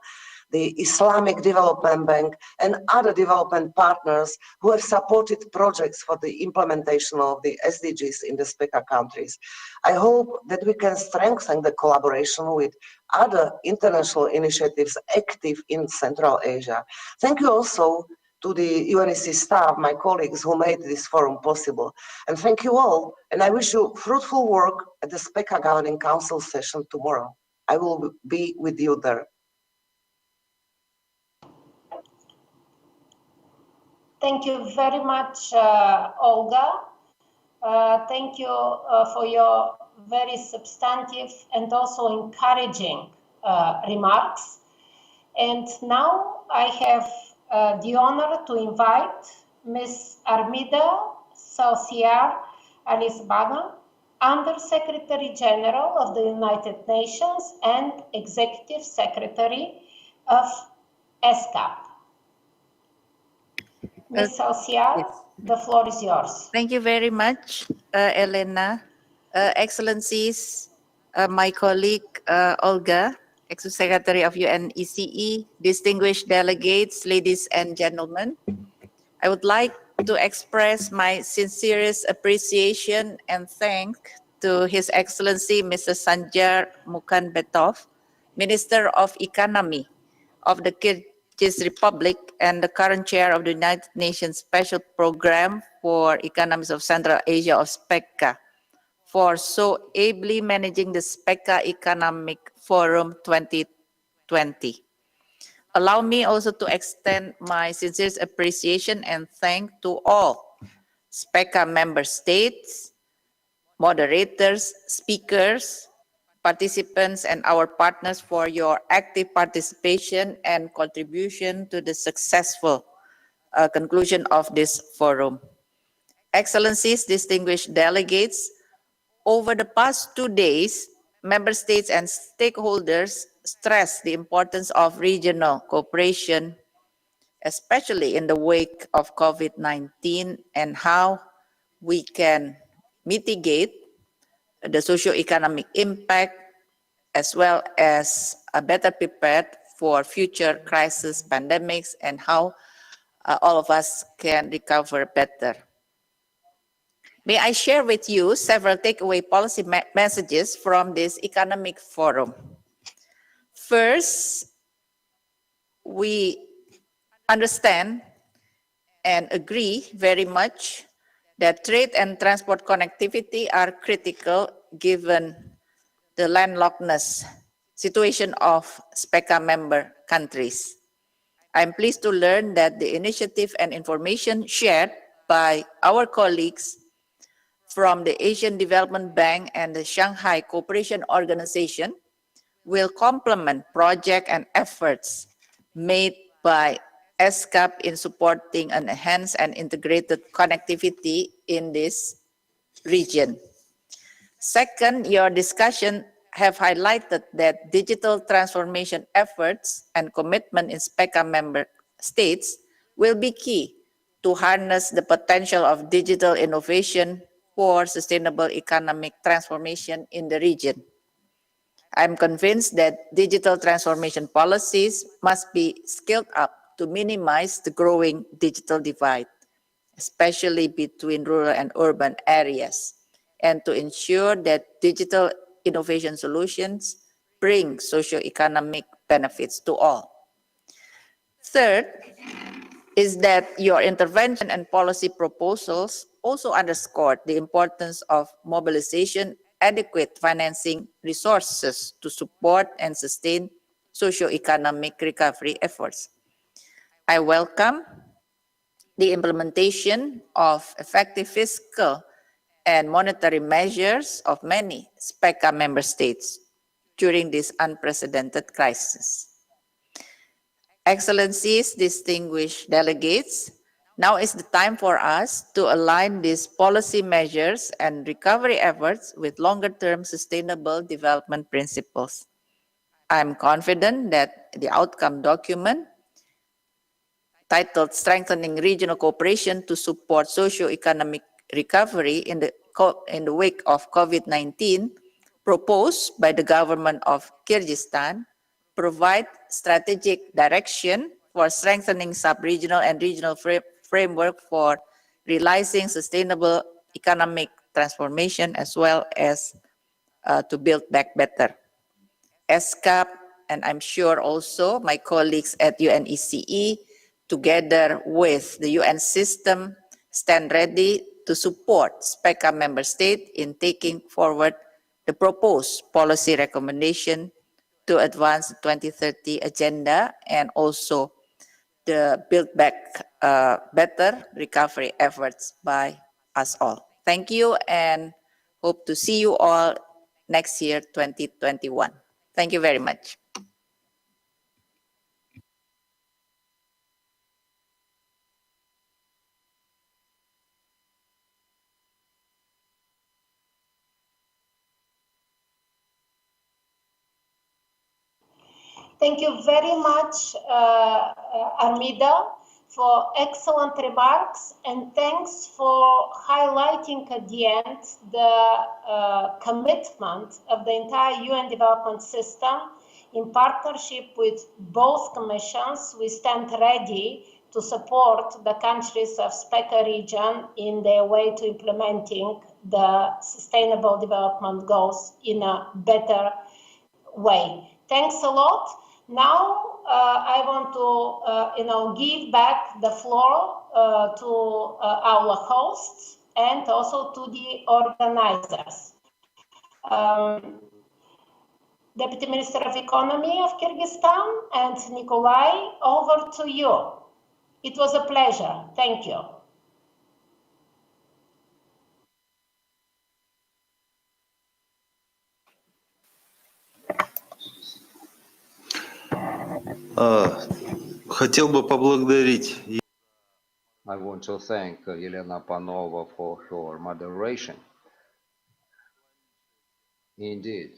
[SPEAKER 18] the Islamic Development Bank, and other development partners who have supported projects for the implementation of the SDGs in the SPECA countries. I hope that we can strengthen the collaboration with other international initiatives active in Central Asia. Thank you also to the UNECA staff, my colleagues who made this forum possible. And thank you all, and I wish you fruitful work at the SPECA Governing Council session tomorrow. I will be with you there.
[SPEAKER 3] Thank you very much, Olga. Thank you for your very substantive and also encouraging remarks. And now I have the honor to invite Ms. Armida Saucier Alisbaga, Under Secretary General of the United Nations and Executive Secretary of ESCAP. Ms. Saucier,
[SPEAKER 19] yes.
[SPEAKER 3] the floor is yours.
[SPEAKER 19] Thank you very much, Elena. Excellencies, my colleague Olga, Ex-Secretary of UNECE, distinguished delegates, ladies and gentlemen. I would like to express my sincerest appreciation and thanks to His Excellency Mr. Sanjar Mukanbetov, Minister of Economy of the Kyrgyz Republic and the current chair of the United Nations Special Program for Economies of Central Asia of SPECA, for so ably managing the SPECA Economic Forum 2020. Allow me also to extend my sincerest appreciation and thanks to all SPECA member states, moderators, speakers, participants, and our partners for your active participation and contribution to the successful conclusion of this forum. Excellencies, distinguished delegates, over the past 2 days, member states and stakeholders stressed the importance of regional cooperation, especially in the wake of COVID-19, and how we can mitigate the socioeconomic impact as well as better prepared for future crises, pandemics, and how all of us can recover better. May I share with you several takeaway policy messages from this economic forum. First, we understand and agree very much that trade and transport connectivity are critical given the landlockedness situation of SPECA member countries. I'm pleased to learn that the initiative and information shared by our colleagues from the Asian Development Bank and the Shanghai Cooperation Organization will complement projects and efforts made by ESCAP in supporting an enhanced and integrated connectivity in this region. Second, your discussion have highlighted that digital transformation efforts and commitment in SPECA member states will be key to harness the potential of digital innovation for sustainable economic transformation in the region. I'm convinced that digital transformation policies must be scaled up to minimize the growing digital divide, especially between rural and urban areas, and to ensure that digital innovation solutions bring socioeconomic benefits to all. Third is that your intervention and policy proposals also underscored the importance of mobilization adequate financing resources to support and sustain socioeconomic recovery efforts. I welcome the implementation of effective fiscal and monetary measures of many SPECA member states during this unprecedented crisis. Excellencies, distinguished delegates, now is the time for us to align these policy measures and recovery efforts with longer-term sustainable development principles. I'm confident that the outcome document titled Strengthening Regional Cooperation to Support Socioeconomic Recovery in the wake of COVID-19, proposed by the government of Kyrgyzstan, provide strategic direction for strengthening sub-regional and regional framework for realizing sustainable economic transformation as well as to build back better. ESCAP, and I'm sure also my colleagues at UNECE, together with the UN system, stand ready to support SPECA member state in taking forward the proposed policy recommendation to advance the 2030 agenda and also the Build Back Better recovery efforts by us all. Thank you and hope to see you all next year, 2021. Thank you very much.
[SPEAKER 3] Thank you very much, Armida, for excellent remarks, and thanks for highlighting at the end the commitment of the entire UN development system. In partnership with both commissions, we stand ready to support the countries of SPECA region in their way to implementing the sustainable development goals in a better way. Thanks a lot. Now I want to give back the floor to our hosts and also to the organizers. Deputy Minister of Economy of Kyrgyzstan and Nikolai, over to you. It was a pleasure. Thank you.
[SPEAKER 4] Хотел бы поблагодарить.
[SPEAKER 12] I want to thank Elena Panova for her moderation. Indeed,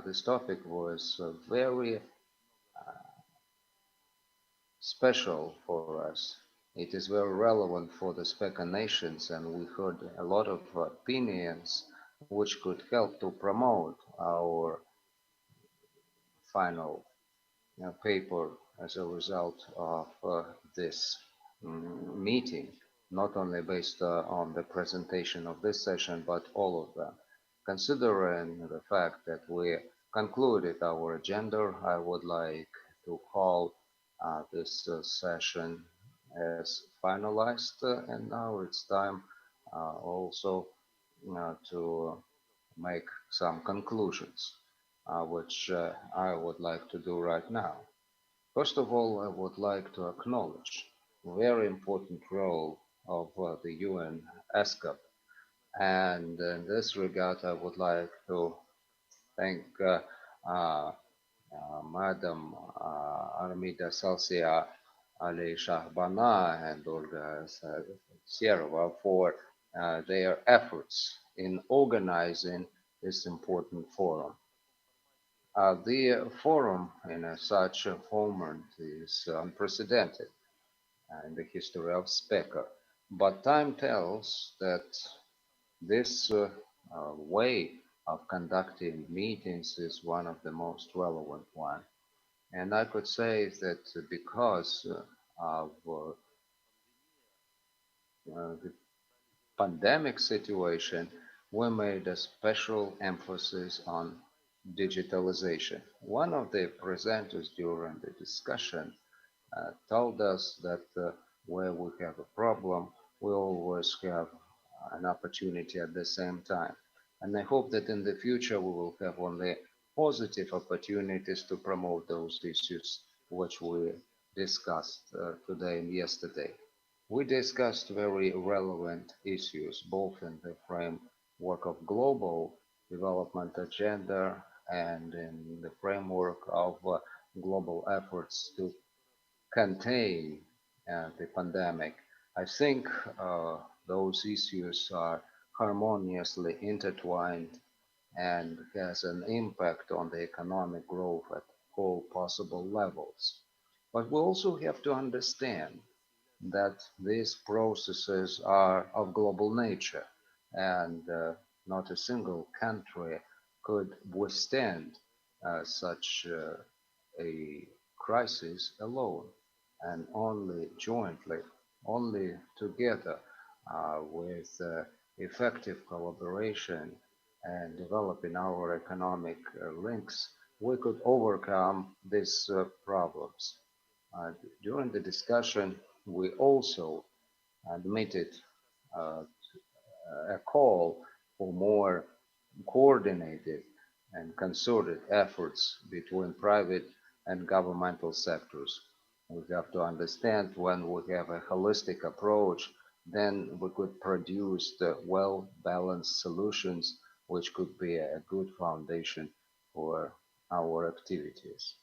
[SPEAKER 12] this topic was very special for us. It is very relevant for the SPECA nations, and we heard a lot of opinions which could help to promote our final paper as a result of this meeting, not only based on the presentation of this session, but all of them. Considering the fact that we concluded our agenda, I would like to call this session as finalized, and now it's time also to make some conclusions, which I would like to do right now. First of all, I would like to acknowledge a very important role of the UN ESCAP, and in this regard, I would like to thank Madam Armida Salsia Ali Shahbana and Olga Serova for their efforts in organizing this important forum. The forum in such a format is unprecedented in the history of SPECA, but time tells that this way of conducting meetings is one of the most relevant one. And I could say that because of the pandemic situation, we made a special emphasis on digitalization. One of the presenters during the discussion told us that where we have a problem, we always have an opportunity at the same time. And I hope that in the future we will have only positive opportunities to promote those issues which we discussed today and yesterday. We discussed very relevant issues, both in the framework of global development agenda and in the framework of global efforts to contain the pandemic. I think those issues are harmoniously intertwined and has an impact on the economic growth at all possible levels. But we also have to understand that these processes are of global nature, and not a single country could withstand such a crisis alone, and only jointly, only together with effective collaboration and developing our economic links, we could overcome these problems. During the discussion, we also admitted a call for more coordinated and concerted efforts between private and governmental sectors. We have to understand when we have a holistic approach, then we could produce the well-balanced solutions which could be a good foundation for our activities.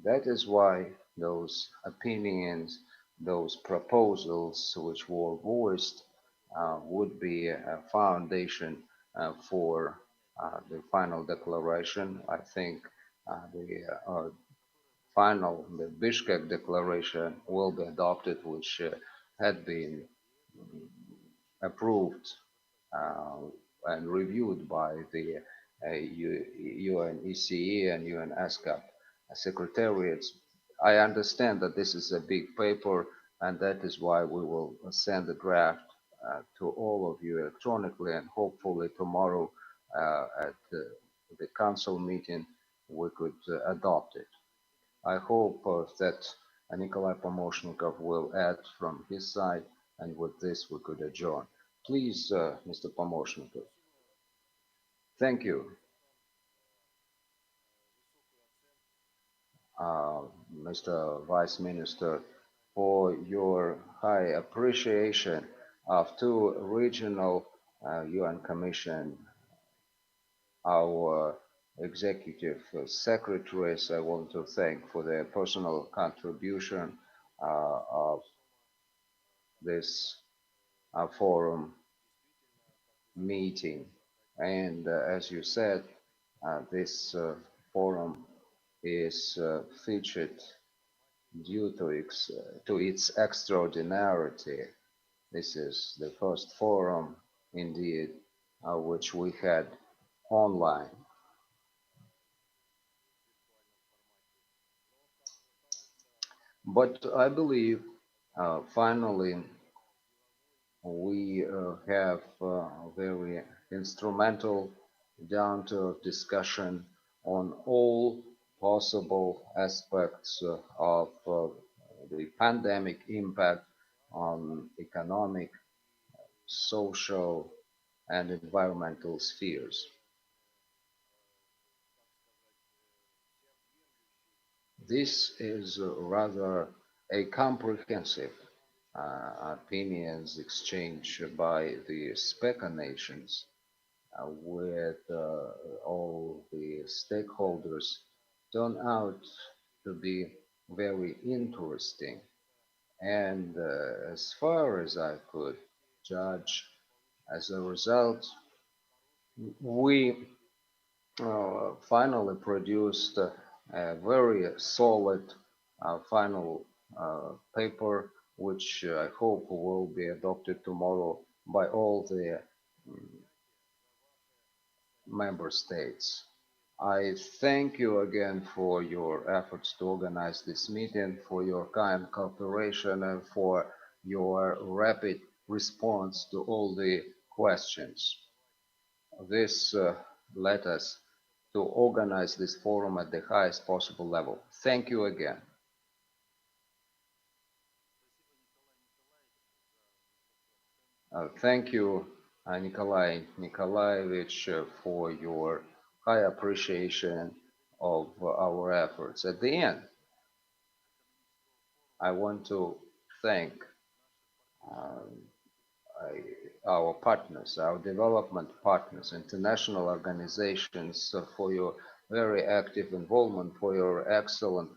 [SPEAKER 12] That is why those opinions, those proposals which were voiced would be a foundation for the final declaration. I think the Bishkek declaration will be adopted, which had been approved and reviewed by the UNECE and UNESCA secretariats. I understand that this is a big paper, and that is why we will send the draft to all of you electronically, and hopefully tomorrow at the council meeting we could adopt it. I hope that Nikolai Pomoshnikov will add from his side, and with this we could adjourn. Please, Mr. Pomoshnikov. Thank you. Mr. Vice Minister, for your high appreciation of two regional UN Commission, our executive secretaries. I want to thank for their personal contribution of this forum meeting. And as you said, this forum is featured due to its extraordinarity. This is the first forum, indeed, which we had online. But I believe finally we have a very instrumental, down-to-earth discussion on all possible aspects of the pandemic impact on economic, social, and environmental spheres. This is rather a comprehensive opinions exchange by the SPECA nations with all the stakeholders turn out to be very interesting. And as far as I could judge, as a result, we finally produced a very solid final paper, which I hope will be adopted tomorrow by all the member states. I thank you again for your efforts to organize this meeting, for your kind cooperation, and for your rapid response to all the questions. This led us to organize this forum at the highest possible level. Thank you again. Thank you, Nikolai Nikolaevich, for your high appreciation of our efforts. At the end, I want to thank our partners, our development partners, international organizations for your very active involvement, for your excellent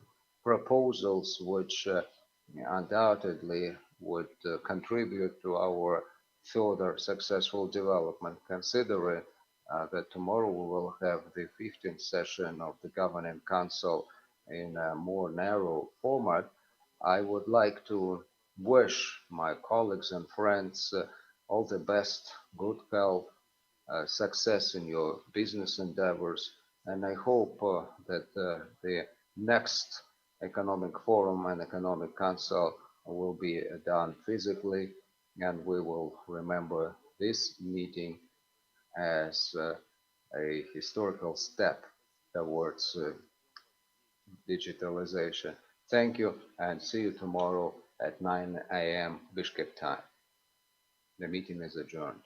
[SPEAKER 12] proposals, which undoubtedly would contribute to our further successful development, considering that tomorrow we will have the 15th session of the Governing Council in a more narrow format. I would like to wish my colleagues and friends all the best, good health, success in your business endeavors, and I hope that the next Economic Forum and Economic Council will be done physically, and we will remember this meeting as a historical step towards digitalization. Thank you, and see you tomorrow at 9 a.m. Bishkek time. The meeting is adjourned.